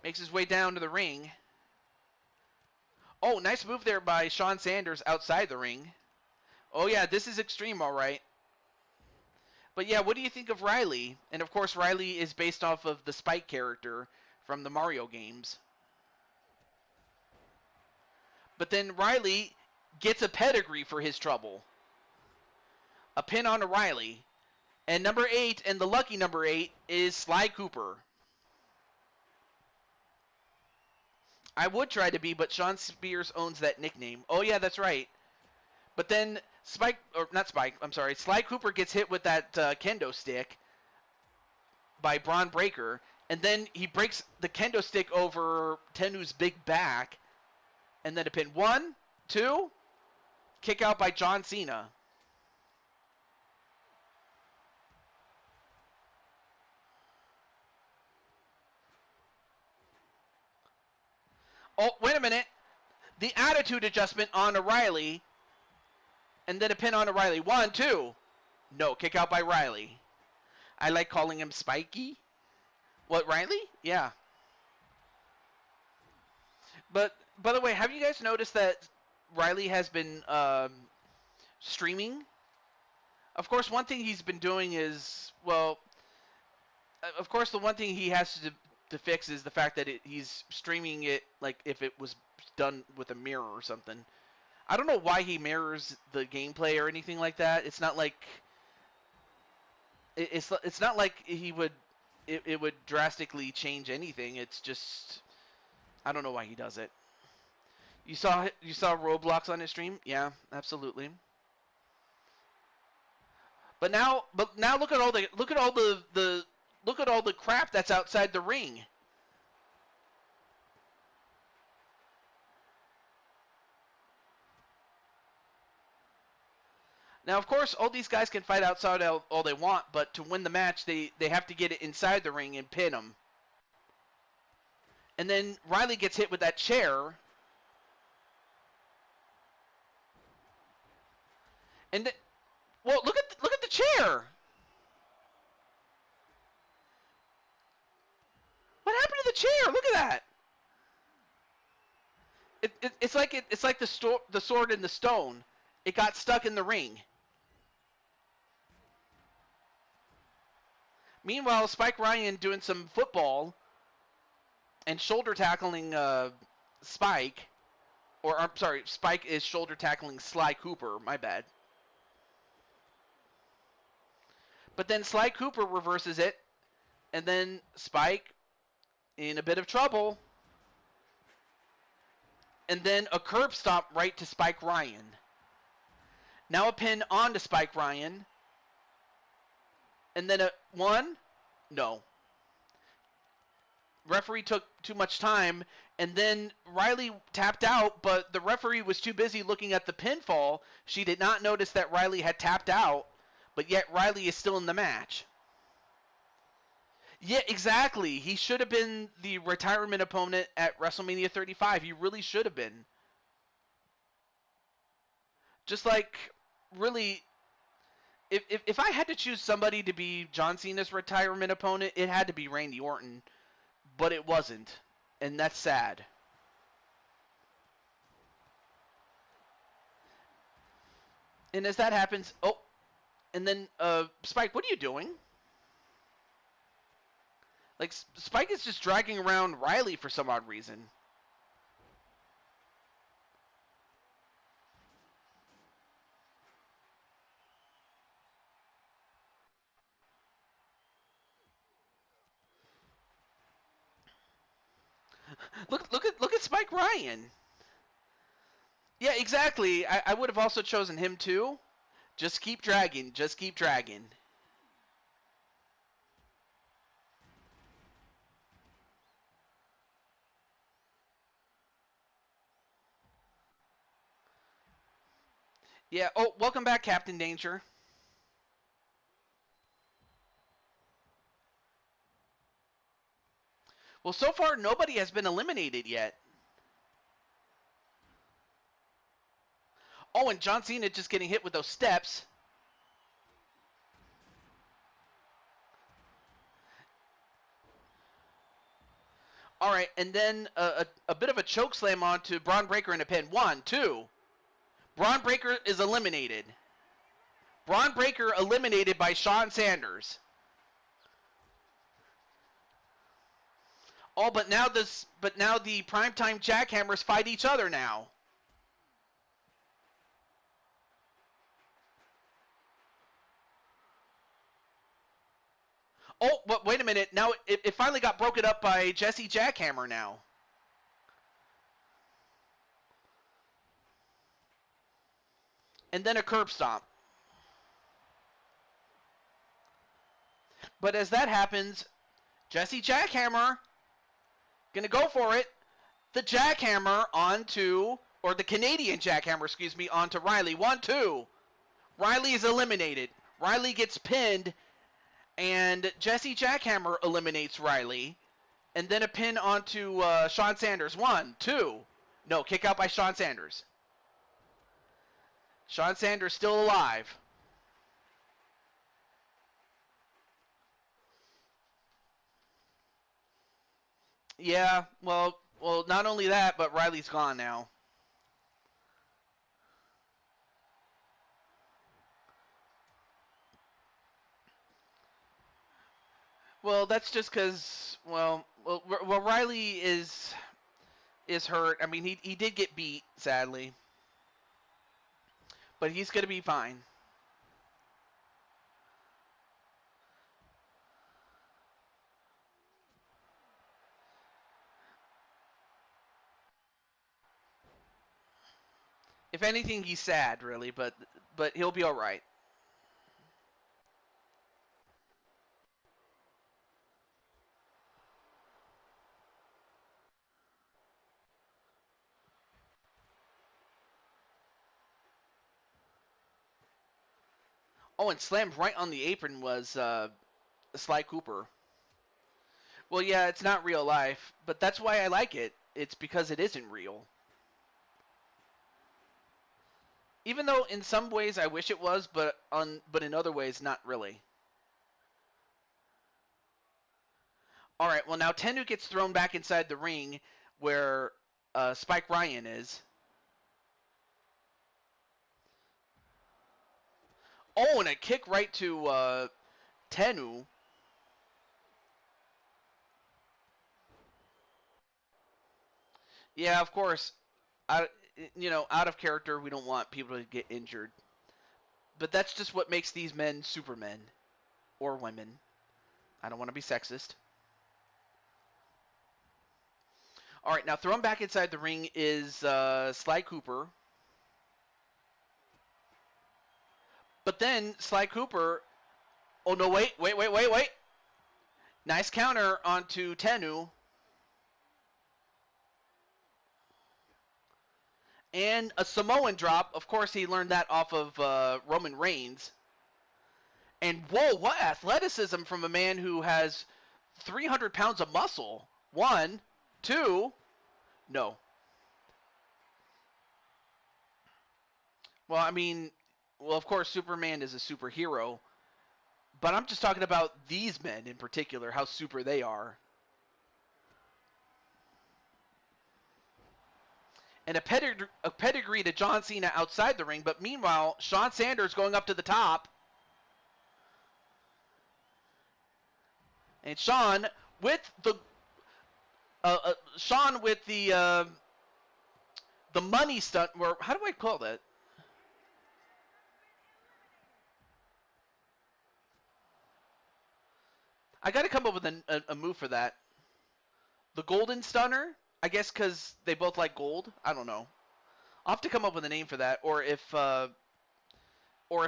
makes his way down to the ring. Oh, nice move there by Shawn Sanders outside the ring. Oh, yeah, this is extreme, all right. But, yeah, what do you think of Riley? And, of course, Riley is based off of the Spike character from the Mario games. But then Riley gets a pedigree for his trouble. A pin on to Riley. And number 8, and the lucky number 8, is Sly Cooper. I would try to be, but Sean Spears owns that nickname. Oh, yeah, that's right. But then Sly Cooper gets hit with that kendo stick by Braun Breaker, and then he breaks the kendo stick over Tenu's big back, and then a pin. 1, 2, kick out by John Cena. Oh, wait a minute. The attitude adjustment on O'Reilly, and then a pin on O'Reilly. 1, 2. No, kick out by Riley. I like calling him Spiky. What, Riley? Yeah. But, by the way, have you guys noticed that Riley has been streaming? Of course, one thing he's been doing is, well, of course, the one thing he has to fix is the fact that he's streaming it like if it was done with a mirror or something. I don't know why he mirrors the gameplay or anything like that. It's not like it's not like he would it would drastically change anything. It's just I don't know why he does it. You saw Roblox on his stream? Yeah, absolutely. But now look at all the crap that's outside the ring. Now, of course, all these guys can fight outside all they want, but to win the match, they have to get it inside the ring and pin them. And then Riley gets hit with that chair. And well, look at the chair. What happened to the chair? Look at that. It's like the sword in the stone. It got stuck in the ring. Meanwhile, Spike Ryan doing some football and shoulder tackling Spike. Or, I'm sorry, Spike is shoulder tackling Sly Cooper. My bad. But then Sly Cooper reverses it. And then Spike in a bit of trouble. And then a curb stomp right to Spike Ryan. Now a pin onto Spike Ryan. And then a 1? No. Referee took too much time, and then Riley tapped out, but the referee was too busy looking at the pinfall. She did not notice that Riley had tapped out, but yet Riley is still in the match. Yeah, exactly. He should have been the retirement opponent at WrestleMania 35. He really should have been. Just like, really, if I had to choose somebody to be John Cena's retirement opponent, it had to be Randy Orton. But it wasn't. And that's sad. And as that happens, oh, and then, Spike, what are you doing? Like, Spike is just dragging around Riley for some odd reason. Look at Spike Ryan. Yeah, exactly. I would have also chosen him too. Just keep dragging. Just keep dragging. Yeah. Oh, welcome back, Captain Danger. Well, so far nobody has been eliminated yet. Oh, and John Cena just getting hit with those steps. All right, and then a bit of a choke slam onto Braun Breaker in a pin. 1, 2. Braun Breaker is eliminated. Braun Breaker eliminated by Shawn Sanders. Oh, but now the primetime jackhammers fight each other now. Oh, but wait a minute. Now it finally got broken up by Jesse Jackhammer now. and then a curb stomp. But as that happens, Jesse Jackhammer gonna go for it. The Jackhammer onto, or the Canadian Jackhammer, excuse me, onto Riley. 1, 2. Riley is eliminated. Riley gets pinned, and Jesse Jackhammer eliminates Riley. And then a pin onto Shawn Sanders. 1, 2. No, kick out by Shawn Sanders. Shawn Sanders still alive. Yeah, well, not only that, but Riley's gone now. Well, that's just because, Riley is hurt. I mean, he did get beat, sadly. But he's going to be fine. If anything, he's sad, really, but he'll be all right. Oh, and slammed right on the apron was Sly Cooper. Well, yeah, it's not real life, but that's why I like it. It's because it isn't real. Even though in some ways I wish it was, but in other ways not really. All right, well now Tennu gets thrown back inside the ring where Spike Ryan is. Oh, and a kick right to Tennu. Yeah, of course. Out of character, we don't want people to get injured. But that's just what makes these men supermen. Or women. I don't want to be sexist. Alright, now thrown back inside the ring is Sly Cooper. But then Sly Cooper... Oh, no, wait. Nice counter onto Tennu. And a Samoan drop. Of course, he learned that off of Roman Reigns. And whoa, what athleticism from a man who has 300 pounds of muscle. 1, 2, no. Well, I mean, of course, Superman is a superhero. But I'm just talking about these men in particular, how super they are. And a pedigree to John Cena outside the ring. But meanwhile, Shawn Sanders going up to the top. And Shawn with the money stunt. Or how do I call that? I got to come up with a move for that. The Golden Stunner. I guess because they both like gold. I don't know. I'll have to come up with a name for that, or if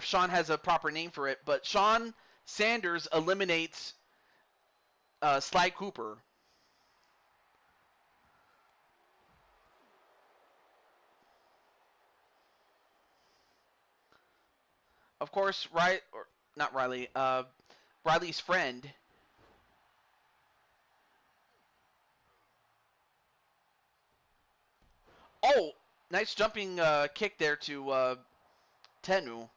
Shawn has a proper name for it. But Shawn Sanders eliminates Sly Cooper. Of course, Riley's friend. Oh, nice jumping kick there to Tennu.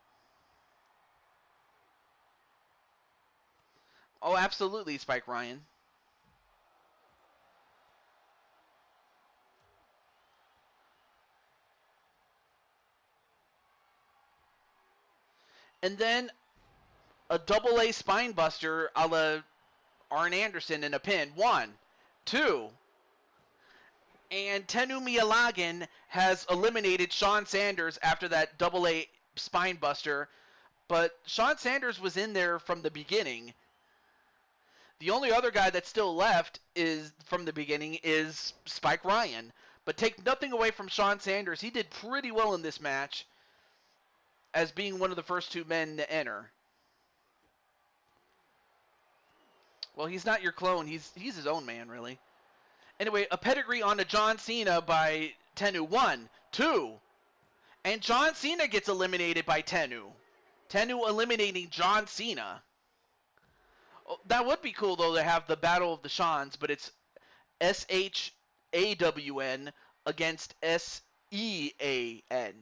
Oh, absolutely, Spike Ryan. And then a double-A spine buster a la Arn Anderson in a pin. 1, 2. And Tennu Miyalagan has eliminated Shawn Sanders after that double-A spine buster. But Shawn Sanders was in there from the beginning. The only other guy that's still left from the beginning is Spike Ryan. But take nothing away from Shawn Sanders. He did pretty well in this match. as being one of the first 2 men to enter. Well, he's not your clone. He's his own man, really. Anyway, a pedigree on to John Cena by Tennu. 1, 2. And John Cena gets eliminated by Tennu. Tennu eliminating John Cena. Oh, that would be cool, though, to have the Battle of the Shans, but it's SHAWN against SEAN.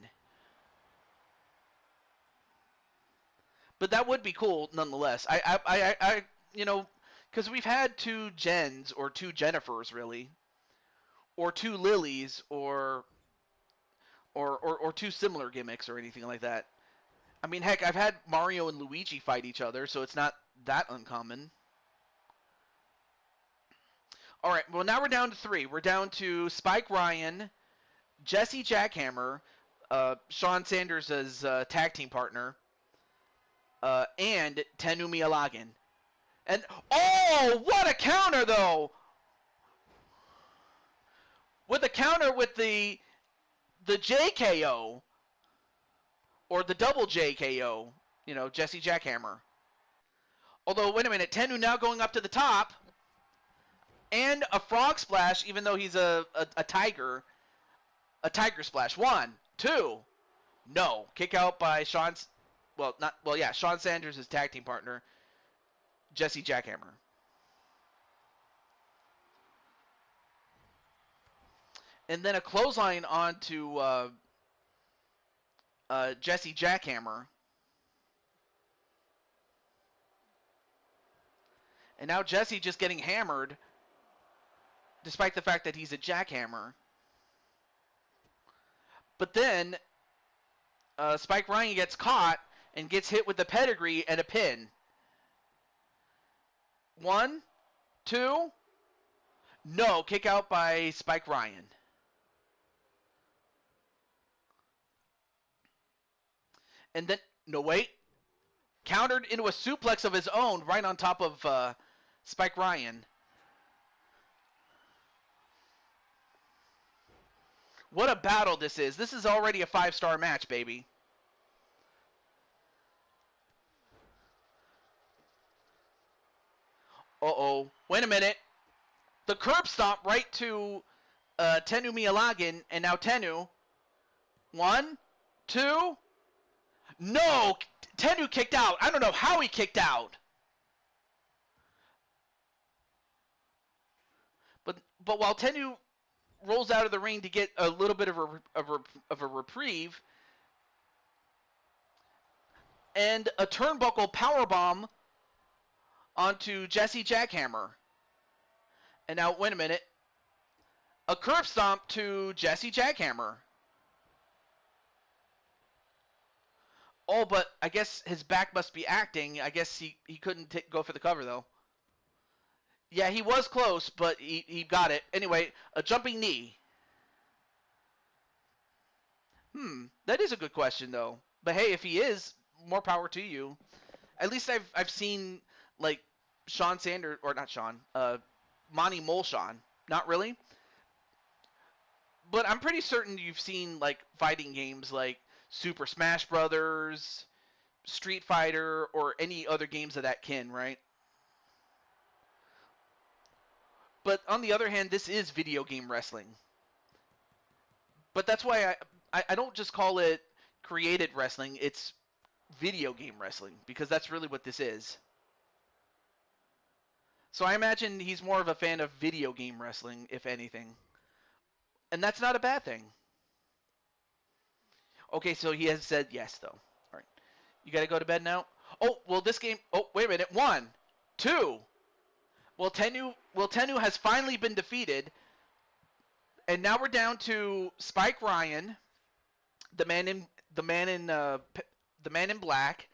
But that would be cool, nonetheless. I you know, because we've had 2 Jens, or 2 Jennifers, really, or 2 Lilies, or 2 similar gimmicks, or anything like that. I mean, heck, I've had Mario and Luigi fight each other, so it's not that uncommon. All right, well, now we're down to 3. We're down to Spike Ryan, Jesse Jackhammer, Sean Sanders' tag team partner, and Tennu Miyalagan. And, oh, what a counter, though! With a counter with the JKO, or the double JKO, you know, Jesse Jackhammer. Although, wait a minute, Tennu now going up to the top, and a frog splash, even though he's a tiger splash. 1, 2, no. Kick out by Sean Sanders' tag team partner, Jesse Jackhammer. And then a clothesline onto Jesse Jackhammer. And now Jesse just getting hammered, despite the fact that he's a jackhammer. But then Spike Ryan gets caught and gets hit with the pedigree and a pin. 1, 2, no. Kick out by Spike Ryan. And then, no, wait. Countered into a suplex of his own right on top of Spike Ryan. What a battle this is. This is already a 5-star match, baby. Uh-oh. Wait a minute. The curb stomp right to Tennu Miyalagan, and now Tennu. 1, 2. No! Tennu kicked out. I don't know how he kicked out. But while Tennu rolls out of the ring to get a little bit of a reprieve, and a turnbuckle powerbomb onto Jesse Jackhammer. And now, wait a minute. A curb stomp to Jesse Jackhammer. Oh, but I guess his back must be acting. I guess he couldn't go for the cover, though. Yeah, he was close, but he got it. Anyway, a jumping knee. That is a good question, though. But hey, if he is, more power to you. At least I've seen, like, Sean Sanders, or not Sean, Monty Molshan. Not really. But I'm pretty certain you've seen, like, fighting games like Super Smash Brothers, Street Fighter, or any other games of that kin, right? But on the other hand, this is video game wrestling. But that's why I don't just call it created wrestling, it's video game wrestling, because that's really what this is. So I imagine he's more of a fan of video game wrestling, if anything. And that's not a bad thing. Okay, so he has said yes, though. All right. You got to go to bed now? Oh, well, this game... Oh, wait a minute. 1, 2. Well, Tennu has finally been defeated. And now we're down to Spike Ryan, the man in black,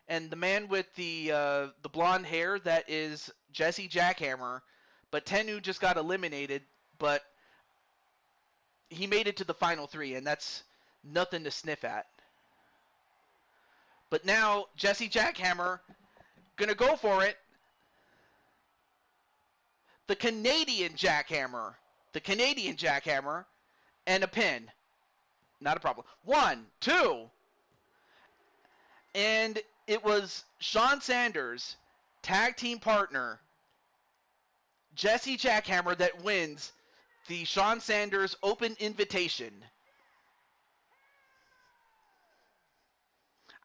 and the man with the blonde hair that is Jesse Jackhammer. But Tennu just got eliminated, but he made it to the final 3, and that's nothing to sniff at. But now Jesse Jackhammer gonna go for it. The Canadian Jackhammer, and a pin. Not a problem. 1, 2, And it was Sean Sanders' tag team partner, Jesse Jackhammer, that wins the Sean Sanders Open Invitation.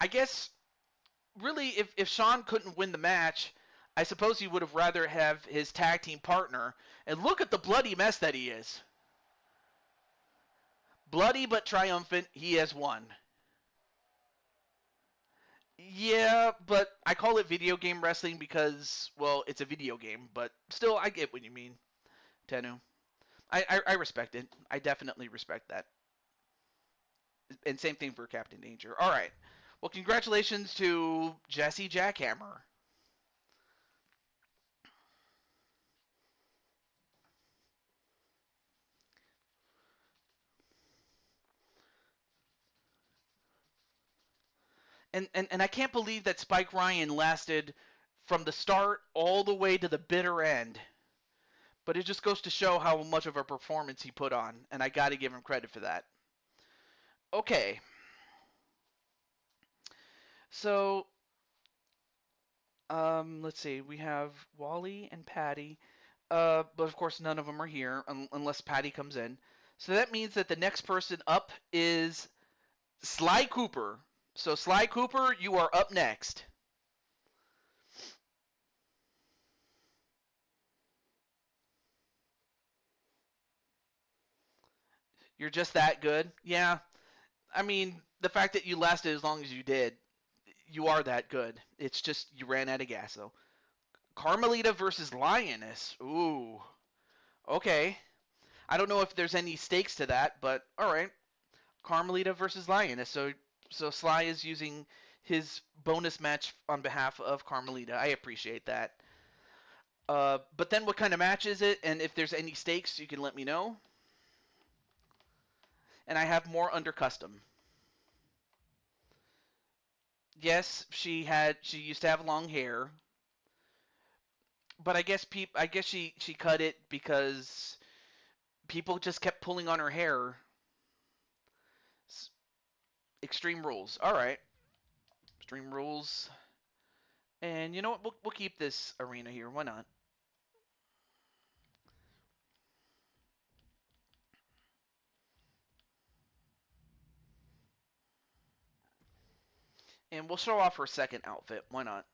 I guess, really, if Sean couldn't win the match, I suppose he would have rather have his tag team partner. And look at the bloody mess that he is. Bloody but triumphant, he has won. Yeah, but I call it video game wrestling because, well, it's a video game, but still, I get what you mean, Tenu. I respect it. I definitely respect that. And same thing for Captain Danger. All right. Well, congratulations to Jesse Jackhammer. And I can't believe that Spike Ryan lasted from the start all the way to the bitter end. But it just goes to show how much of a performance he put on, and I got to give him credit for that. Okay. So, let's see. We have Wally and Patty, but of course none of them are here unless Patty comes in. So that means that the next person up is Sly Cooper. So Sly Cooper, you are up next. You're just that good? Yeah. I mean, the fact that you lasted as long as you did, you are that good. It's just you ran out of gas, though. Carmelita versus Lioness. Ooh. Okay. I don't know if there's any stakes to that, but all right. Carmelita versus Lioness. So Sly is using his bonus match on behalf of Carmelita. I appreciate that. But then what kind of match is it? And if there's any stakes, you can let me know. And I have more under custom. Yes, she used to have long hair, but I guess she cut it because people just kept pulling on her hair. Extreme Rules. All right. Extreme Rules. And you know what? We'll keep this arena here. Why not? And we'll show off her second outfit. Why not?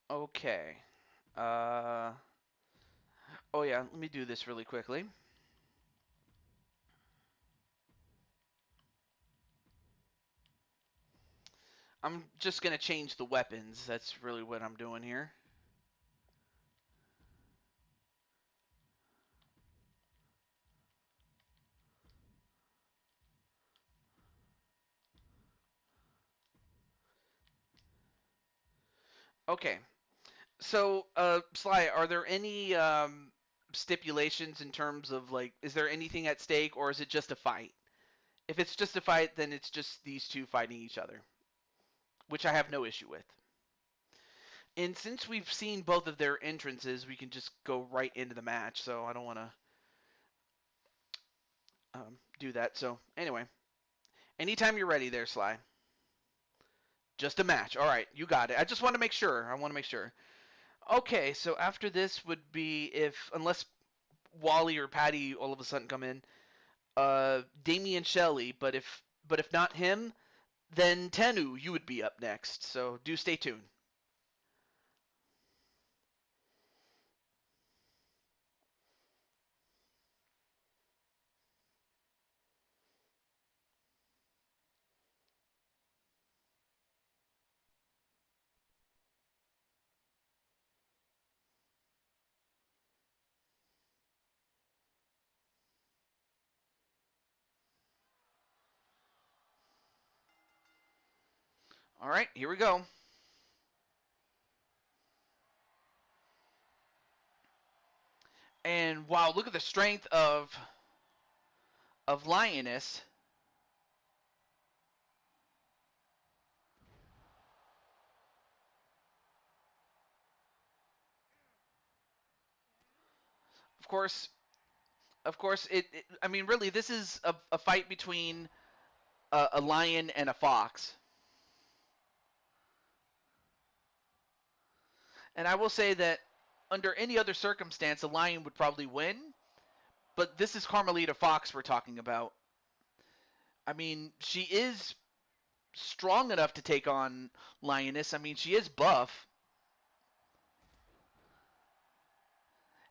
Okay. Uh. Oh yeah. Let me do this really quickly. I'm just gonna change the weapons. That's really what I'm doing here. Okay. So, Sly, are there any stipulations in terms of like, is there anything at stake, or is it just a fight? If it's just a fight, then it's just these two fighting each other, which I have no issue with. And since we've seen both of their entrances, we can just go right into the match. So I don't want to do that. So anyway, anytime you're ready, there, Sly. Just a match. All right, you got it. I just want to make sure. I want to make sure. Okay, so after this would be if unless Wally or Patty all of a sudden come in, Damian Shelley. But if not him, then Tenu, you would be up next. So do stay tuned. All right, here we go. And wow, look at the strength of Lioness. course, I mean, really, this is a fight between a lion and a fox. And I will say that under any other circumstance, a lion would probably win. But this is Carmelita Fox we're talking about. I mean, she is strong enough to take on Lioness. I mean, she is buff.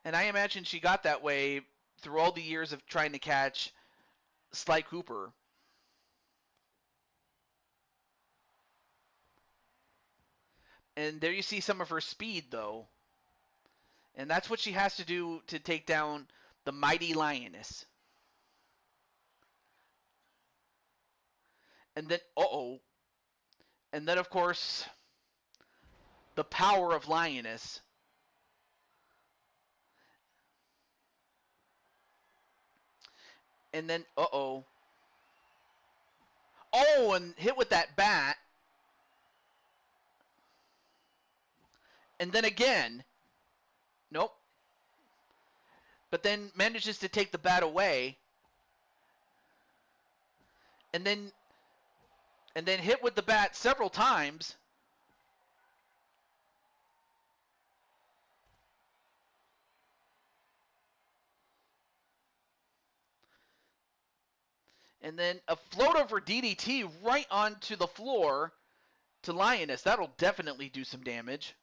And I imagine she got that way through all the years of trying to catch Sly Cooper. And there you see some of her speed, though. And that's what she has to do to take down the mighty Lioness. And then, and then, of course, the power of Lioness. And then, oh, and hit with that bat. And then again. Nope. But then manages to take the bat away. And then hit with the bat several times. And then a float over DDT right onto the floor to Lioness. That'll definitely do some damage.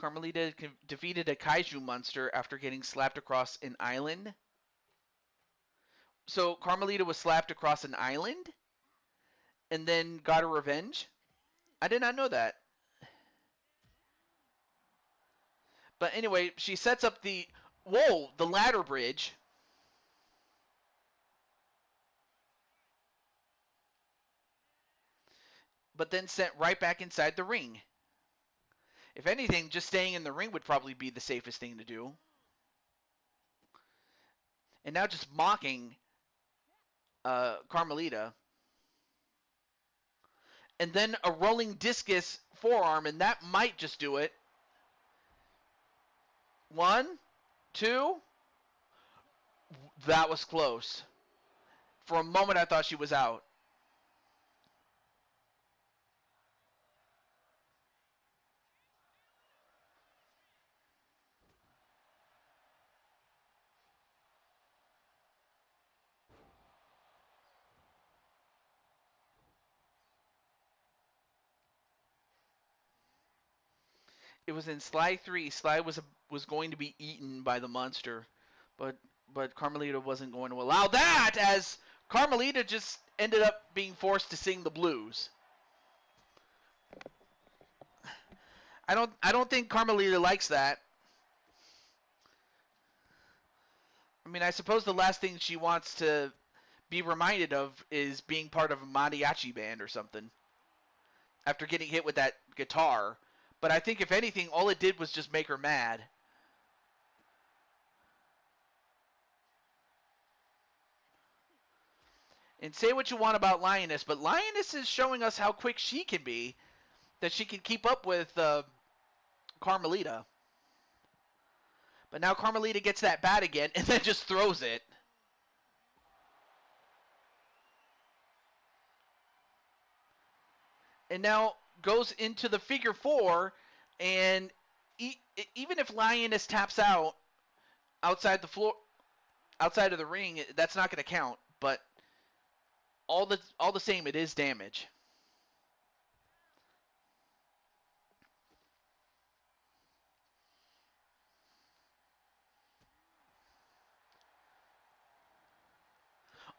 Carmelita defeated a kaiju monster after getting slapped across an island. So Carmelita was slapped across an island and then got her revenge? I did not know that. But anyway, she sets up the ladder bridge. But then sent right back inside the ring. If anything, just staying in the ring would probably be the safest thing to do. And now just mocking Carmelita. And then a rolling discus forearm, and that might just do it. 1, 2. That was close. For a moment, I thought she was out. It was in Sly 3. Sly was going to be eaten by the monster, but Carmelita wasn't going to allow that, as Carmelita just ended up being forced to sing the blues. I don't think Carmelita likes that. I mean, I suppose the last thing she wants to be reminded of is being part of a mariachi band or something after getting hit with that guitar. But I think, if anything, all it did was just make her mad. And say what you want about Lioness, but Lioness is showing us how quick she can be, that she can keep up with Carmelita. But now Carmelita gets that bat again and then just throws it. And now goes into the figure 4, and even if Lioness taps out outside the floor, outside of the ring, that's not going to count. But all the same, it is damage.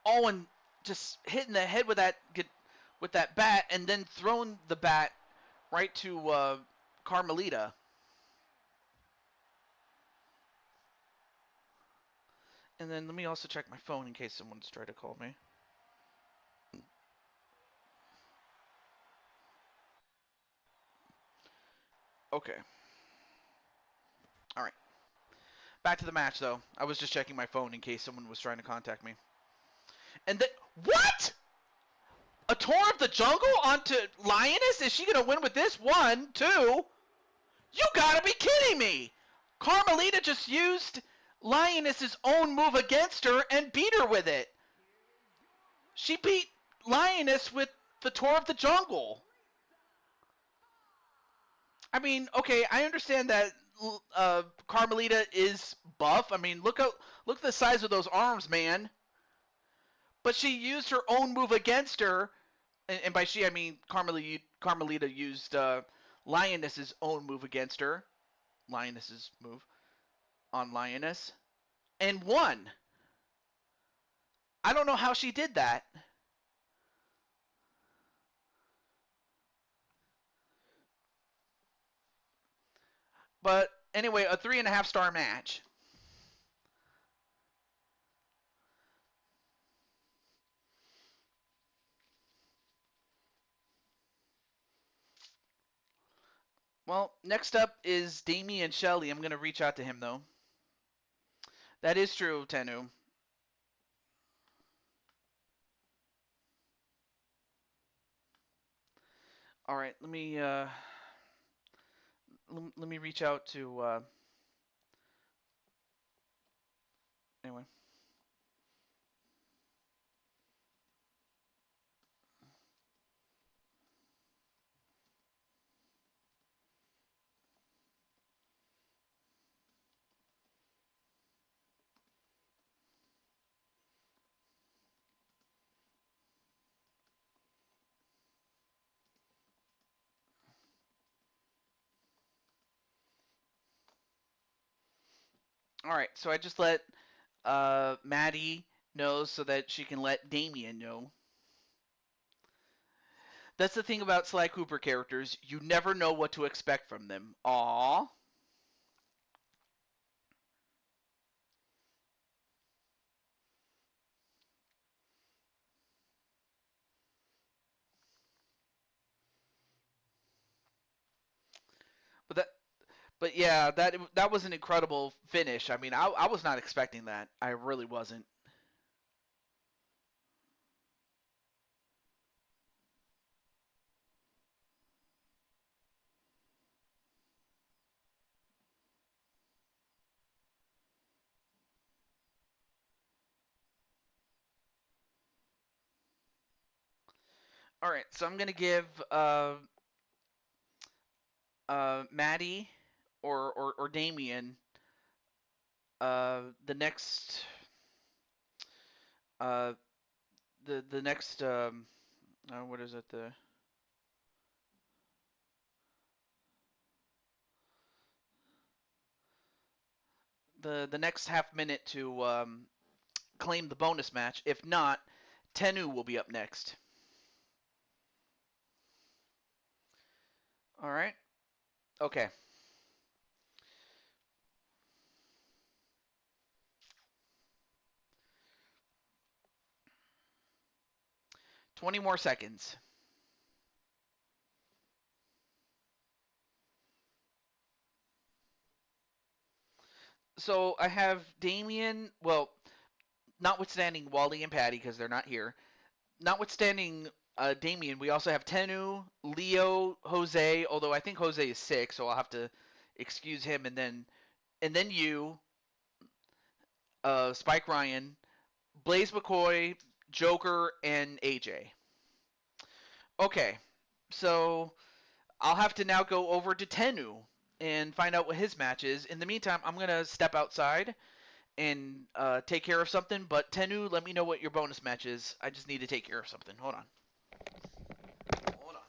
Oh, and just hitting the head with that bat, and then throwing the bat right to Carmelita. And then let me also check my phone in case someone's trying to call me. Okay. All right. Back to the match, though. I was just checking my phone in case someone was trying to contact me. And then, what? A tour of the jungle onto Lioness? Is she going to win with this? 1, 2. You gotta be kidding me! Carmelita just used Lioness's own move against her and beat her with it. She beat Lioness with the Tour of the Jungle. I mean, okay, I understand that Carmelita is buff. I mean, look at the size of those arms, man. But she used her own move against her, and by she I mean Carmelita used Lioness's own move against her. Lioness's move on Lioness, and won. I don't know how she did that. But anyway, a 3.5-star match. Well, next up is Damian Shelley. I'm going to reach out to him, though. That is true, Tenu. All right, let me reach out to anyway. All right, so I just let Maddie know so that she can let Damian know. That's the thing about Sly Cooper characters. You never know what to expect from them. Aww. But yeah, that was an incredible finish. I mean, I was not expecting that. I really wasn't. All right, so I'm gonna give Maddie or Damien the next uh, the next what is it the next half minute to claim the bonus match. If not, Tenu will be up next. All right. Okay. 20 more seconds. So I have Damien. Well, notwithstanding Wally and Patty because they're not here. Notwithstanding Damien, we also have Tenu, Leo, Jose. Although I think Jose is sick, so I'll have to excuse him, and then you, Spike Ryan, Blaze McCoy, Joker, and AJ. Okay, so I'll have to now go over to Tenu and find out what his match is. In the meantime, I'm gonna step outside and take care of something. But Tenu, let me know what your bonus match is. I just need to take care of something. Hold on. Hold on.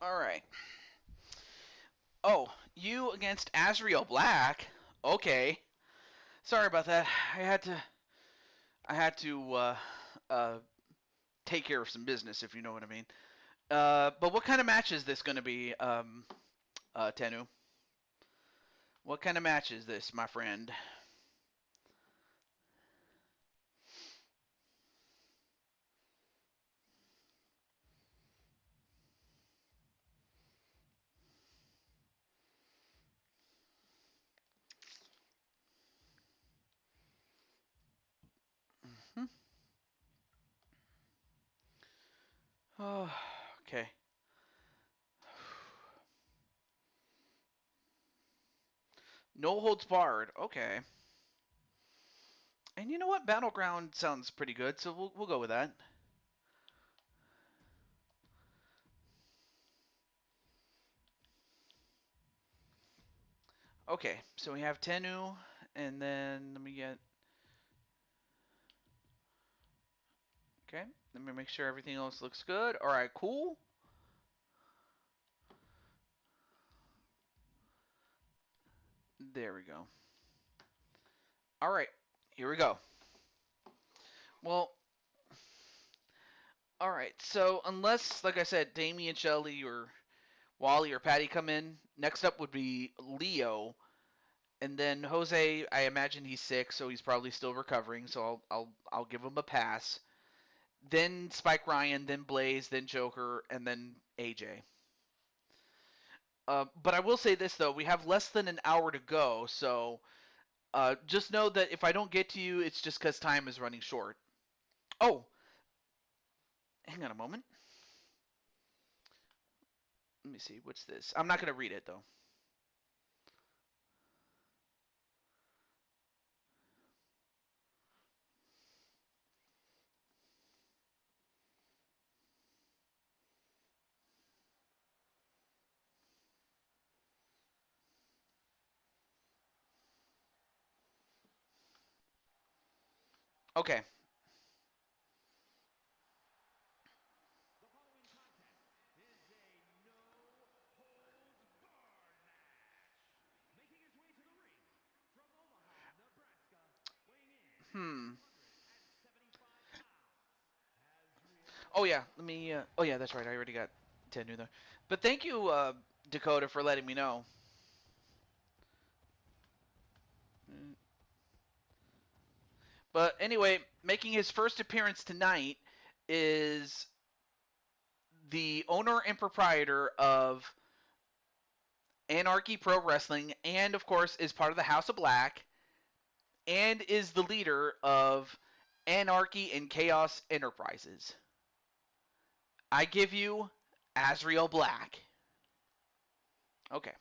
All right. Oh, you against Azriel Black? Okay. Sorry about that. I had to uh, take care of some business, if you know what I mean. But what kind of match is this going to be, Tenu? What kind of match is this, my friend? Hmm? Oh, okay. No holds barred. Okay. And you know what? Battleground sounds pretty good, so we'll go with that. Okay, so we have Tenu, and then let me get. Okay, let me make sure everything else looks good. All right, cool. There we go. All right, here we go. Well, all right. So unless, like I said, Damien, Shelley, or Wally or Patty come in, next up would be Leo, and then Jose. I imagine he's sick, so he's probably still recovering. So I'll give him a pass. Then Spike Ryan, then Blaze, then Joker, and then AJ. But I will say this though, we have less than an hour to go, so just know that if I don't get to you, it's just because time is running short. Oh, hang on a moment. Let me see. What's this? I'm not going to read it, though. Okay. Hmm. Oh, yeah. Let me. Oh, yeah, that's right. I already got 10 new there. But thank you, Dakota, for letting me know. But anyway, making his first appearance tonight is the owner and proprietor of Anarchy Pro Wrestling, and of course is part of the House of Black, and is the leader of Anarchy and Chaos Enterprises. I give you Azriel Black. Okay.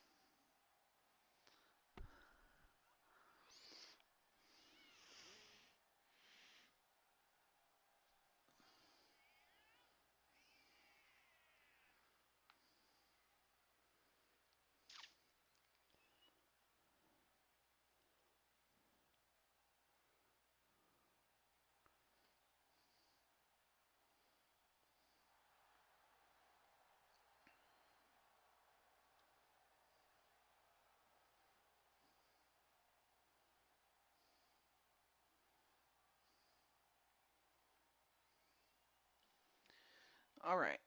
All right.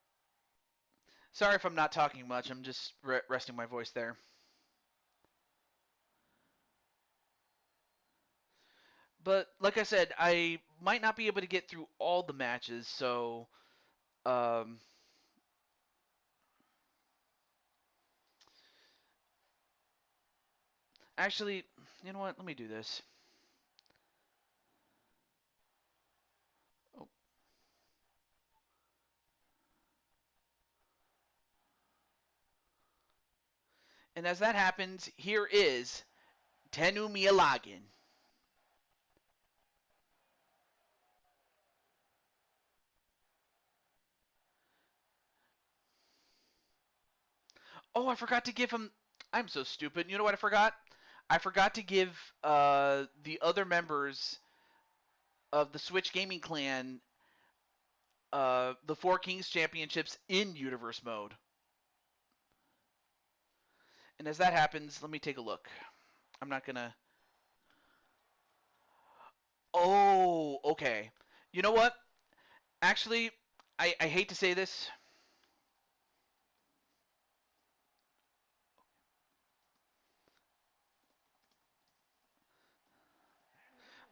Sorry if I'm not talking much. I'm just resting my voice there. But like I said, I might not be able to get through all the matches, so um, actually, you know what? Let me do this. Oh. And as that happens, here is Tenu Miyalagin. Oh, I forgot to give him. I'm so stupid. You know what I forgot? I forgot to give the other members of the Switch Gaming Clan the Four Kings Championships in Universe mode. And as that happens, let me take a look. I'm not going to... Oh, okay. You know what? Actually, I hate to say this.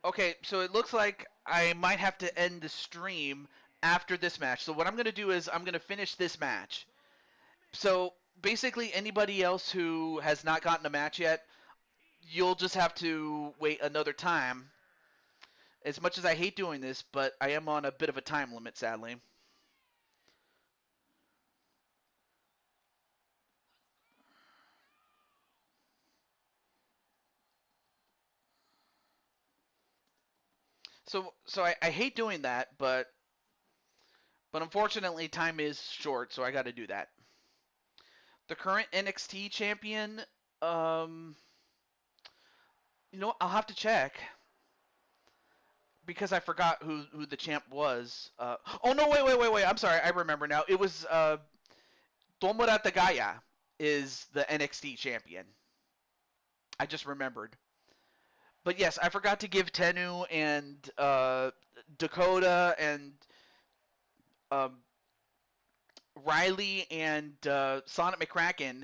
Okay, so it looks like I might have to end the stream after this match. So what I'm going to do is I'm going to finish this match. So basically anybody else who has not gotten a match yet, you'll just have to wait another time. As much as I hate doing this, but I am on a bit of a time limit, sadly. So I hate doing that, but unfortunately time is short, so I got to do that. The current NXT champion, um, I'll have to check because I forgot who the champ was. Oh no, wait! I'm sorry, I remember now. It was Tomura Tagaya is the NXT champion. I just remembered. But yes, I forgot to give Tennu and Dakota and um, Riley and Sonic McCracken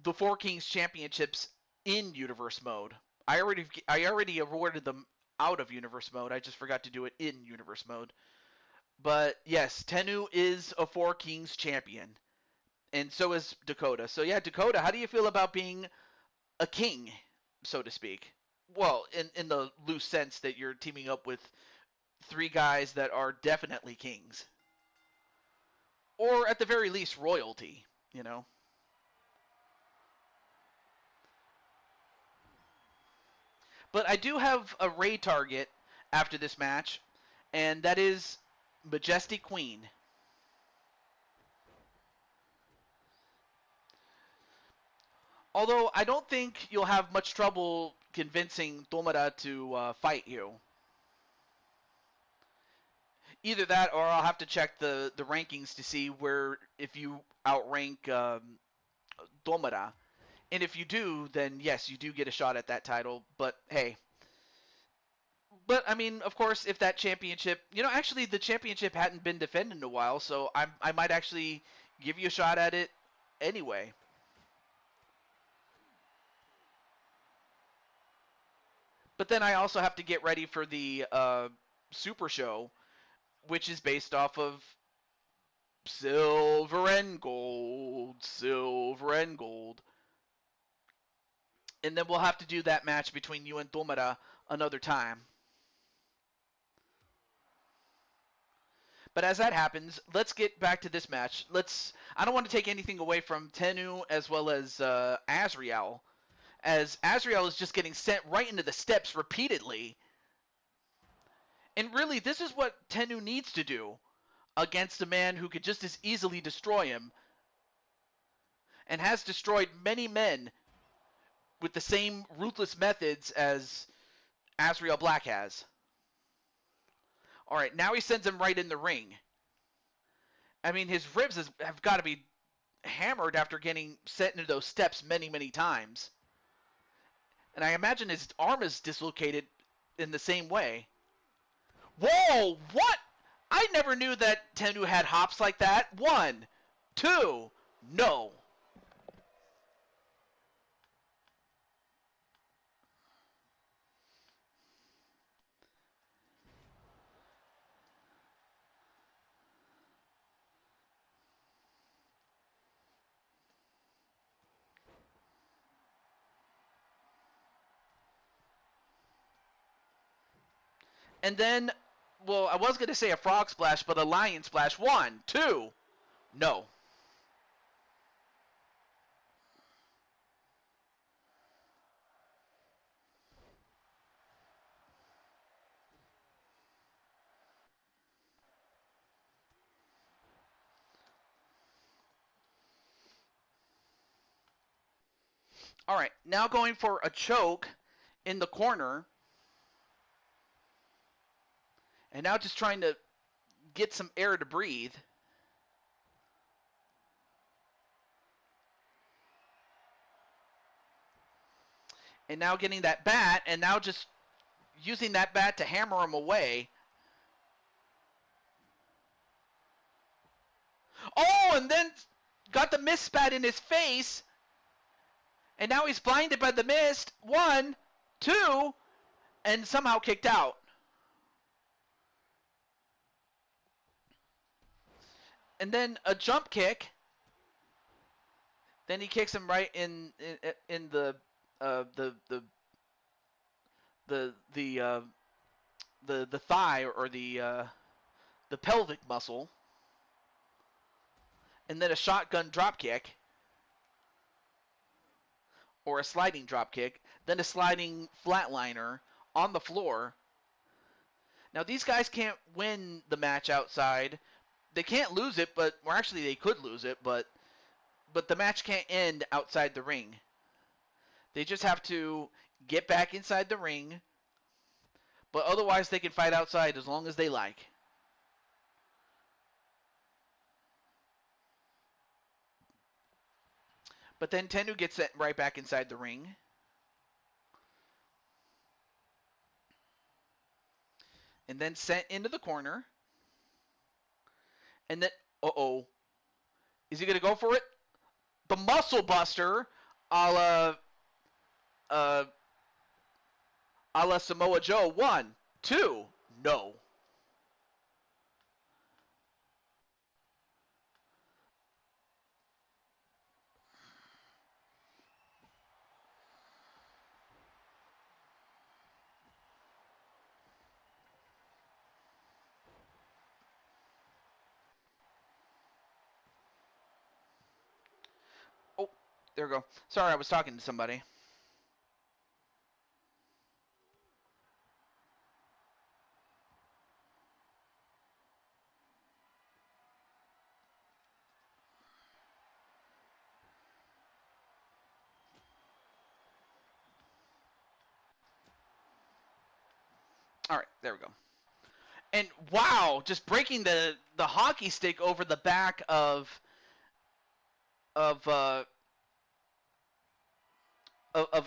the Four Kings championships in Universe mode. I already awarded them out of Universe mode. I just forgot to do it in Universe mode. But yes, Tennu is a Four Kings champion, and so is Dakota. So yeah, Dakota, how do you feel about being a king, so to speak? Well, in the loose sense that you're teaming up with three guys that are definitely kings, or at the very least royalty. But I do have a raid target after this match, and that is Majestic Queen. Although I don't think you'll have much trouble convincing Tomura to fight you. Either that, or I'll have to check the rankings to see where if you outrank Tomura. And if you do, then yes, you do get a shot at that title. But hey, I mean, of course, if that championship, actually the championship hadn't been defended in a while, so I might actually give you a shot at it anyway. But then I also have to get ready for the Super Show, which is based off of Silver and Gold, Silver and Gold. And then we'll have to do that match between you and Tomura another time. But as that happens, let's get back to this match. I don't want to take anything away from Tennu as well as Azrael, as Azrael is just getting sent right into the steps repeatedly. And really, this is what Tennu needs to do against a man who could just as easily destroy him, and has destroyed many men with the same ruthless methods as Azrael Black has. Alright, now he sends him right in the ring. I mean, his ribs have got to be hammered after getting sent into those steps many, many times. And I imagine his arm is dislocated in the same way. Whoa! What? I never knew that Tennu had hops like that. 1, 2, no. And then, well, I was going to say a frog splash, but a lion splash. 1, 2, no. All right, now going for a choke in the corner. And now just trying to get some air to breathe. And now getting that bat, and now just using that bat to hammer him away. Oh, and then got the mist spat in his face. And now he's blinded by the mist. 1, 2, and somehow kicked out. And then a jump kick. Then he kicks him right in the thigh or the pelvic muscle. And then a shotgun drop kick. Or a sliding drop kick, then a sliding flatliner on the floor. Now these guys can't win the match outside. They can't lose it, but or actually they could lose it, but the match can't end outside the ring. They just have to get back inside the ring, but otherwise they can fight outside as long as they like. But then Tennu gets sent right back inside the ring. And then sent into the corner. And then, uh-oh. Is he going to go for it? The Muscle Buster a la Samoa Joe. 1, 2, no. Oh, there we go. Sorry, I was talking to somebody. All right, there we go. And wow, just breaking the hockey stick over the back of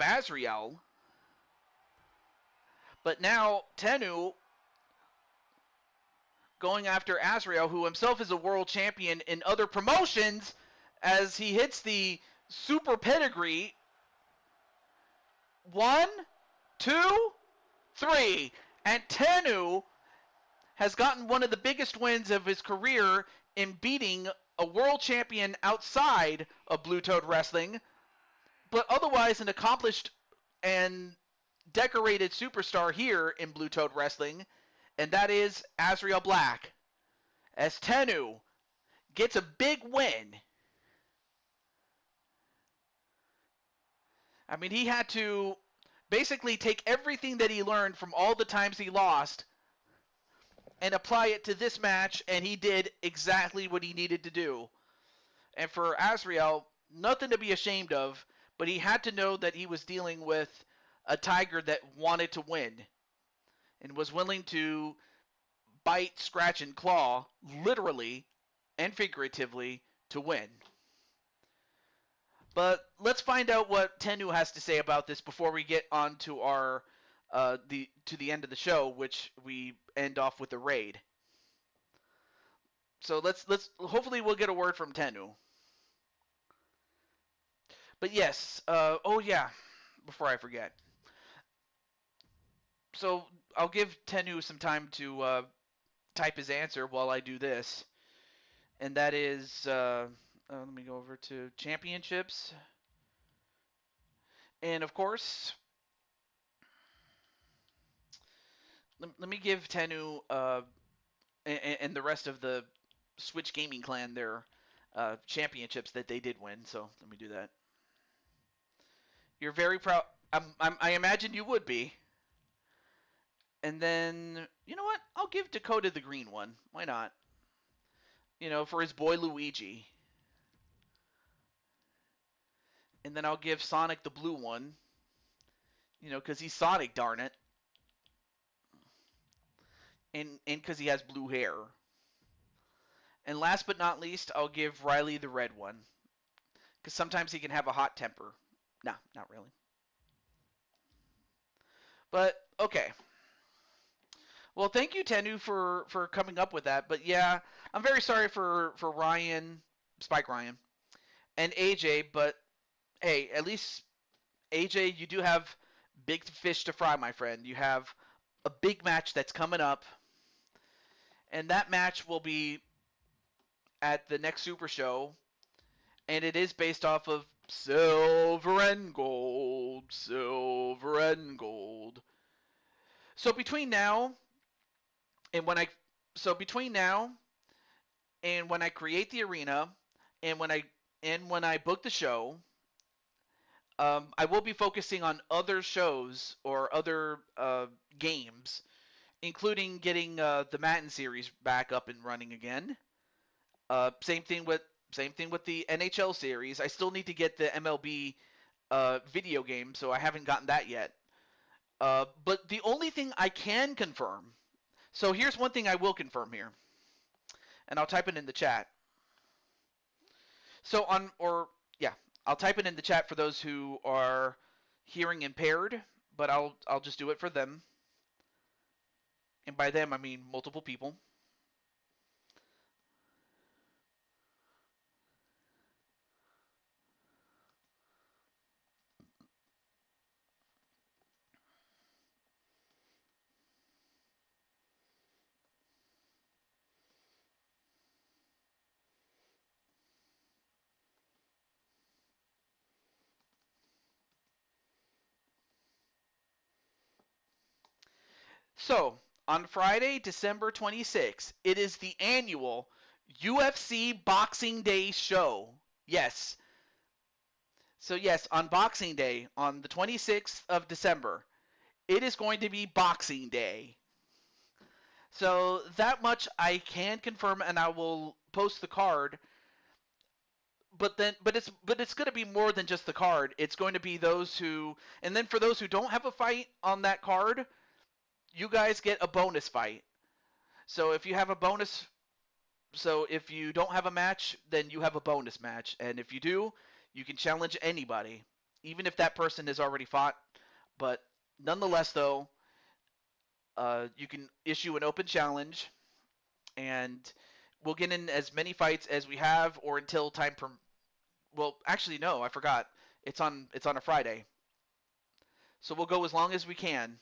Azrael. But now Tennu going after Azrael, who himself is a world champion in other promotions, as he hits the super pedigree. 1, 2, 3. And Tennu has gotten one of the biggest wins of his career in beating a world champion outside of Blue Toad Wrestling, but otherwise an accomplished and decorated superstar here in Blue Toad Wrestling, and that is Azrael Black, as Tennu gets a big win. I mean, he had to basically take everything that he learned from all the times he lost and apply it to this match, and he did exactly what he needed to do. And for Azrael, nothing to be ashamed of, but he had to know that he was dealing with a tiger that wanted to win and was willing to bite, scratch, and claw, literally and figuratively, to win. But let's find out what Tennu has to say about this before we get on to our to the end of the show, which we end off with the raid. So let's hopefully we'll get a word from Tennu. But yes, oh yeah, before I forget. So I'll give Tennu some time to type his answer while I do this, and that is let me go over to championships, and of course. Let me give Tennu and the rest of the Switch Gaming Clan their championships that they did win. So let me do that. You're very proud. I imagine you would be. And then, you know what? I'll give Dakota the green one. Why not? You know, for his boy Luigi. And then I'll give Sonic the blue one. You know, because he's Sonic, darn it. And because he has blue hair. And last but not least, I'll give Riley the red one. Because sometimes he can have a hot temper. Nah, not really. But okay. Well, thank you, Tenu, for coming up with that. But yeah, I'm very sorry for Ryan, Spike Ryan, and AJ. But hey, at least AJ, you do have big fish to fry, my friend. You have a big match that's coming up, and that match will be at the next Super Show, and it is based off of Silver and Gold, Silver and Gold. So between now and when I so between now and when I create the arena and when I book the show, I will be focusing on other shows or other games, including getting the Madden series back up and running again. Same thing with the NHL series. I still need to get the MLB video game, so I haven't gotten that yet. But the only thing I can confirm. So here's one thing I will confirm here, and I'll type it in the chat. So I'll type it in the chat for those who are hearing impaired, but I'll just do it for them. And by them I mean multiple people. So, on Friday, December 26th, it is the annual UFC Boxing Day show. Yes. So, yes, on Boxing Day, on the 26th of December, it is going to be Boxing Day. So, that much I can confirm, and I will post the card. But it's going to be more than just the card. It's going to be those who, and then for those who don't have a fight on that card, you guys get a bonus fight. So if you have a bonus, so if you don't have a match, then you have a bonus match, and if you do, you can challenge anybody, even if that person has already fought. But nonetheless, though, you can issue an open challenge, and we'll get in as many fights as we have, or until time well, actually, no, I forgot. It's on a Friday, so we'll go as long as we can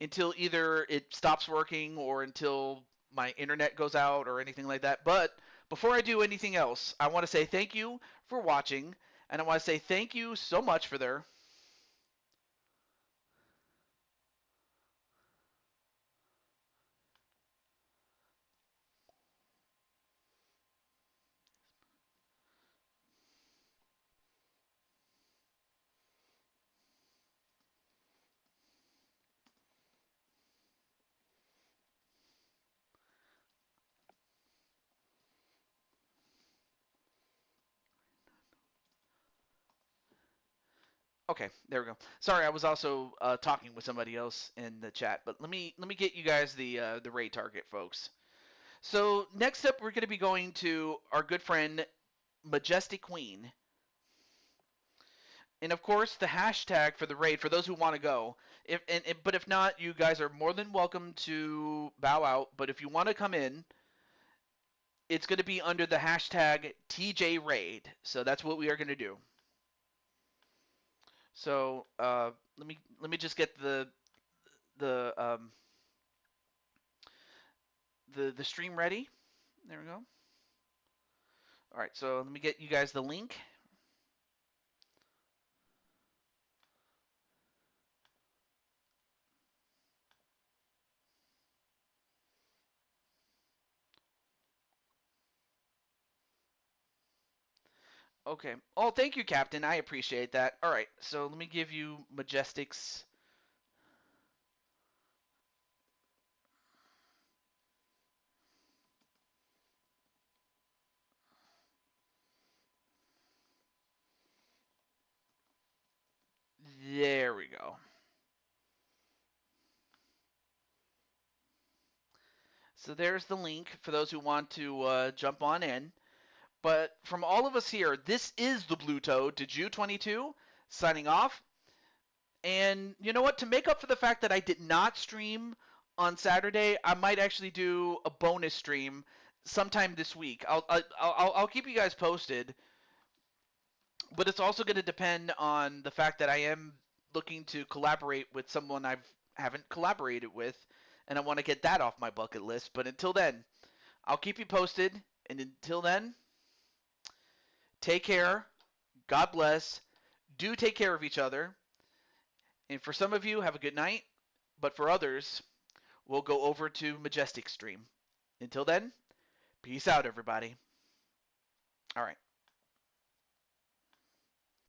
until either it stops working or until my internet goes out or anything like that. But before I do anything else, I want to say thank you for watching, and I want to say thank you so much for their. Okay, there we go. Sorry, I was also talking with somebody else in the chat, but let me get you guys the raid target, folks. So next up, we're going to be going to our good friend Majestic Queen, and of course the hashtag for the raid for those who want to go. But if not, you guys are more than welcome to bow out. But if you want to come in, it's going to be under the hashtag TJ Raid. So that's what we are going to do. So let me just get the the stream ready. There we go. All right, so let me get you guys the link. Okay. Oh, thank you, Captain. I appreciate that. All right, so let me give you Majestic's. There we go. So there's the link for those who want to jump on in. But from all of us here, this is the Blue Toad to Jew22 signing off. And you know what? To make up for the fact that I did not stream on Saturday, I might actually do a bonus stream sometime this week. I'll keep you guys posted, but it's also going to depend on the fact that I am looking to collaborate with someone I haven't collaborated with, and I want to get that off my bucket list. But until then, I'll keep you posted. And until then, take care. God bless. Do take care of each other. And for some of you, have a good night. But for others, we'll go over to Majestic Stream. Until then, peace out, everybody. All right.